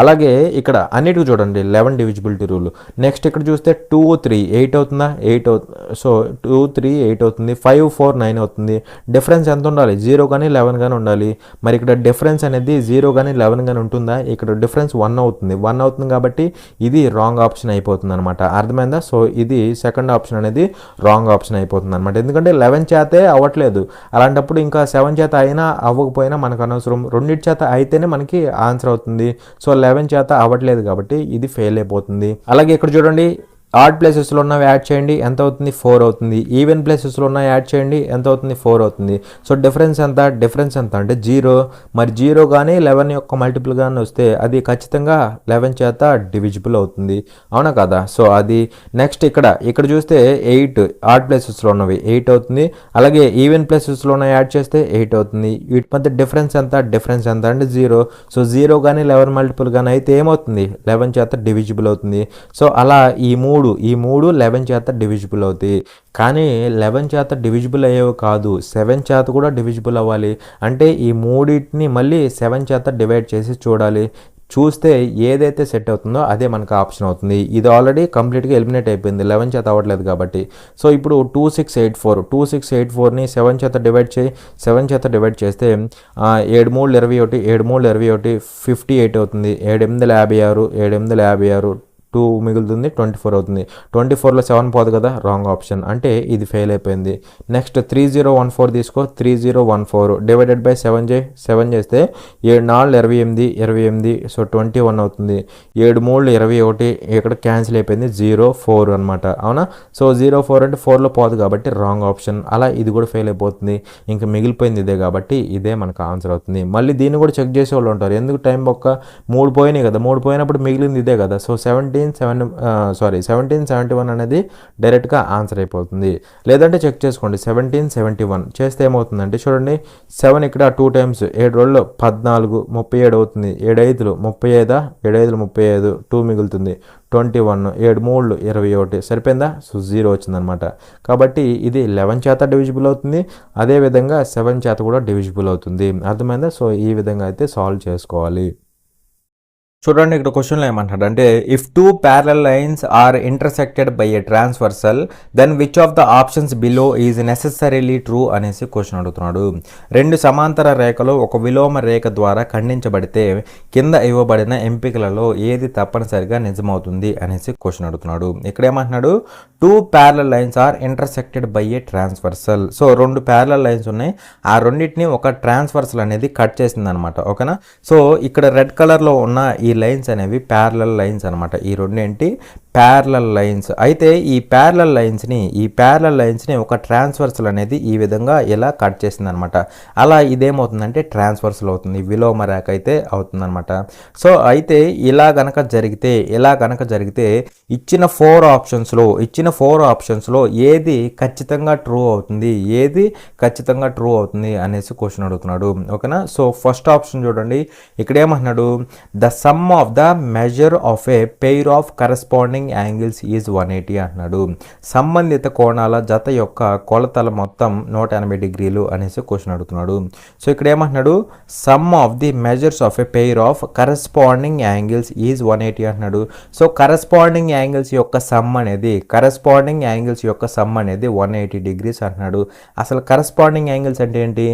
అలాగే ఇక్కడ అన్నిటికి చూడండి 11 డివిజిబిలిటీ రూల్. నెక్స్ట్ ఇక్కడ చూస్తే 2 3 8 అవుతుందా, 8 అవుతుంది. సో 2 3 8 అవుతుంది, 5 4 9 అవుతుంది. డిఫరెన్స్ ఎంత ఉండాలి, 0 కానీ 11 కానీ ఉండాలి. మరి ఇక్కడ డిఫరెన్స్ అనేది 0 కానీ 11 కానీ ఉంటుందా, ఇక్కడ డిఫరెన్స్ 1 అవుతుంది. 1 అవుతుంది కాబట్టి ఇది రాంగ్ ఆప్షన్ అయిపోతుంది అనమాట. అర్థమైందా? సో ఇది సెకండ్ ఆప్షన్ అనేది రాంగ్ ఆప్షన్ అయిపోతుంది అనమాట. ఎందుకంటే 11 చేతే అవ్వట్లేదు, అలాంటప్పుడు ఇంకా 7 చేత అయినా అవ్వకపోయినా మనకు అనవసరం, రెండింటి చేత అయితేనే మనకి ఆన్సర్ అవుతుంది. సో 11 చేత అవ్వట్లేదు కాబట్టి ఇది ఫెయిల్ అయిపోతుంది. అలాగే ఇక్కడ చూడండి, ఆడ్ ప్లేసెస్లో ఉన్నవి యాడ్ చేయండి, ఎంత అవుతుంది, 4 అవుతుంది. ఈవెన్ ప్లేసెస్లో ఉన్నవి యాడ్ చేయండి, ఎంత అవుతుంది, 4 అవుతుంది. సో డిఫరెన్స్ ఎంత అంటే 0. మరి 0 కానీ 11 యొక్క మల్టిపుల్ కానీ వస్తే అది ఖచ్చితంగా 11 చేత డివిజిబుల్ అవుతుంది, అవునా కదా? సో అది నెక్స్ట్ ఇక్కడ చూస్తే 8 ఆడ్ ప్లేసెస్లో ఉన్నవి 8 అవుతుంది. అలాగే ఈవెన్ ప్లేసెస్లో ఉన్నవి యాడ్ చేస్తే 8 అవుతుంది. వీటి మధ్య డిఫరెన్స్ ఎంత అంటే 0. సో 0 కానీ 11 మల్టిపుల్ కానీ అయితే ఏమవుతుంది, 11 చేత డివిజిబుల్ అవుతుంది. సో అలా ఈ మూడు 11 చేత డివిజిబుల్ అవుతాయి. కానీ 11 చేత డివిజిబుల్ అయ్యేవి కాదు, 7 చేత కూడా డివిజిబుల్ అవ్వాలి. అంటే ఈ మూడింటిని మళ్ళీ 7 చేత డివైడ్ చేసి చూడాలి. చూస్తే ఏదైతే సెట్ అవుతుందో అదే మనకు ఆప్షన్ అవుతుంది. ఇది ఆల్రెడీ కంప్లీట్గా ఎలిమినేట్ అయిపోయింది, 11 చేత అవ్వట్లేదు కాబట్టి. సో ఇప్పుడు 2684ని 7 చేత డివైడ్ చేయి. 7 చేత డివైడ్ చేస్తే 7 3 21, 7 3 21, 58 అవుతుంది. 7 8 56, 7 8 56, 2 మిగులుతుంది, 24 అవుతుంది. 24లో 7 పోదు కదా, రాంగ్ ఆప్షన్, అంటే ఇది ఫెయిల్ అయిపోయింది. నెక్స్ట్ 3014 తీసుకో, 3014 డివైడెడ్ బై 7 చేస్తే 7 4 28, 28, సో 21 అవుతుంది. 7 3 21, ఇక్కడ క్యాన్సిల్ అయిపోయింది, 0 4 అనమాట, అవునా? సో 0 4 అంటే 4లో పోదు కాబట్టి రాంగ్ ఆప్షన్. అలా ఇది కూడా ఫెయిల్ అయిపోతుంది. ఇంకా మిగిలిపోయింది ఇదే కాబట్టి ఇదే మనకు ఆన్సర్ అవుతుంది. మళ్ళీ దీన్ని కూడా చెక్ చేసే వాళ్ళు ఉంటారు, ఎందుకు టైం ఒక్క 3 పోయినాయి కదా, 3 పోయినప్పుడు మిగిలింది ఇదే కదా. సో 1771 అనేది డైరెక్ట్గా ఆన్సర్ అయిపోతుంది. లేదంటే చెక్ చేసుకోండి, 1771 చేస్తే ఏమవుతుందంటే చూడండి, 7 ఇక్కడ 2 టైమ్స్ 7 రోజుల్లో 14, 37 అవుతుంది. 7 5 35, 7 5 35, 2 మిగులుతుంది, 21, 7 3 21 సరిపోయిందా? సో 0 వచ్చిందనమాట. కాబట్టి ఇది 11 చేత డివిజిబుల్ అవుతుంది, అదేవిధంగా 7 చేత కూడా డివిజిబుల్ అవుతుంది. అర్థమైందా? సో ఈ విధంగా అయితే సాల్వ్ చేసుకోవాలి. చూడండి ఇక్కడ క్వశ్చన్లో ఏమంటాడు అంటే, if 2 parallel lines are intersected by a transversal, then which of the options below is necessarily true అనేసి క్వశ్చన్ అడుగుతున్నాడు. 2 సమాంతర రేఖలు ఒక విలోమ రేఖ ద్వారా ఖండించబడితే కింద ఇవ్వబడిన ఎంపికలలో ఏది తప్పనిసరిగా నిజమవుతుంది అనేసి క్వశ్చన్ అడుగుతున్నాడు. ఇక్కడ ఏమంటున్నాడు, 2 parallel lines are intersected by a transversal. So 2 parallel lines ఉన్నాయి, ఆ రెండింటిని ఒక ట్రాన్స్వర్సల్ అనేది కట్ చేసింది అనమాట, ఓకేనా? సో ఇక్కడ రెడ్ కలర్లో ఉన్న ఈ లైన్స్ అనేవి ప్యారలల్ లైన్స్ అనమాట. ఈ రెండేంటి ప్యారలల్ లైన్స్. అయితే ఈ ప్యారలల్ లైన్స్ని ఒక ట్రాన్స్వర్సల్ అనేది ఈ విధంగా ఇలా కట్ చేసింది అనమాట. అలా ఇదేమవుతుందంటే ట్రాన్స్వర్సల్ అవుతుంది, విలోమ రేఖ అయితే అవుతుందన్నమాట. సో అయితే ఇలా గనక జరిగితే ఇచ్చిన 4 ఆప్షన్స్లో ఏది ఖచ్చితంగా ట్రూ అవుతుంది అనేసి క్వశ్చన్ అడుగుతున్నాడు, ఓకేనా? సో ఫస్ట్ ఆప్షన్ చూడండి, ఇక్కడ ఏమంటున్నాడు, the sum of the measure of a pair of corresponding angles is 180 అంటున్నాడు. సంబంధిత కోణాల జత యొక్క కొలతల మొత్తం 180 డిగ్రీలు అనేసి క్వశ్చన్ అడుగుతున్నాడు. సో ఇక్కడ ఏమంటున్నాడు, sum of the measures of a pair of corresponding angles is 180 అంటున్నాడు. సో కరెస్పాండింగ్ యాంగిల్స్ యొక్క సమ్ అనేది 180 డిగ్రీస్ అంటున్నాడు. అసలు కరెస్పాండింగ్ యాంగిల్స్ అంటే ఏంటి?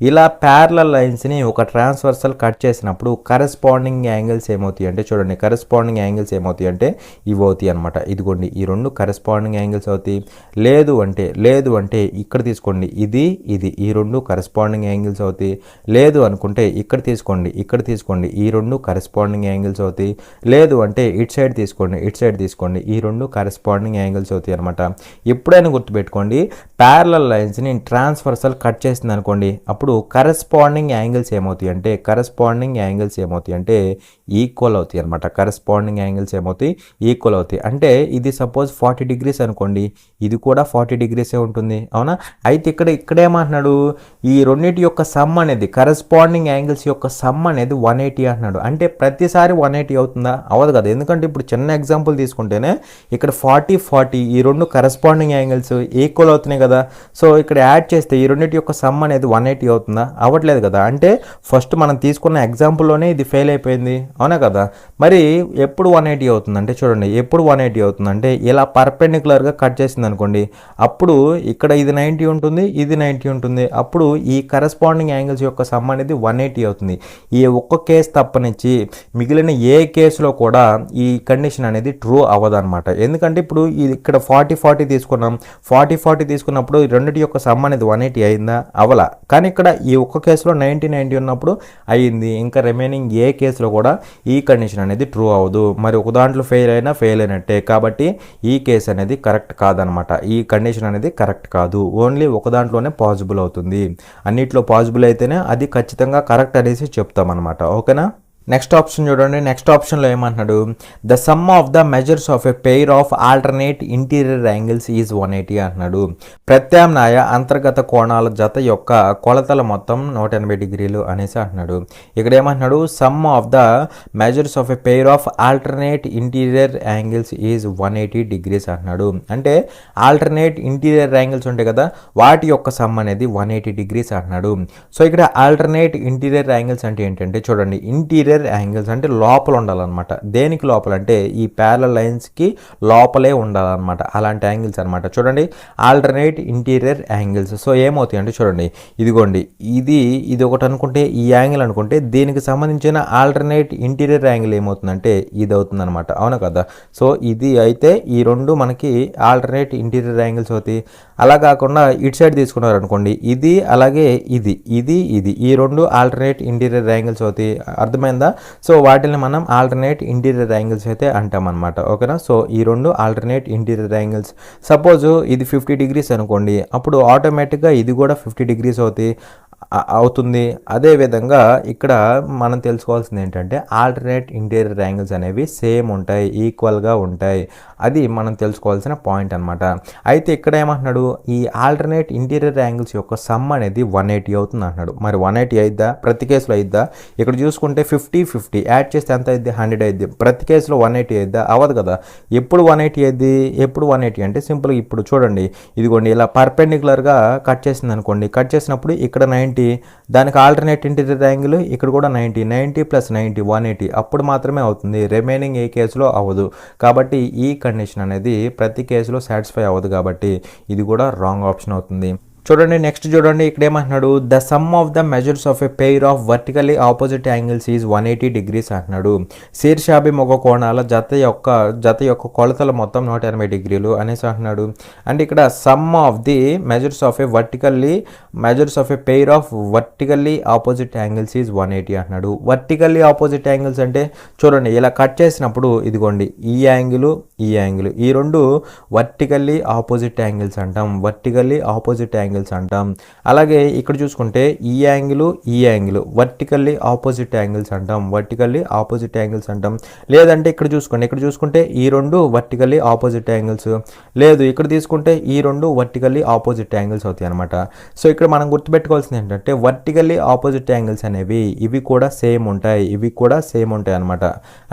ఇలా ప్యారలల్ లైన్స్ని ఒక ట్రాన్స్వర్సల్ కట్ చేసినప్పుడు కరెస్పాండింగ్ యాంగిల్స్ ఏమవుతాయి అంటే చూడండి, కరెస్పాండింగ్ యాంగిల్స్ ఏమవుతాయి అంటే ఇవి అవుతాయి అనమాట. ఇదిగోండి ఈ 2 కరెస్పాండింగ్ యాంగిల్స్ అవుతాయి. లేదు అంటే ఇక్కడ తీసుకోండి, ఇది ఈ 2 కరెస్పాండింగ్ యాంగిల్స్ అవుతాయి. లేదు అనుకుంటే ఇక్కడ తీసుకోండి, ఈ 2 కరెస్పాండింగ్ యాంగిల్స్ అవుతాయి. లేదు అంటే ఇటు సైడ్ తీసుకోండి, ఈ 2 కరెస్పాండింగ్ యాంగిల్స్ అవుతాయి అనమాట. ఎప్పుడైనా గుర్తుపెట్టుకోండి, ప్యారలల్ లైన్స్ని ట్రాన్స్వర్సల్ కట్ చేసింది అనుకోండి, అప్పుడు కరెస్పాండింగ్ యాంగిల్స్ ఏమవుతాయి అంటే ఈక్వల్ అవుతాయి అనమాట. కరెస్పాండింగ్ యాంగిల్స్ ఏమవుతాయి, ఈక్వల్ అవుతాయి. 40 అంటే ఇది సపోజ్ 40 డిగ్రీస్ అనుకోండి, ఇది కూడా 40 డిగ్రీసే ఉంటుంది, అవునా? అయితే ఇక్కడేమంటున్నాడు, ఈ రెండింటి యొక్క సమ్ అనేది కరెస్పాండింగ్ యాంగిల్స్ యొక్క సమ్ అనేది 180 అంటున్నాడు. అంటే ప్రతిసారి 180 అవుతుందా? అవ్వదు కదా, ఎందుకంటే ఇప్పుడు చిన్న ఎగ్జాంపుల్ తీసుకుంటేనే ఇక్కడ 40 ఈ రెండు కరెస్పాండింగ్ యాంగిల్స్ ఈక్వల్ అవుతున్నాయి కదా. సో ఇక్కడ యాడ్ చేస్తే ఈ రెండింటి యొక్క సమ్ అనేది 180 అవుతుందా? అవ్వట్లేదు కదా. అంటే ఫస్ట్ మనం తీసుకున్న ఎగ్జాంపుల్లోనే ఇది ఫెయిల్ అయిపోయింది, అవునా కదా. మరి ఎప్పుడు 180 అవుతుందంటే చూడండి, ఎప్పుడు 180 అవుతుందంటే ఇలా పర్పెండిక్యులర్గా కట్ చేసింది అనుకోండి, అప్పుడు ఇక్కడ ఇది 90 ఉంటుంది, ఇది 90 ఉంటుంది, అప్పుడు ఈ కరెస్పాండింగ్ యాంగిల్స్ యొక్క సమ్ అనేది 180 అవుతుంది. ఈ ఒక్క కేసు తప్పనిచ్చి మిగిలిన ఏ కేసులో కూడా ఈ కండిషన్ అనేది ట్రూ అవ్వదన్నమాట. ఎందుకంటే ఇప్పుడు ఇక్కడ 40 తీసుకున్నాం, 40 తీసుకున్నప్పుడు ఈ రెండింటి యొక్క సమ్ అనేది 180 అయిందా? అవలా. కానీ ఇక్కడ ఈ ఒక్క కేసులో 90 ఉన్నప్పుడు అయ్యింది. ఇంకా రిమైనింగ్ ఏ కేసులో కూడా ఈ కండిషన్ అనేది ట్రూ అవ్వదు. మరి ఒక దాంట్లో ఫెయిల్ అయినట్టే. కాబట్టి ఈ కేసు అనేది కరెక్ట్ కాదనమాట. ఈ కండిషన్ అనేది కరెక్ట్ కాదు, ఓన్లీ ఒక దాంట్లోనే పాసిబుల్ అవుతుంది. అన్నిట్లో పాసిబుల్ అయితేనే అది ఖచ్చితంగా కరెక్ట్ అనేసి చెప్తామన్నమాట. ఓకేనా. నెక్స్ట్ ఆప్షన్ చూడండి. నెక్స్ట్ ఆప్షన్లో ఏమంటున్నాడు, the sum of the measures of a pair of alternate interior angles is 180 అంటున్నాడు. ప్రత్యామ్నాయ అంతర్గత కోణాల జత యొక్క కొలతల మొత్తం 180 డిగ్రీలు అనేసి అంటున్నాడు. ఇక్కడ ఏమంటున్నాడు, sum of the measures of a pair of alternate interior angles is 180 degrees అంటున్నాడు. అంటే ఆల్టర్నేట్ ఇంటీరియర్ యాంగిల్స్ ఉంటాయి కదా, వాటి యొక్క సమ్ అనేది 180 డిగ్రీస్ అంటున్నాడు. సో ఇక్కడ ఆల్టర్నేట్ ఇంటీరియర్ యాంగిల్స్ అంటే ఏంటంటే చూడండి, ఇంటీరియర్ యాంగిల్స్ అంటే లోపల ఉండాలన్నమాట. దేనికి లోపల అంటే ఈ ప్యారలల్ లైన్స్కి లోపలే ఉండాలన్నమాట, అలాంటి యాంగిల్స్ అనమాట. చూడండి ఆల్టర్నేట్ ఇంటీరియర్ యాంగిల్స్. సో ఏమవుతాయి అంటే చూడండి, ఇదిగోండి ఇది ఒకటి అనుకుంటే, ఈ యాంగిల్ అనుకుంటే దీనికి సంబంధించిన ఆల్టర్నేట్ ఇంటీరియర్ యాంగిల్ ఏమవుతుందంటే ఇది అవుతుంది అనమాట, అవునా కదా. సో ఇది అయితే ఈ రెండు మనకి ఆల్టర్నేట్ ఇంటీరియర్ యాంగిల్స్ అవుతాయి. అలా కాకుండా ఇటు సైడ్ తీసుకున్నారు అనుకోండి, ఇది అలాగే ఇది ఈ రెండు ఆల్టర్నేట్ ఇంటీరియర్ యాంగిల్స్ అవుతాయి. అర్థమైందా? సో వాటిని మనం ఆల్టర్నేట్ ఇంటీరియర్ యాంగిల్స్ అయితే అంటాం అనమాట. ఓకేనా. సో ఈ రెండు ఆల్టర్నేట్ ఇంటీరియర్ యాంగిల్స్. సపోజ్ ఇది 50 డిగ్రీస్ అనుకోండి, అప్పుడు ఆటోమేటిక్గా ఇది కూడా 50 డిగ్రీస్ అవుతుంది. అదేవిధంగా ఇక్కడ మనం తెలుసుకోవాల్సింది ఏంటంటే ఆల్టర్నేట్ ఇంటీరియర్ యాంగిల్స్ అనేవి సేమ్ ఉంటాయి, ఈక్వల్గా ఉంటాయి. అది మనం తెలుసుకోవాల్సిన పాయింట్ అనమాట. అయితే ఇక్కడ ఏమంటున్నాడు, ఈ ఆల్టర్నేట్ ఇంటీరియర్ యాంగిల్స్ యొక్క సమ్ అనేది 180 అవుతుంది అంటున్నాడు. మరి 180 అయిద్దా? ప్రతి కేసులో అయిద్దా? ఇక్కడ చూసుకుంటే 50 యాడ్ చేస్తే ఎంత అయింది? 100 అయింది. ప్రతి కేసులో 180 అయిద్దా? అవ్వదు కదా. ఎప్పుడు 180 అయింది? ఎప్పుడు 180 అంటే సింపుల్గా ఇప్పుడు చూడండి, ఇదిగోండి ఇలా పర్పెండిక్యులర్గా కట్ చేసింది అనుకోండి, కట్ చేసినప్పుడు ఇక్కడ 90, దానికి ఆల్టర్నేట్ ఇంటీరియర్ యాంగిల్ ఇక్కడ కూడా 90 ప్లస్ 90 180, అప్పుడు మాత్రమే అవుతుంది. రిమైనింగ్ ఏ కేసులో అవ్వదు. కాబట్టి ఈ కండిషన్ అనేది ప్రతి కేసులో సాటిస్ఫై అవ్వదు, కాబట్టి ఇది కూడా రాంగ్ ఆప్షన్ అవుతుంది. చూడండి నెక్స్ట్ చూడండి, ఇక్కడ ఏమంటున్నాడు, the sum of the measures of a pair of vertically opposite angles is 180 degrees అంటున్నాడు. శీర్షాభిముఖ కోణాల జత యొక్క కొలతల మొత్తం 180 డిగ్రీలు అనేసి అంటున్నాడు. అంటే ఇక్కడ some of the measures of a pair of vertically opposite angles is 180 అంటున్నాడు. వర్టికల్లీ ఆపోజిట్ యాంగిల్స్ అంటే చూడండి ఇలా కట్ చేసినప్పుడు ఇదిగోండి ఈ యాంగిల్ ఈ రెండు వర్టికల్లీ ఆపోజిట్ యాంగిల్స్ అంటాం, అంటాం. అలాగే ఇక్కడ చూసుకుంటే ఈ యాంగిల్ వర్టికల్లీ ఆపోజిట్ యాంగిల్స్ అంటాం. లేదంటే ఇక్కడ చూసుకుంటే ఈ రెండు వర్టికల్లీ ఆపోజిట్ యాంగిల్స్, లేదు ఇక్కడ తీసుకుంటే ఈ రెండు వర్టికల్లీ ఆపోజిట్ యాంగిల్స్ అవుతాయి అనమాట. సో ఇక్కడ మనం గుర్తుపెట్టుకోవాల్సింది ఏంటంటే వర్టికల్లీ ఆపోజిట్ యాంగిల్స్ అనేవి ఇవి కూడా సేమ్ ఉంటాయి అనమాట.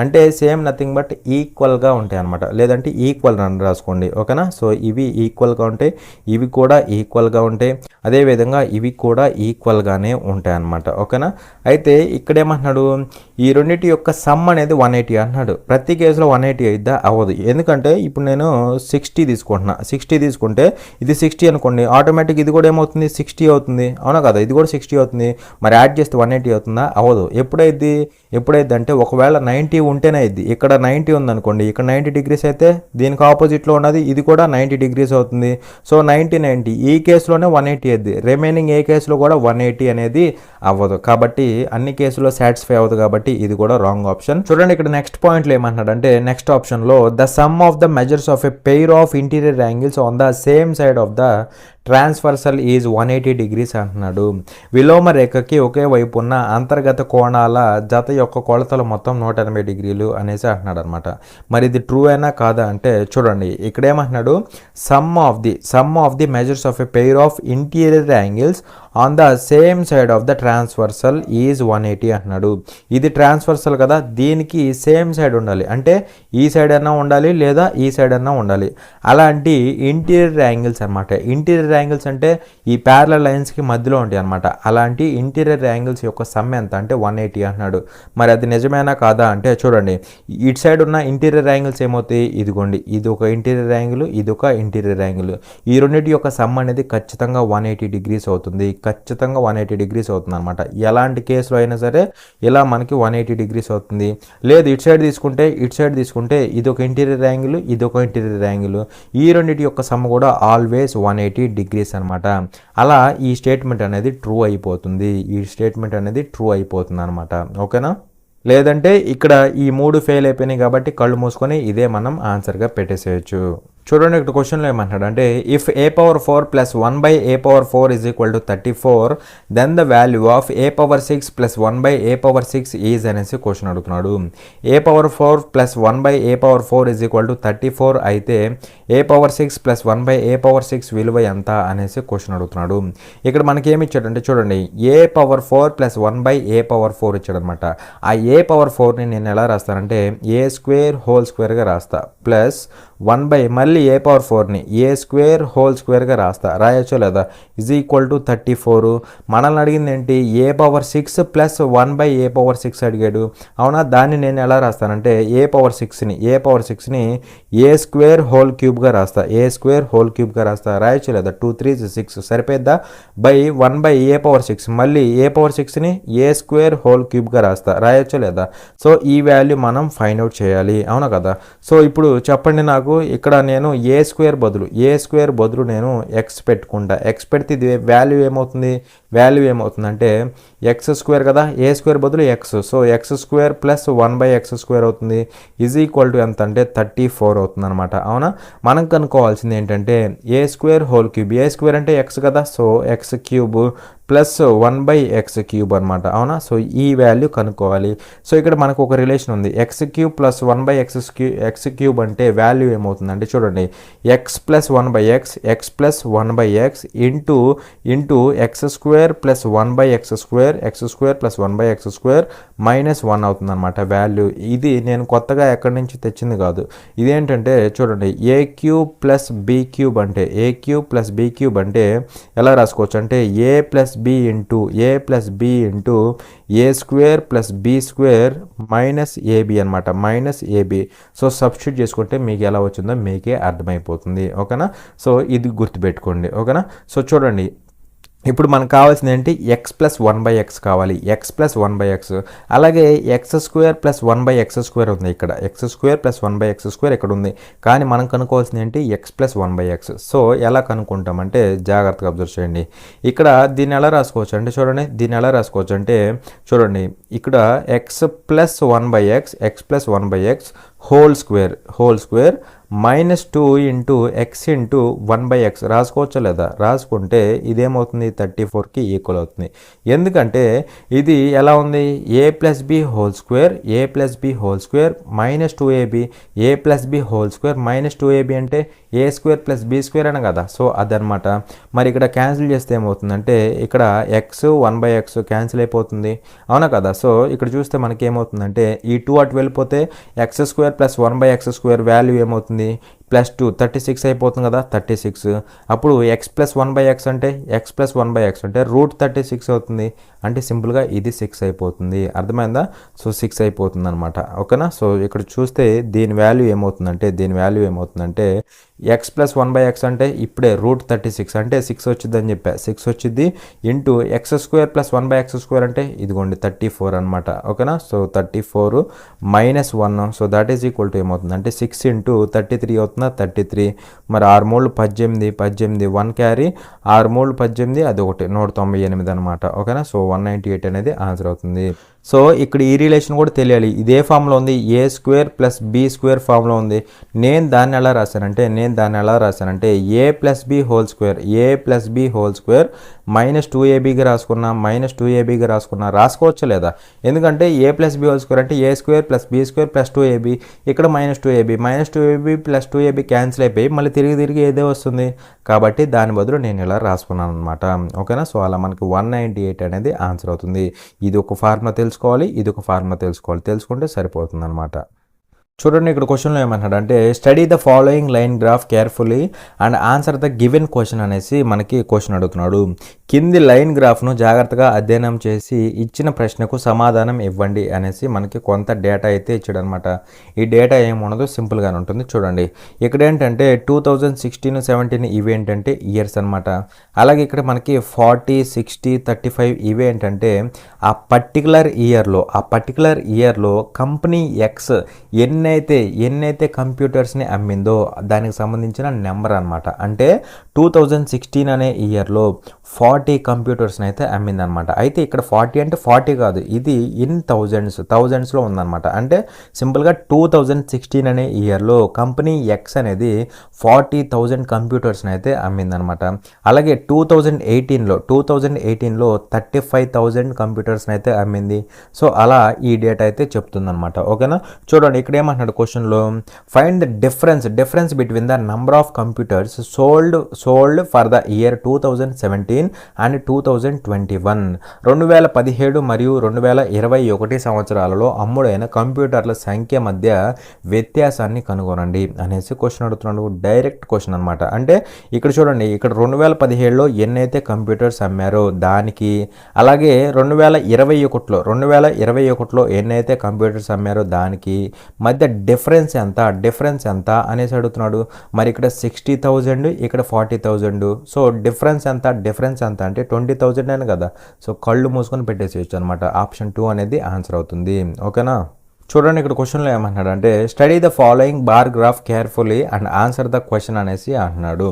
అంటే సేమ్ నథింగ్ బట్ ఈక్వల్గా ఉంటాయి అనమాట. లేదంటే ఈక్వల్ అని రాసుకోండి, ఓకేనా. సో ఇవి ఈక్వల్గా ఉంటాయి, ఇవి కూడా ఈక్వల్గా ఉంటాయి, అదేవిధంగా ఇవి కూడా ఈక్వల్గానే ఉంటాయి అన్నమాట, ఓకేనా. అయితే ఇక్కడ ఏమంటున్నాడు, ఈ రెండింటి యొక్క సమ్ అనేది 180 అంటున్నాడు. ప్రతి కేసులో 180 అయిద్దా? అవ్వదు. ఎందుకంటే ఇప్పుడు నేను 60 తీసుకుంటే ఇది 60 అనుకోండి, ఆటోమేటిక్ ఇది కూడా ఏమవుతుంది? 60 అవుతుంది, అవునా కదా. ఇది కూడా 60 అవుతుంది. మరి యాడ్ చేస్తే 180 అవుతుందా? అవ్వదు. ఎప్పుడైద్ది అంటే ఒకవేళ 90 ఉంటేనే అయింది. ఇక్కడ 90 ఉందనుకోండి, ఇక్కడ 90 డిగ్రీస్ అయితే దీనికి ఆపోజిట్లో ఉన్నది ఇది కూడా 90 డిగ్రీస్ అవుతుంది. సో 90 ఈ కేసులోనే 180 అయింది. రిమైనింగ్ ఏ కేసులో కూడా 180 అనేది అవ్వదు. కాబట్టి అన్ని కేసులో సాటిస్ఫై అవ్వదు, కాబట్టి ఇది కూడా రాంగ్ ఆప్షన్. చూడండి ఇక్కడ నెక్స్ట్ పాయింట్లో ఏమంటున్నాడు అంటే నెక్స్ట్ ఆప్షన్లో the sum of the measures of a pair of interior angles on the same side of the transversal is 180 degrees అంటున్నాడు. విలోమ రేఖకి ఒకే వైపు ఉన్న అంతర్గత కోణాల జత యొక్క కొలతలు మొత్తం 180 డిగ్రీలు అనేసి అంటున్నాడు అనమాట. మరి ఇది ట్రూ అయినా కాదా అంటే చూడండి, ఇక్కడ ఏమంటున్నాడు, sum of the measures of a pair of interior angles on the same side of the transversal is 180 అంటున్నాడు. ఇది ట్రాన్స్వర్సల్ కదా, దీనికి సేమ్ సైడ్ ఉండాలి, అంటే ఈ సైడ్ అన్నా ఉండాలి లేదా ఈ సైడ్ అన్నా ఉండాలి. అలాంటి ఇంటీరియర్ యాంగిల్స్ అనమాట. ఇంటీరియర్ యాంగిల్స్ అంటే ఈ ప్యారలల్ లైన్స్కి మధ్యలో ఉంటాయి అనమాట. అలాంటి ఇంటీరియర్ యాంగిల్స్ యొక్క సమ్ ఎంత అంటే 180 అంటున్నాడు. మరి అది నిజమేనా కాదా అంటే చూడండి, ఇటు సైడ్ ఉన్న ఇంటీరియర్ యాంగిల్స్ ఏమవుతాయి, ఇదిగోండి, ఇది ఒక ఇంటీరియర్ యాంగిల్, ఇది ఒక ఇంటీరియర్ యాంగిల్. ఈ రెండింటి యొక్క సమ్ అనేది ఖచ్చితంగా 180 డిగ్రీస్ అవుతుంది. ఖచ్చితంగా 180 డిగ్రీస్ అవుతుంది అనమాట. ఎలాంటి కేసులో అయినా సరే ఇలా మనకి 180 డిగ్రీస్ అవుతుంది. లేదు ఇటు సైడ్ తీసుకుంటే ఇది ఒక ఇంటీరియర్ యాంగిల్, ఇది ఒక ఇంటీరియర్ యాంగిల్. ఈ రెండింటి యొక్క సమ్ కూడా ఆల్వేస్ 180 డిగ్రీస్ అనమాట. అలా ఈ స్టేట్మెంట్ అనేది ట్రూ అయిపోతుంది. అనమాట. ఓకేనా? లేదంటే ఇక్కడ ఈ 3 ఫెయిల్ అయిపోయినాయి కాబట్టి కళ్ళు మూసుకొని ఇదే మనం ఆన్సర్గా పెట్టేసేయచ్చు. చూడండి, ఇక్కడ క్వశ్చన్లో ఏమంటున్నాడు అంటే if a⁴ plus 1/a⁴ is equal to 34 then the value of a⁴ plus 1/a� is అనేసి క్వశ్చన్ అడుగుతున్నాడు. a⁴ plus 1/a⁴ is equal to 34 అయితే a⁴ ప్లస్ 1/a⁴ విలువ ఎంత అనేసి క్వశ్చన్ అడుగుతున్నాడు. ఇక్కడ మనకి ఏమి ఇచ్చాడంటే చూడండి, a⁴ ప్లస్ 1/a⁴ ఇచ్చాడు అనమాట. ఆ a⁴ని నేను ఎలా రాస్తానంటే a² రాస్తా ప్లస్ 1 మళ్ళీ a⁴ని a² రాస్తా. రాయొచ్చో లేదా? Is equal to 34. మనల్ని అడిగింది ఏంటి, a⁴ ప్లస్ 1/a⁴ అడిగాడు. అవునా? దాన్ని నేను ఎలా రాస్తానంటే a⁴ని a² రాస్తా. రాయొచ్చు లేదా? 2 3 6 సరిపోద్దా? బై 1/a⁴ మళ్ళీ a⁴ని a² రాస్తా. రాయొచ్చో లేదా? సో ఈ వాల్యూ మనం ఫైండ్ అవుట్ చేయాలి. అవునా కదా? సో ఇప్పుడు చెప్పండి నాకు, ఇక్కడ నేను a² బదులు నేను x పెట్టుకుంటా. x పెడితే ఇది వాల్యూ ఏమవుతుందంటే x² కదా, a² బదులు x. So x² plus 1/x² అవుతుంది. ఈజ్ ఈక్వల్ టు ఎంత అంటే 34 అవుతుంది అనమాట. అవునా? మనం కనుక్కోవాల్సింది ఏంటంటే a² అంటే x కదా, సో x³ ప్లస్ 1/x³ అనమాట. అవునా? సో ఈ వాల్యూ కనుక్కోవాలి. సో ఇక్కడ మనకు ఒక రిలేషన్ ఉంది, x³ ప్లస్ 1/x³ అంటే వాల్యూ ఏమవుతుందంటే చూడండి, x plus 1/x into x² plus 1/x² plus 1/x² minus 1 అవుతుంది అనమాట వాల్యూ. ఇది నేను కొత్తగా ఎక్కడి నుంచి తెచ్చింది కాదు. ఇదేంటంటే చూడండి, a³ ప్లస్ b³ అంటే ఎలా రాసుకోవచ్చు అంటే a plus b into a² plus b² minus ab అనమాట, మైనస్ ab. సో సబ్స్టిట్యూట్ చేసుకుంటే మీకు ఎలా వచ్చిందో మీకే అర్థమైపోతుంది. ఓకేనా? సో ఇది గుర్తుపెట్టుకోండి. ఓకేనా? సో చూడండి, ఇప్పుడు మనకు కావాల్సింది ఏంటి, x ప్లస్ 1/x కావాలి, x ప్లస్ 1/x. అలాగే x² ప్లస్ 1/x² ఉంది ఇక్కడ, x² ప్లస్ 1/x² ఇక్కడ ఉంది. కానీ మనం కనుక్కోవాల్సింది ఏంటి, x ప్లస్ 1/x. సో ఎలా కనుక్కుంటామంటే జాగ్రత్తగా అబ్జర్వ్ చేయండి. ఇక్కడ దీన్ని ఎలా రాసుకోవచ్చు అంటే చూడండి, ఇక్కడ x plus 1/x whole square minus 2 into x into 1/x రాసుకోవచ్చా లేదా? రాసుకుంటే ఇదేమవుతుంది, 34కి ఈక్వల్ అవుతుంది. ఎందుకంటే ఇది ఎలా ఉంది, a plus b whole square minus 2ab, a plus b whole square minus 2ab అంటే a² ప్లస్ b² అని కదా. సో అదనమాట. మరి ఇక్కడ క్యాన్సిల్ చేస్తే ఏమవుతుందంటే ఇక్కడ x 1/x క్యాన్సిల్ అయిపోతుంది. అవునా కదా? సో ఇక్కడ చూస్తే మనకి ఏమవుతుందంటే ఈ 2 అటు వెళ్ళిపోతే x² ప్లస్ 1/x² వాల్యూ ఏమవుతుంది, ప్లస్ 2 36 అయిపోతుంది కదా, 36. అప్పుడు x ప్లస్ 1/x అంటే రూట్ 36 అవుతుంది. అంటే సింపుల్గా ఇది 6 అయిపోతుంది. అర్థమైందా? సో 6 అయిపోతుంది అనమాట. ఓకేనా? సో ఇక్కడ చూస్తే దీని వాల్యూ ఏమవుతుందంటే x ప్లస్ 1/x అంటే ఇప్పుడే రూట్ 36 అంటే 6 వచ్చింది అని చెప్పా, 6 వచ్చింది ఇంటూ x² ప్లస్ 1/x² అంటే ఇదిగోండి 34 అనమాట. ఓకేనా? So 34 minus 1, so that is equal to ఏమవుతుంది అంటే 6 ఇంటూ 33 అవుతుందా, 33. మరి 6 మూడు 18 1 క్యారీ, 6 మూడు 18 అది ఒకటి 198 అనమాట. ఓకేనా? సో 198 అనేది ఆన్సర్ అవుతుంది. సో ఇక్కడ ఈ రిలేషన్ కూడా తెలియాలి. ఇదే ఫామ్లో ఉంది, A square plus B square ఫామ్లో ఉంది. నేను దాన్ని ఎలా రాశానంటే A plus B whole square minus 2ab రాసుకోవచ్చు లేదా? ఎందుకంటే A plus B whole square అంటే A square plus B square plus 2ab, ఇక్కడ minus 2ab plus 2ab cancel అయిపోయి మళ్ళీ తిరిగి ఏదే వస్తుంది. కాబట్టి దాని బదులు నేను ఇలా రాసుకున్నాను అనమాట. ఓకేనా? సో అలా మనకి 198 అనేది ఆన్సర్ అవుతుంది. ఇది ఒక ఫార్ములా తెలుసుకోవాలి, ఇది ఒక ఫార్ములా తెలుసుకుంటే సరిపోతుంది అనమాట. చూడండి ఇక్కడ క్వశ్చన్లో ఏమంటాడు అంటే study the following line graph carefully and answer the given question అనేసి మనకి క్వశ్చన్ అడుగుతున్నాడు. కింది లైన్ గ్రాఫ్ను జాగ్రత్తగా అధ్యయనం చేసి ఇచ్చిన ప్రశ్నకు సమాధానం ఇవ్వండి అనేసి మనకి కొంత డేటా అయితే ఇచ్చాడు అనమాట. ఈ డేటా ఏముండదో సింపుల్గానే ఉంటుంది. చూడండి ఇక్కడ ఏంటంటే 2016-17 ఇవేంటంటే ఇయర్స్ అనమాట. అలాగే ఇక్కడ మనకి 40, 60, 35 ఇవేంటంటే ఆ పర్టికులర్ ఇయర్లో కంపెనీ ఎక్స్ ఎన్నైతే కంప్యూటర్స్ని అమ్మిందో దానికి సంబంధించిన నెంబర్ అనమాట. అంటే 2016 అనే ఇయర్లో 40 కంప్యూటర్స్ని అయితే అమ్మిందనమాట. అయితే ఇక్కడ 40 అంటే 40 కాదు, ఇది ఇన్ థౌజండ్స్లో ఉందన్నమాట. అంటే సింపుల్గా 2016 అనే ఇయర్లో కంపెనీ ఎక్స్ అనేది 40,000 కంప్యూటర్స్ని అయితే అమ్మిందనమాట. అలాగే 2018లో 35,000 కంప్యూటర్స్ని అయితే అమ్మింది. సో అలా ఈ డేటా అయితే చెప్తుందనమాట. ఓకేనా? చూడండి ఇక్కడ ఏమంటున్నాడు క్వశ్చన్లో, find the difference between the number of computers sold for the year 2017 and 2021. 2017 మరియు 2021 సంవత్సరాలలో అమ్ముడైన కంప్యూటర్ల సంఖ్య మధ్య వ్యత్యాసాన్ని కనుగొనండి అనేసి క్వశ్చన్ అడుగుతున్నాడు. డైరెక్ట్ క్వశ్చన్ అనమాట. అంటే ఇక్కడ చూడండి, ఇక్కడ 2017లో ఎన్నైతే కంప్యూటర్స్ అమ్మారో దానికి, అలాగే 2021లో ఎన్నైతే కంప్యూటర్స్ అమ్మారో దానికి మధ్య డిఫరెన్స్ ఎంత అనేసి అడుగుతున్నాడు. మరి ఇక్కడ 60,000, ఇక్కడ 40,000. సో డిఫరెన్స్ ఎంత అంటే 20,000 అని కదా. సో కళ్ళు మూసుకొని పెట్టేసేయచ్చు అనమాట. ఆప్షన్ 2 అనేది ఆన్సర్ అవుతుంది. ఓకేనా? చూడండి ఇక్కడ క్వశ్చన్లో ఏమంటున్నాడు అంటే study the following bar graph carefully and answer the question అనేసి అంటున్నాడు.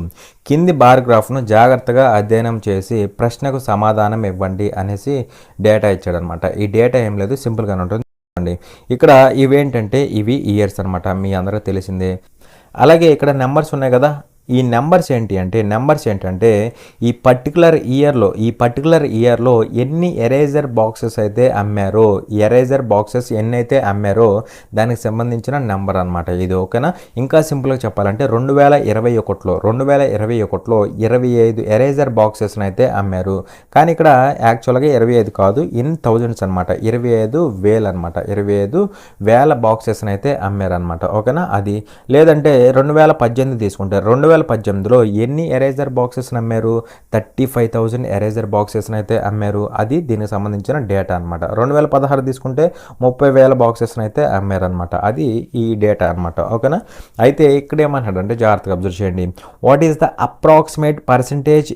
కింది బార్ గ్రాఫ్ను జాగ్రత్తగా అధ్యయనం చేసి ప్రశ్నకు సమాధానం ఇవ్వండి అనేసి డేటా ఇచ్చాడు అనమాట. ఈ డేటా ఏం లేదు, సింపుల్గానే ఉంటుంది. ఇక్కడ ఇవేంటంటే ఇవి ఇయర్స్ అనమాట, మీ అందరికీ తెలిసిందే. అలాగే ఇక్కడ నెంబర్స్ ఉన్నాయి కదా, ఈ నెంబర్స్ ఏంటంటే ఈ పర్టికులర్ ఇయర్లో ఎన్ని ఎరేజర్ బాక్సెస్ అయితే అమ్మారో, ఎరేజర్ బాక్సెస్ ఎన్నైతే అమ్మారో దానికి సంబంధించిన నెంబర్ అనమాట ఇది. ఓకేనా? ఇంకా సింపుల్గా చెప్పాలంటే 2021లో 25 ఎరేజర్ బాక్సెస్ని అయితే అమ్మారు. కానీ ఇక్కడ యాక్చువల్గా 25 కాదు, ఇన్ థౌజండ్స్ అనమాట. 25,000 అనమాట. 25,000 బాక్సెస్ని అయితే అమ్మారనమాట. ఓకేనా? అది లేదంటే 2018 తీసుకుంటే 2018లో ఎన్ని ఎరేజర్ బాక్సెస్ని అమ్మారు? 35,000 ఎరేజర్ బాక్సెస్ని అయితే అమ్మారు. అది దీనికి సంబంధించిన డేటా అనమాట. 2016 తీసుకుంటే 30,000 బాక్సెస్ని అయితే అమ్మారనమాట. అది ఈ డేటా అనమాట. ఓకేనా? అయితే ఇక్కడ ఏమంటాడంటే జాగ్రత్తగా అబ్జర్వ్ చేయండి. What is the approximate percentage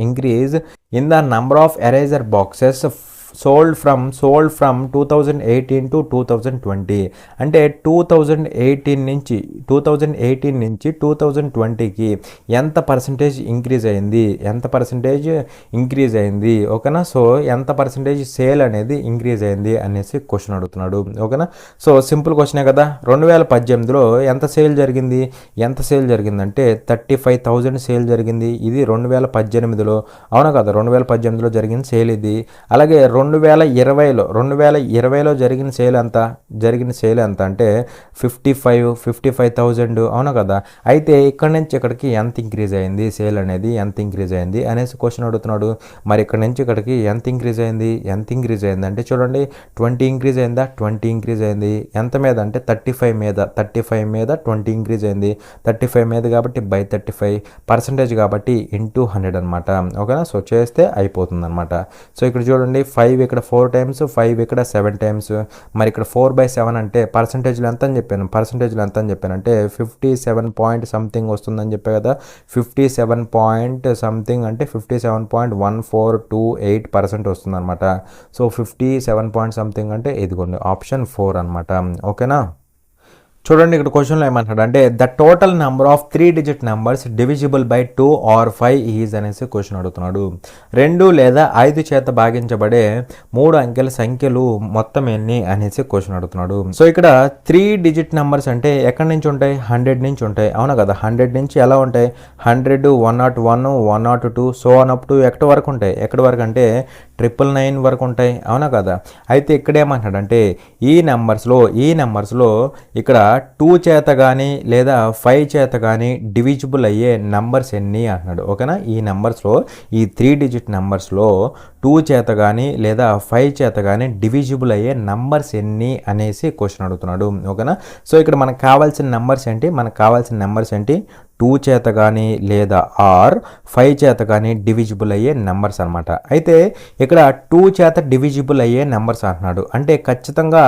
increase in the number of eraser boxes sold from 2018 to 2020. అంటే 2018 నుంచి 2020కి ఎంత పర్సంటేజ్ ఇంక్రీజ్ అయింది. ఓకేనా? సో ఎంత పర్సంటేజ్ సేల్ అనేది ఇంక్రీజ్ అయింది అనేసి క్వశ్చన్ అడుగుతున్నాడు. ఓకేనా? సో సింపుల్ క్వశ్చనే కదా. 2018లో ఎంత సేల్ జరిగిందంటే 35,000 సేల్ జరిగింది. ఇది 2018లో, అవునా కదా? 2018లో జరిగిన సేల్ ఇది. అలాగే 2020లో జరిగిన సేల్ ఎంత అంటే 55,000, అవునా కదా? అయితే ఇక్కడ నుంచి ఇక్కడికి ఎంత ఇంక్రీజ్ అయింది సేల్ అనేది, ఎంత ఇంక్రీజ్ అయింది అనేసి క్వశ్చన్ అడుగుతున్నాడు. మరి ఇక్కడ నుంచి ఇక్కడికి ఎంత ఇంక్రీజ్ అయింది అంటే చూడండి 20 ఇంక్రీజ్ అయిందా? 20 ఇంక్రీజ్ అయింది. ఎంత మీద అంటే 35 మీద 20 ఇంక్రీజ్ అయింది. 35 మీద కాబట్టి బై 35 పర్సంటేజ్ కాబట్టి ఇంటూ 100 అనమాట. ఓకేనా? సో చేస్తే అయిపోతుంది అనమాట. సో ఇక్కడ చూడండి 5 ఇక్కడ 4 టైమ్స్, 5 ఇక్కడ 7 టైమ్స్. మరి ఇక్కడ 4/7 అంటే పర్సంటేజ్లో ఎంత అని చెప్పాను అంటే 57 పాయింట్ సంథింగ్ వస్తుందని చెప్పా కదా. 57 పాయింట్ సంథింగ్ అంటే 57.1428% వస్తుంది అనమాట. సో 57 పాయింట్ సంథింగ్ అంటే ఇదిగోండి ఆప్షన్ 4 అనమాట. ఓకేనా? చూడండి ఇక్కడ క్వశ్చన్లో ఏమంటాడు అంటే the total number of 3 digit numbers divisible by 2 or 5 is అనేసి క్వశ్చన్ అడుగుతున్నాడు. 2 లేదా 5 చేత భాగించబడే 3 అంకెల సంఖ్యలు మొత్తం ఎన్ని అనేసి క్వశ్చన్ అడుగుతున్నాడు. సో ఇక్కడ 3 డిజిట్ నెంబర్స్ అంటే ఎక్కడి నుంచి ఉంటాయి? 100 నుంచి ఉంటాయి, అవునా కదా. 100 నుంచి ఎలా ఉంటాయి? 100, 101, 102 సో ఆన్ అప్ టు ఎక్కడి వరకు ఉంటాయి? ఎక్కడి వరకు అంటే 999 వరకు ఉంటాయి, అవునా కదా. అయితే ఇక్కడ ఏమంటాడంటే ఈ నెంబర్స్లో ఇక్కడ 2 చేత కానీ లేదా 5 చేత కానీ డివిజిబుల్ అయ్యే నెంబర్స్ ఎన్ని అంటున్నాడు. ఓకేనా. ఈ నెంబర్స్లో ఈ 3 డిజిట్ నెంబర్స్లో 2 చేత కానీ లేదా 5 చేత కానీ డివిజిబుల్ అయ్యే నెంబర్స్ ఎన్ని అనేసి క్వశ్చన్ అడుగుతున్నాడు. ఓకేనా. సో ఇక్కడ మనకు కావాల్సిన నెంబర్స్ ఏంటి? 2 చేత కానీ లేదా ఆర్ 5 చేత కానీ డివిజిబుల్ అయ్యే నెంబర్స్ అనమాట. అయితే ఇక్కడ 2 చేత డివిజిబుల్ అయ్యే నెంబర్స్ అంటున్నాడు. అంటే ఖచ్చితంగా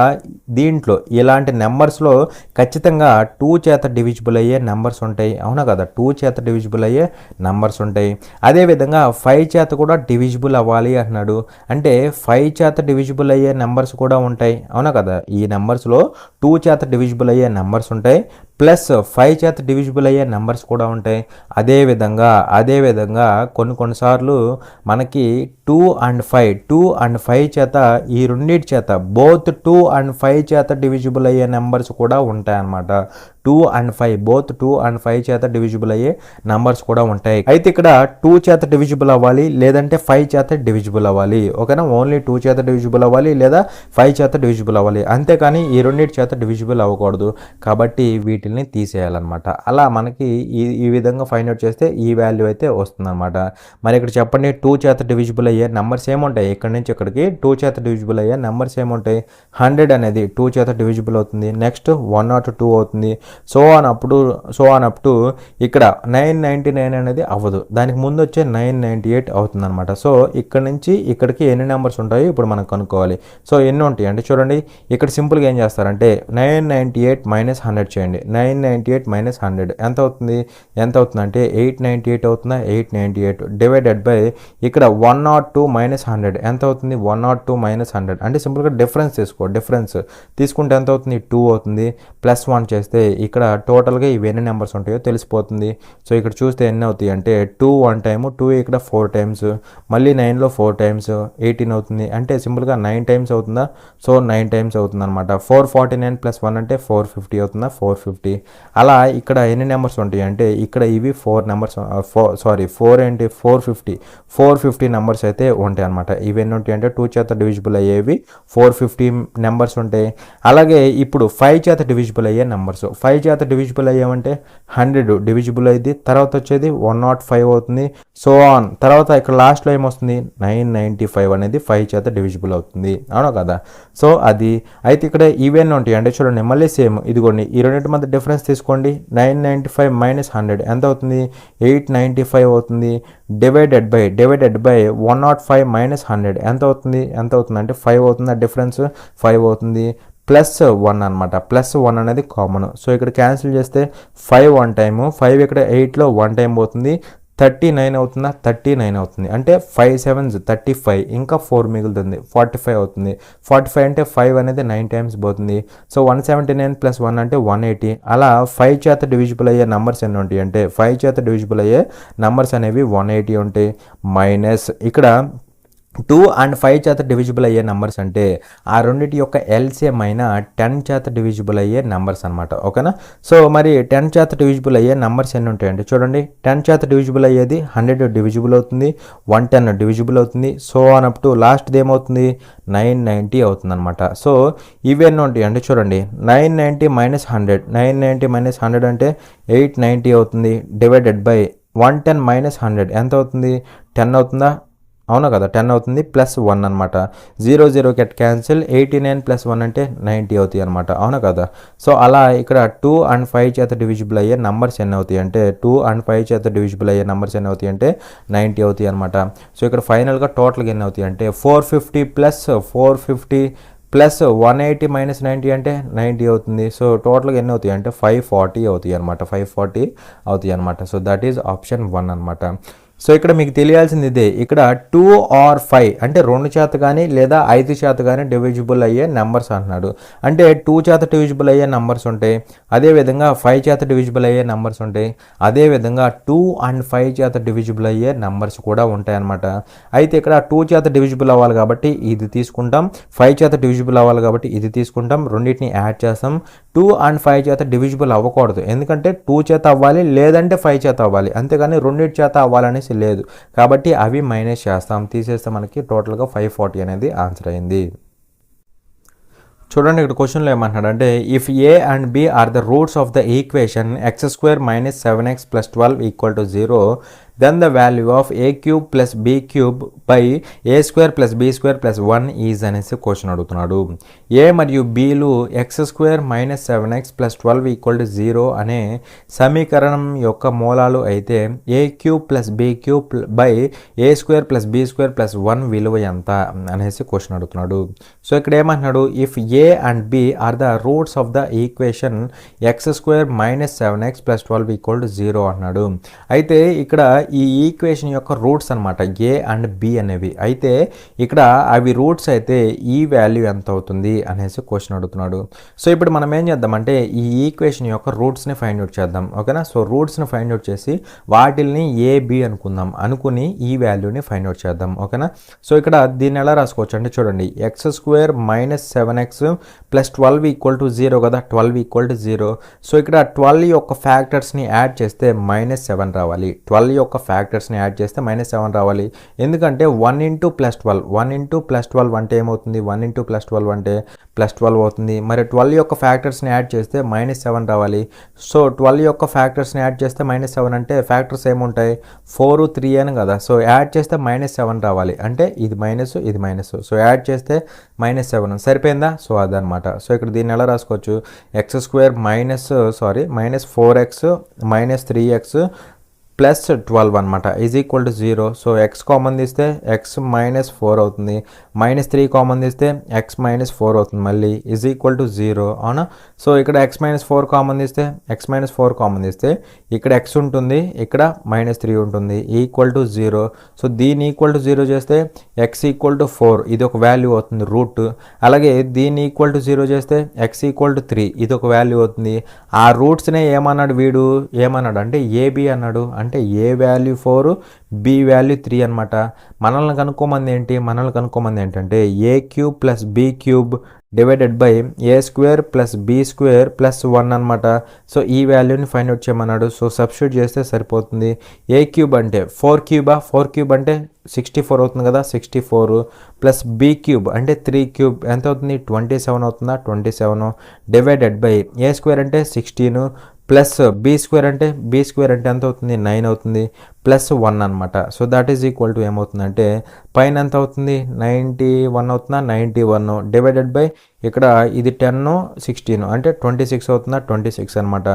దీంట్లో ఇలాంటి నెంబర్స్లో ఖచ్చితంగా 2 చేత డివిజిబుల్ అయ్యే నెంబర్స్ ఉంటాయి, అవునా కదా. 2 చేత డివిజిబుల్ అయ్యే నెంబర్స్ ఉంటాయి. అదేవిధంగా 5 చేత కూడా డివిజిబుల్ అవ్వాలి అంటున్నాడు. అంటే 5 చేత డివిజిబుల్ అయ్యే నెంబర్స్ కూడా ఉంటాయి, అవునా కదా. ఈ నెంబర్స్లో 2 చేత డివిజిబుల్ అయ్యే నెంబర్స్ ఉంటాయి, ప్లస్ 5 చేత డివిజిబుల్ అయ్యే నెంబర్స్ కూడా ఉంటాయి. అదేవిధంగా కొన్నిసార్లు మనకి 2 and 5 చేత ఈ రెండింటి చేత బోత్ 2 and 5 చేత డివిజిబుల్ అయ్యే నెంబర్స్ కూడా ఉంటాయి అన్నమాట. 2 and 5 చేత డివిజిబుల్ అయ్యే నెంబర్స్ కూడా ఉంటాయి. అయితే ఇక్కడ 2 చేత డివిజిబుల్ అవ్వాలి లేదంటే 5 చేత డివిజిబుల్ అవ్వాలి, ఓకేనా. ఓన్లీ 2 చేత డివిజిబుల్ అవ్వాలి లేదా 5 చేత డివిజిబుల్ అవ్వాలి, అంతేకాని ఈ రెండింటి చేత డివిజిబుల్ అవ్వకూడదు. కాబట్టి వీటిని తీసేయాలన్నమాట. అలా మనకి ఈ విధంగా ఫైండ్ అవుట్ చేస్తే ఈ వాల్యూ అయితే వస్తుందన్నమాట. మరి ఇక్కడ చెప్పండి 2 చేత డివిజిబుల్ అయ్యే నెంబర్స్ ఏముంటాయి? ఇక్కడ నుంచి ఇక్కడికి 2 చేత డివిజిబుల్ అయ్యే నెంబర్స్ ఏముంటాయి? 100 అనేది 2 చేత డివిజిబుల్ అవుతుంది. నెక్స్ట్ 102 అవుతుంది. సో ఆన్ అప్ టు ఇక్కడ 999 అనేది అవ్వదు, దానికి ముందు వచ్చే 998 అవుతుంది అనమాట. సో ఇక్కడ నుంచి ఇక్కడికి ఎన్ని నెంబర్స్ ఉంటాయో ఇప్పుడు మనం కనుక్కోవాలి. సో ఎన్ని ఉంటాయి అంటే చూడండి ఇక్కడ సింపుల్గా ఏం చేస్తారంటే 998 మైనస్ 100 చేయండి. 998 మైనస్ 100 ఎంత అవుతుంది అంటే 898 అవుతుందా? 898 డివైడెడ్ బై ఇక్కడ 102 మైనస్ 100 ఎంత అవుతుంది? 102 మైనస్ 100 అంటే సింపుల్గా డిఫరెన్స్ తీసుకుంటే ఎంత అవుతుంది? 2 అవుతుంది. ప్లస్ 1 చేస్తే ఇక్కడ టోటల్గా ఇవి ఎన్ని నెంబర్స్ ఉంటాయో తెలిసిపోతుంది. సో ఇక్కడ చూస్తే ఎన్ని అవుతాయి అంటే 2 1 టైమ్, 2 ఇక్కడ 4 టైమ్స్, మళ్ళీ 9లో 4 టైమ్స్ 18 అవుతుంది. అంటే సింపుల్గా 9 టైమ్స్ అవుతుందా? సో 9 టైమ్స్ అవుతుంది అనమాట. 449 ప్లస్ 1 అంటే 450 అవుతుందా? 450. అలా ఇక్కడ ఎన్ని నెంబర్స్ ఉంటాయి అంటే ఇక్కడ ఇవి 4 నెంబర్స్ 450 నెంబర్స్ అయితే ఉంటాయి అనమాట. ఇవి ఎన్ని ఉంటాయి అంటే 2 చేత డివిజిబుల్ అయ్యేవి 450 నెంబర్స్ ఉంటాయి. అలాగే ఇప్పుడు 5 చేత డివిజిబుల్ అయ్యే నెంబర్స్ 5 చేత డివిజిబుల్ అయ్యామంటే 100 డివిజిబుల్ అయ్యింది, తర్వాత వచ్చేది 105 అవుతుంది. సో ఆన్ తర్వాత ఇక్కడ లాస్ట్లో ఏమొస్తుంది? 995 అనేది 5 చేత డివిజిబుల్ అవుతుంది, అవునా కదా. సో అది అయితే ఇక్కడ ఈవెన్ ఉంటాయి అంటే చూడండి మళ్ళీ సేమ్ ఇదిగోండి ఈ రెండింటి మధ్య డిఫరెన్స్ తీసుకోండి. 995 మైనస్ 100 ఎంత అవుతుంది? 895 అవుతుంది. డివైడెడ్ బై 105 మైనస్ 100 ఎంత అవుతుంది అంటే 5 అవుతుంది. ఆ డిఫరెన్స్ 5 అవుతుంది. ప్లస్ 1 అనమాట. ప్లస్ 1 అనేది కామన్. సో ఇక్కడ క్యాన్సిల్ చేస్తే 5 1 టైము, 5 ఇక్కడ 8లో 1 టైం పోతుంది. 39 అవుతుందా? 39 అవుతుంది. అంటే 5 7s 35, ఇంకా 4 మిగులుతుంది 45 అవుతుంది. 45 అంటే 5 అనేది 9 టైమ్స్ పోతుంది. సో 179 ప్లస్ 1 అంటే 180. అలా 5 చేత డివిజిబుల్ అయ్యే నెంబర్స్ ఎన్ని ఉంటాయి అంటే 5 చేత డివిజిబుల్ అయ్యే నెంబర్స్ అనేవి 180 ఉంటాయి. మైనస్ ఇక్కడ 2 and 5 చేత డివిజిబుల్ అయ్యే నెంబర్స్ అంటే ఆ రెండింటి యొక్క ఎల్సిఎం అయిన 10 చేత డివిజిబుల్ అయ్యే నెంబర్స్ అనమాట, ఓకేనా. సో మరి 10 చేత డివిజిబుల్ అయ్యే నెంబర్స్ ఎన్ని ఉంటాయంటే చూడండి 10 చేత డివిజిబుల్ అయ్యేది 100 డివిజిబుల్ అవుతుంది, 110 డివిజిబుల్ అవుతుంది. సో ఆన్ అప్ టు లాస్ట్ది ఏమవుతుంది? 990 అవుతుంది అనమాట. సో ఇవి ఎన్ని ఉంటాయి అంటే చూడండి 990 మైనస్ 100 అంటే 890 అవుతుంది. డివైడెడ్ బై 110 మైనస్ 100 ఎంత అవుతుంది? 10 అవుతుందా? అవునా కదా, 10 అవుతుంది. ప్లస్ 1 అనమాట. 0 గెట్ క్యాన్సిల్. 89 ప్లస్ 1 అంటే 90 అవుతాయి అనమాట, అవునా కదా. సో అలా ఇక్కడ 2 and 5 చేత డివిజిబుల్ అయ్యే నెంబర్స్ ఎన్ని అవుతాయి అంటే 2 and 5 చేత డివిజిబుల్ అయ్యే నెంబర్స్ ఎన్ని అవుతాయి అంటే 90 అవుతాయి అనమాట. సో ఇక్కడ ఫైనల్గా టోటల్గా ఎన్ని అవుతాయి అంటే 450 ప్లస్ 180 మైనస్ 90 అంటే 90 అవుతుంది. సో టోటల్గా ఎన్ని అవుతాయి అంటే 540 అవుతాయి అనమాట. 540 అవుతాయి అనమాట. సో దట్ ఈజ్ ఆప్షన్ 1 అనమాట. సో ఇక్కడ మీకు తెలియాల్సింది ఇదే, ఇక్కడ 2 or 5 అంటే 2 చేత కానీ లేదా 5 చేత కానీ డివిజిబుల్ అయ్యే నెంబర్స్ అంటున్నాడు. అంటే 2 చేత డివిజిబుల్ అయ్యే నెంబర్స్ ఉంటాయి, అదేవిధంగా 5 చేత డివిజిబుల్ అయ్యే నెంబర్స్ ఉంటాయి, అదేవిధంగా 2 and 5 చేత డివిజిబుల్ అయ్యే నెంబర్స్ కూడా ఉంటాయి అన్నమాట. అయితే ఇక్కడ 2 చేత డివిజిబుల్ అవ్వాలి కాబట్టి ఇది తీసుకుంటాం, 5 చేత డివిజిబుల్ అవ్వాలి కాబట్టి ఇది తీసుకుంటాం, రెండింటిని యాడ్ చేస్తాం. 2 and 5 చేత డివిజిబుల్ అవ్వకూడదు, ఎందుకంటే 2 చేత అవ్వాలి లేదంటే 5 చేత అవ్వాలి, అంతేగాని రెండింటి చేత అవ్వాలనేసి లేదు. కాబట్టి అవి మైనస్ చేస్తాం, తీసేస్తే మనకి టోటల్గా 540 అనేది ఆన్సర్ అయింది. చూడండి ఇక్కడ క్వశ్చన్లో ఏమంటున్నాడు అంటే if A and B are the roots of the equation x² - 7x + 12 = 0 then the value of a³ + b³ by a² + b² + 1 is అనేసి క్వశ్చన్ అడుగుతున్నాడు. ఏ మరియు బిలు x² - 7x + 12 = 0 అనే సమీకరణం యొక్క మూలాలు అయితే a³ + b³ by a² + b² + 1 విలువ ఎంత అనేసి క్వశ్చన్ అడుగుతున్నాడు. సో ఇక్కడ ఏమంటున్నాడు if A and B are the roots of the equation x² - 7x + 12 = 0 అన్నాడు. అయితే ఇక్కడ ఈ ఈక్వేషన్ యొక్క రూట్స్ అనమాట ఏ అండ్ బి అనేవి. అయితే ఇక్కడ అవి రూట్స్ అయితే ఈ వాల్యూ ఎంత అవుతుంది అనేసి క్వశ్చన్ అడుగుతున్నాడు. సో ఇప్పుడు మనం ఏం చేద్దామంటే ఈ ఈక్వేషన్ యొక్క రూట్స్ని ఫైండ్ అవుట్ చేద్దాం, ఓకేనా. సో రూట్స్ని ఫైండ్ అవుట్ చేసి వాటిల్ని ఏ బి అనుకుందాం, అనుకుని ఈ వాల్యూని ఫైండ్ అవుట్ చేద్దాం, ఓకేనా. సో ఇక్కడ దీన్ని ఎలా రాసుకోవచ్చు అంటే చూడండి x² - 7x + 12 = 0 కదా, 12 = 0. సో ఇక్కడ 12 యొక్క ఫ్యాక్టర్స్ని యాడ్ చేస్తే -7 రావాలి, 12 యొక్క ఫ్యాక్టర్స్ని యాడ్ చేస్తే -7 రావాలి. ఎందుకంటే 1 × +12 1 × +12 అంటే ఏమవుతుంది, 1 × +12 అంటే +12 అవుతుంది. మరి 12 యొక్క ఫ్యాక్టర్స్ని యాడ్ చేస్తే -7 రావాలి. సో 12 యొక్క ఫ్యాక్టర్స్ని యాడ్ చేస్తే -7 అంటే ఫ్యాక్టర్స్ ఏముంటాయి 4, 3 అని కదా. సో యాడ్ చేస్తే -7 రావాలి, అంటే ఇది మైనస్ ఇది మైనస్, సో యాడ్ చేస్తే -7 సరిపోయిందా. సో అదనమాట. సో ఇక్కడ దీన్ని ఎలా రాసుకోవచ్చు x² -4x - 3x + 12 అనమాట = 0. సో x కామన్ తీస్తే x - 4 అవుతుంది, -3 కామన్ తీస్తే x - 4 అవుతుంది, మళ్ళీ = 0 అవునా. సో ఇక్కడ x - 4 కామన్ తీస్తే ఇక్కడ x ఉంటుంది, ఇక్కడ -3 ఉంటుంది, = 0. సో దీన్ని = 0 చేస్తే x = 4 ఇది ఒక వాల్యూ అవుతుంది రూట్. అలాగే దీన్ని = 0 చేస్తే x = 3 ఇది ఒక వాల్యూ అవుతుంది. ఆ రూట్స్నే ఏమన్నాడు అంటే ఏబి అన్నాడు. అంటే ఏ వాల్యూ 4 బి వాల్యూ 3 అనమాట. మనల్ని కనుక్కోమంది ఏంటంటే a³ + b³ divided by a² + b² + 1 అనమాట. సో ఈ వాల్యూని ఫైండ్ అవుట్ చేయమన్నాడు. సో సబ్స్టిట్యూట్ చేస్తే సరిపోతుంది. a³ అంటే 4³ అంటే 64 అవుతుంది కదా, 64 ప్లస్ b³ అంటే 3³ ఎంత అవుతుంది 27 అవుతుందా, 27 డివైడెడ్ బై a² అంటే 16 ప్లస్ b² అంటే ఎంత అవుతుంది 9 అవుతుంది ప్లస్ 1 అనమాట. So that is equal to ఏమవుతుందంటే పైన ఎంత అవుతుంది 91 అవుతుందా, 91 డివైడెడ్ బై ఇక్కడ ఇది 10 16 అంటే 26 అవుతుందా, 26 అనమాట.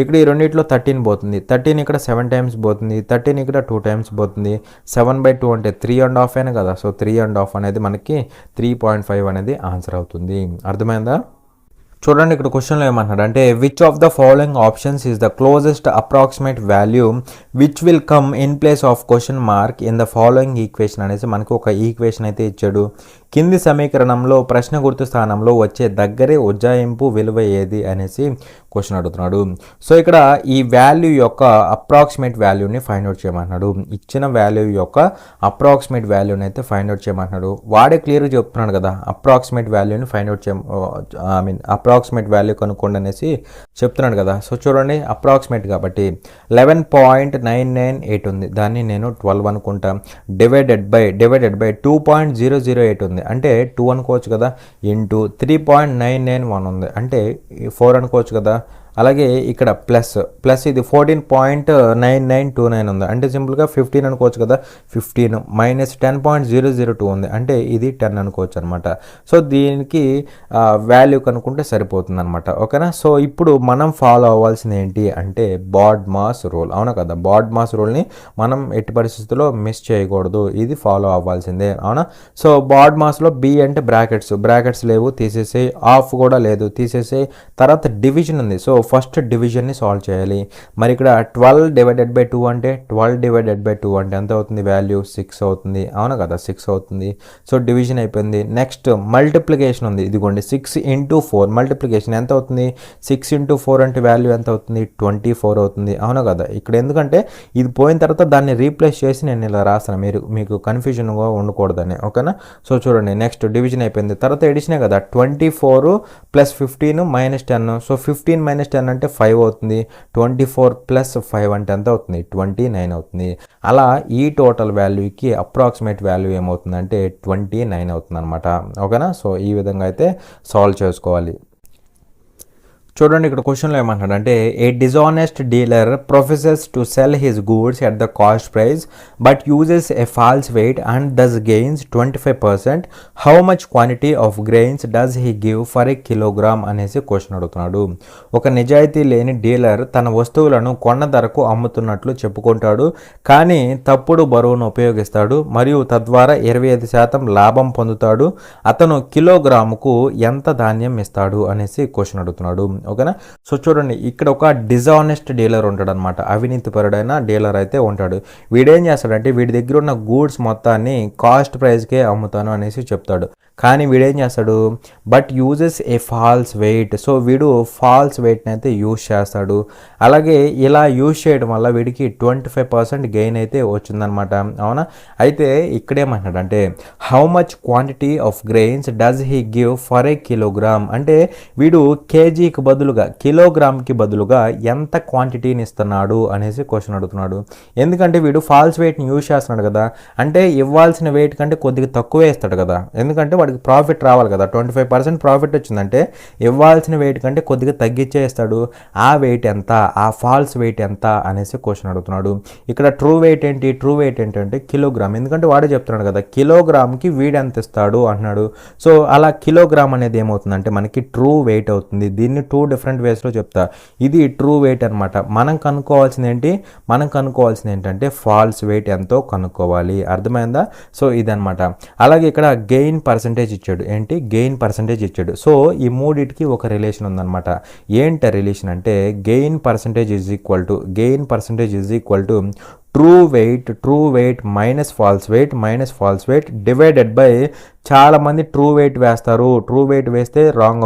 ఇక్కడ ఈ రెండిట్లో 13 పోతుంది, 13 ఇక్కడ 7 టైమ్స్ పోతుంది, 13 ఇక్కడ 2 టైమ్స్ పోతుంది. 7/2 అంటే 3.5 అయినా కదా. సో 3.5 అనేది మనకి 3.5 అనేది ఆన్సర్ అవుతుంది. అర్థమైందా. చూడండి ఇక్కడ క్వశ్చన్లో ఏమంటున్నాడు అంటే which of the following options is the closest approximate value which will come in place of question mark in the following equation అనేసి మనకు ఒక ఈక్వేషన్ అయితే ఇచ్చాడు. కింది సమీకరణంలో ప్రశ్న గుర్తు స్థానంలో వచ్చే దగ్గరే ఉజ్జాయింపు విలువ ఏది అనేసి క్వశ్చన్ అడుగుతున్నాడు. సో ఇక్కడ ఈ వాల్యూ యొక్క అప్రాక్సిమేట్ వాల్యూని ఫైండ్ అవుట్ చేయమంటున్నాడు. ఇచ్చిన వాల్యూ యొక్క అప్రాక్సిమేట్ వాల్యూని అయితే ఫైండ్ అవుట్ చేయమంటున్నాడు. వాడే క్లియర్గా చెప్తున్నాడు కదా అప్రాక్సిమేట్ వాల్యూని ఫైండ్ అవుట్ అప్రాక్సిమేట్ వాల్యూ కనుక్కోండి అనేసి చెప్తున్నాడు కదా. సో చూడండి అప్రాక్సిమేట్ కాబట్టి 11.998 ఉంది, దాన్ని నేను 12 అనుకుంటా. డివైడెడ్ బై 2.008 ఉంది అంటే 2 అనుకోవచ్చు కదా, ఇంటూ 3.991 ఉంది అంటే 4 అనుకోవచ్చు కదా. అలాగే ఇక్కడ ప్లస్ ఇది 14.9929 ఉంది అంటే సింపుల్గా 15 అనుకోవచ్చు కదా, 15 మైనస్ 10.002 ఉంది అంటే ఇది 10 అనుకోవచ్చు అనమాట. సో దీనికి వాల్యూ కనుక్కుంటే సరిపోతుంది అనమాట. ఓకేనా. సో ఇప్పుడు మనం ఫాలో అవ్వాల్సింది ఏంటి అంటే బాడ్మాస్ రూల్, అవునా కదా. బాడ్మాస్ రూల్ని మనం ఎట్టి పరిస్థితుల్లో మిస్ చేయకూడదు, ఇది ఫాలో అవ్వాల్సిందే, అవునా. సో బాడ్మాస్లో బి అంటే బ్రాకెట్స్ లేవు తీసేసి, ఆఫ్ కూడా లేదు తీసేసి, తర్వాత డివిజన్ ఉంది. సో ఫస్ట్ డివిజన్ని సాల్వ్ చేయాలి. మరి ఇక్కడ 12 డివైడెడ్ బై 2 అంటే 12 డివైడెడ్ బై 2 అంటే ఎంత అవుతుంది? వాల్యూ 6 అవుతుంది. అవునా కదా, 6 అవుతుంది. సో డివిజన్ అయిపోయింది. నెక్స్ట్ మల్టిప్లికేషన్ ఉంది. ఇదిగోండి 6 ఇంటూ 4 మల్టిప్లికేషన్ ఎంత అవుతుంది? 6 ఇంటూ 4 అంటే వాల్యూ ఎంత అవుతుంది? 24 అవుతుంది. అవునా కదా. ఇక్కడ ఎందుకంటే ఇది పోయిన తర్వాత దాన్ని రీప్లేస్ చేసి నేను ఇలా రాస్తాను, మీకు కన్ఫ్యూజన్గా ఉండకూడదని. ఓకేనా. సో చూడండి, నెక్స్ట్ డివిజన్ అయిపోయింది. తర్వాత ఎడిషనే కదా, 24 ప్లస్ 15 మైనస్ 10. సో 15 మైనస్ 10 అంటే 5 అవుతుంది. 24 ప్లస్ 5 అంటే ఎంత అవుతుంది? 29 అవుతుంది. అలా ఈ టోటల్ వాల్యూకి అప్రాక్సిమేట్ వాల్యూ ఏమవుతుందంటే 29 అవుతుంది అనమాట. ఓకేనా. సో ఈ విధంగా అయితే సాల్వ్ చేసుకోవాలి. చూడండి, ఇక్కడ క్వశ్చన్లో ఏమంటాడంటే a dishonest dealer professes to sell his goods at the cost price but uses a false weight and thus gains 25%. How much quantity of grains does he give for a kilogram అనేసి question అడుగుతున్నాడు. ఒక నిజాయితీ లేని dealer తన వస్తువులను కొన్న ధరకు అమ్ముతున్నట్లు చెప్పుకుంటాడు, కానీ తప్పుడు బరువును ఉపయోగిస్తాడు మరియు తద్వారా 25% లాభం పొందుతాడు. అతను కిలోగ్రాముకు ఎంత ధాన్యం ఇస్తాడు అనేసి క్వశ్చన్ అడుగుతున్నాడు. ఓకేనా. సో చూడండి, ఇక్కడ ఒక డిజానెస్ట్ డీలర్ ఉంటాడు అనమాట. అవినీతిపరుడైన డీలర్ అయితే ఉంటాడు. వీడేం చేస్తాడంటే వీడి దగ్గర ఉన్న గూడ్స్ మొత్తాన్ని కాస్ట్ ప్రైస్కే అమ్ముతాను అనేసి చెప్తాడు. కానీ వీడేం చేస్తాడు? But uses a false weight. So వీడు ఫాల్స్ వెయిట్ని అయితే యూజ్ చేస్తాడు. అలాగే ఇలా యూజ్ చేయడం వల్ల వీడికి 25% గెయిన్ అయితే వచ్చిందనమాట. అవునా. అయితే ఇక్కడేమంటాడంటే how much quantity of grains does he give for a kilogram అంటే వీడు కేజీకి బదులుగా కిలోగ్రామ్కి బదులుగా ఎంత క్వాంటిటీని ఇస్తున్నాడు అనేసి క్వశ్చన్ అడుగుతున్నాడు. ఎందుకంటే వీడు ఫాల్స్ వెయిట్ని యూజ్ చేస్తున్నాడు కదా, అంటే ఇవ్వాల్సిన వెయిట్ కంటే కొద్దిగా తక్కువే ఇస్తాడు కదా. ఎందుకంటే వాడికి ప్రాఫిట్ రావాలి కదా. 25% ప్రాఫిట్ వచ్చిందంటే ఇవ్వాల్సిన వెయిట్ కంటే కొద్దిగా తగ్గించే ఇస్తాడు. ఆ వెయిట్ ఎంత, ఆ ఫాల్స్ వెయిట్ ఎంత అనేసి క్వశ్చన్ అడుగుతున్నాడు. ఇక్కడ ట్రూ వెయిట్ ఏంటి? ట్రూ వెయిట్ ఏంటంటే కిలోగ్రామ్. ఎందుకంటే వాడే చెప్తున్నాడు కదా కిలోగ్రామ్కి వీడు ఎంత ఇస్తాడు అంటున్నాడు. సో అలా కిలోగ్రామ్ అనేది ఏమవుతుందంటే మనకి ట్రూ వెయిట్ అవుతుంది. దీన్ని 2 డిఫరెంట్ వేస్లో చెప్తా. ఇది ట్రూ వెయిట్ అనమాట. మనం కనుక్కోవాల్సింది ఏంటంటే ఫాల్స్ వెయిట్ ఎంతో కనుక్కోవాలి. అర్థమైందా? సో ఇదనమాట. అలాగే ఇక్కడ గెయిన్ పర్సెంటేజ్ ఇచ్చాడు. ఏంటి? గెయిన్ పర్సెంటేజ్ ఇచ్చాడు. సో ఈ మూడిటికి ఒక రిలేషన్ ఉందన్నమాట. ఏంటి రిలేషన్ అంటే gain percentage is equal to true weight minus false weight divided by చాలామంది ట్రూ వెయిట్ వేస్తారు. ట్రూ వెయిట్ వేస్తే రాంగ్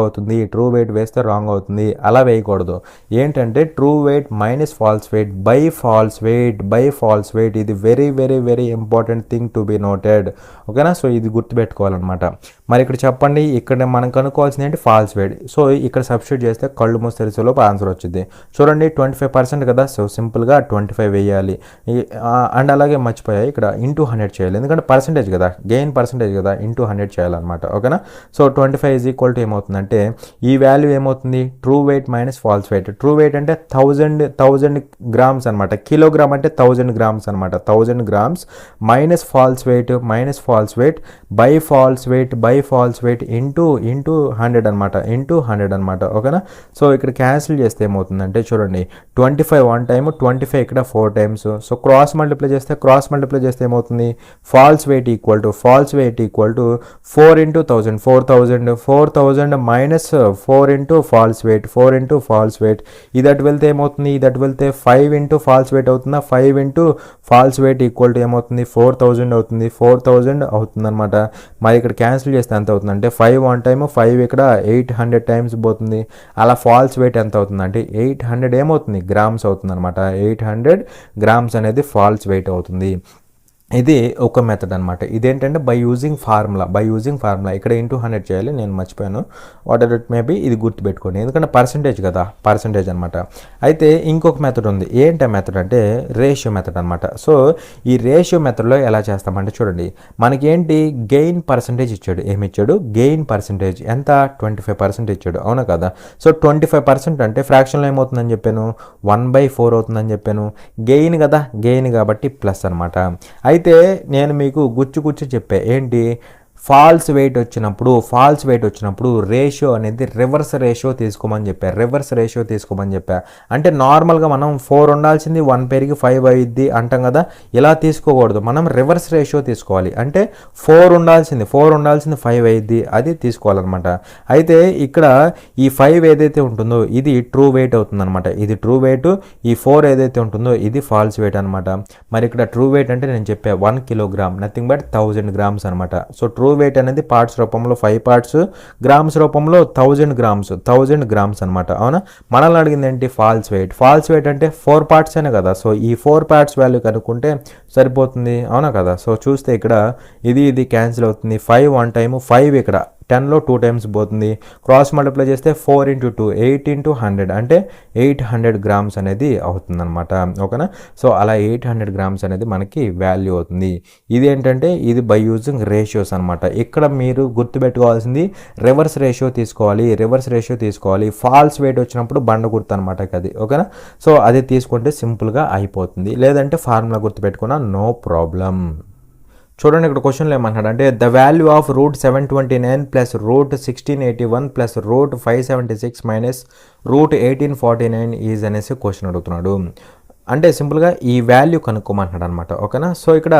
అవుతుంది. అలా వేయకూడదు. ఏంటంటే true weight minus false weight by false weight ఇది very very very important thing to be noted. ఓకేనా. So ఇది గుర్తుపెట్టుకోవాలన్నమాట. మరి ఇక్కడ చెప్పండి, ఇక్కడ మనం కనుక్కోవాల్సింది ఏంటి? False weight. సో ఇక్కడ సబ్స్టిట్యూట్ చేస్తే కళ్ళు మూసి తెరిచేలోపు ఆన్సర్ వచ్చింది. చూడండి 25% కదా. సో సింపుల్గా 25 వేయాలి. అండ్ అలాగే మర్చిపోయాయి, ఇక్కడ ఇంటూ 100 చేయాలి. ఎందుకంటే పర్సెంటేజ్ కదా, గెయిన్ పర్సెంటేజ్ కదా, ఇంటూ 100 చేయాలన్నమాట. ఓకేనా. సో 25 ఈజ్ ఈక్వల్ టు ఏమవుతుందంటే ఈ వాల్యూ ఏమవుతుంది? True weight minus false weight. True weight అంటే 1000 గ్రామ్స్ అనమాట. కిలోగ్రామ్ అంటే 1000 గ్రామ్స్ అనమాట. 1000 grams minus false weight by false weight into 100 అనమాట. ఓకేనా. సో ఇక్కడ క్యాన్సిల్ చేస్తే ఏమవుతుందంటే చూడండి 25 1 టైమ్, 25 ఇక్కడ 4 టైమ్స్. సో క్రాస్ మల్టిప్లై చేస్తే ఏమవుతుంది? False weight equal to 4 into 1000 4000 minus 4 into false weight. ఇది అటు వెళ్తే ఏమవుతుంది? 5 ఇంటూ ఫాల్స్ వెయిట్ అవుతుందా? 5 into false weight equal to ఏమవుతుంది? 4000 అవుతుంది అనమాట. మరి ఇక్కడ క్యాన్సిల్ చేస్తే ఎంత అవుతుందంటే 5 1 టైమ్, 5 ఇక్కడ 800 టైమ్స్ పోతుంది. అలా ఫాల్స్ వెయిట్ ఎంత అవుతుందంటే 800 ఏమవుతుంది? గ్రామ్స్ అవుతుంది అనమాట. 800 గ్రామ్స్ అనేది ఫాల్స్ వెయిట్ అవుతుంది. ఇది ఒక మెథడ్ అనమాట. ఇదేంటంటే బై యూజింగ్ ఫార్ములా ఇక్కడ ఇంటూ 100 చేయాలి, నేను మర్చిపోయాను. What ever it may be, ఇది గుర్తుపెట్టుకోండి. ఎందుకంటే పర్సెంటేజ్ అనమాట. అయితే ఇంకొక మెథడ్ ఉంది. ఏంటి మెథడ్ అంటే రేషియో మెథడ్ అనమాట. సో ఈ రేషియో మెథడ్లో ఎలా చేస్తామంటే చూడండి, మనకి ఏంటి? గెయిన్ పర్సెంటేజ్ ఇచ్చాడు. ఏమి ఇచ్చాడు? గెయిన్ పర్సెంటేజ్ ఎంత? 25% ఇచ్చాడు. అవునా కదా. సో 25% అంటే ఫ్రాక్షన్లో ఏమవుతుందని చెప్పాను? 1/4 అవుతుందని చెప్పాను. గెయిన్ కదా, గెయిన్ కాబట్టి ప్లస్ అనమాట. అయితే నేను మీకు గుచ్చి చెప్పా. ఏంటి? ఫాల్స్ వెయిట్ వచ్చినప్పుడు రేషియో అనేది రివర్స్ రేషియో తీసుకోమని చెప్పా. అంటే నార్మల్గా మనం 4 ఉండాల్సింది 1 పెరిగి 5 అయ్యిద్ది అంటాం కదా, ఇలా తీసుకోకూడదు. మనం రివర్స్ రేషియో తీసుకోవాలి. అంటే 4 ఉండాల్సింది 5 అయ్యిద్ది, అది తీసుకోవాలన్నమాట. అయితే ఇక్కడ ఈ 5 ఏదైతే ఉంటుందో ఇది ట్రూ వెయిట్ అవుతుందన్నమాట. ఇది ట్రూ వెయిట్. ఈ 4 ఏదైతే ఉంటుందో ఇది ఫాల్స్ వెయిట్ అనమాట. మరి ఇక్కడ ట్రూ వెయిట్ అంటే నేను చెప్పా 1 కిలోగ్రామ్, నథింగ్ బట్ 1000 గ్రామ్స్ అనమాట. సో ట్రూ వెయిట్ అనేది పార్ట్స్ రూపంలో 5 పార్ట్స్, గ్రామ్స్ రూపంలో 1000 గ్రామ్స్ అనమాట. అవునా? మనల్ని అడిగింది ఏంటి? ఫాల్స్ వెయిట్ అంటే 4 పార్ట్స్ అనే కదా. సో ఈ 4 పార్ట్స్ వాల్యూ కనుక్కుంటే సరిపోతుంది. అవునా కదా? సో చూస్తే ఇక్కడ ఇది క్యాన్సిల్ అవుతుంది. 5 1 టైము, 5 ఇక్కడ 10లో 2 టైమ్స్ పోతుంది. క్రాస్ మల్టిప్లై చేస్తే 4 × 2 8 × 100 అంటే 800 గ్రామ్స్ అనేది అవుతుందన్నమాట. ఓకేనా? సో అలా 800 గ్రామ్స్ అనేది మనకి వాల్యూ అవుతుంది. ఇది ఏంటంటే ఇది బై యూజింగ్ రేషియోస్ అనమాట. ఇక్కడ మీరు గుర్తుపెట్టుకోవాల్సింది రివర్స్ రేషియో తీసుకోవాలి. ఫాల్స్ వెయిట్ వచ్చినప్పుడు బండ గుర్తు అనమాట అది. ఓకేనా? సో అది తీసుకుంటే సింపుల్గా అయిపోతుంది. లేదంటే ఫార్ములా గుర్తుపెట్టుకున్నా నో ప్రాబ్లం. చూడండి ఇక్కడ క్వశ్చన్లో ఏమన్నాడు అంటే the value of √729 plus √1681 plus √576 minus √1849 is అనేసి క్వశ్చన్ అడుగుతున్నాడు. అంటే సింపుల్గా ఈ వాల్యూ కనుక్కోమంటున్నాడు అనమాట. ఓకేనా? సో ఇక్కడ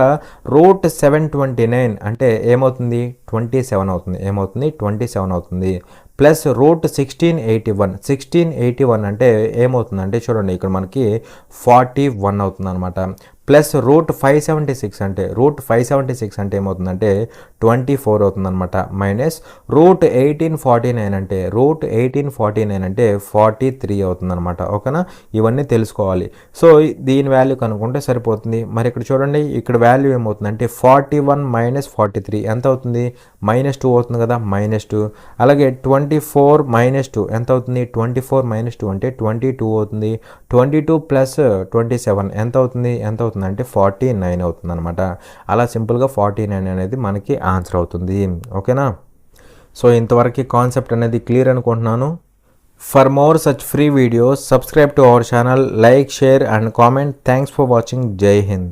√729 అంటే ఏమవుతుంది? 27 అవుతుంది. ప్లస్ √1681 అంటే ఏమవుతుందంటే చూడండి ఇక్కడ మనకి 41 అవుతుంది అనమాట. ప్లస్ √576 అంటే ఏమవుతుందంటే 24 అవుతుందన్నమాట. మైనస్ √1849 అంటే 43 అవుతుందన్నమాట. ఓకేనా? ఇవన్నీ తెలుసుకోవాలి. సో దీని వాల్యూ కనుక్కుంటే సరిపోతుంది. మరి ఇక్కడ చూడండి ఇక్కడ వాల్యూ ఏమవుతుందంటే 41 మైనస్ 43 ఎంత అవుతుంది? -2 అవుతుంది కదా, -2. అలాగే 24 - 2 ఎంత అవుతుంది? 24 - 2 అంటే 22 అవుతుంది. 22 ప్లస్ 27 ఎంత అవుతుంది అంటే 49 అవుతుంది అనమాట. అలా సింపుల్గా 49 అనేది మనకి ఆన్సర్ అవుతుంది. ఓకేనా? సో ఇంతవరకు కాన్సెప్ట్ అనేది క్లియర్ అనుకుంటున్నాను. For more such free videos subscribe to our channel, like, share and comment. Thanks for watching. జై హింద్.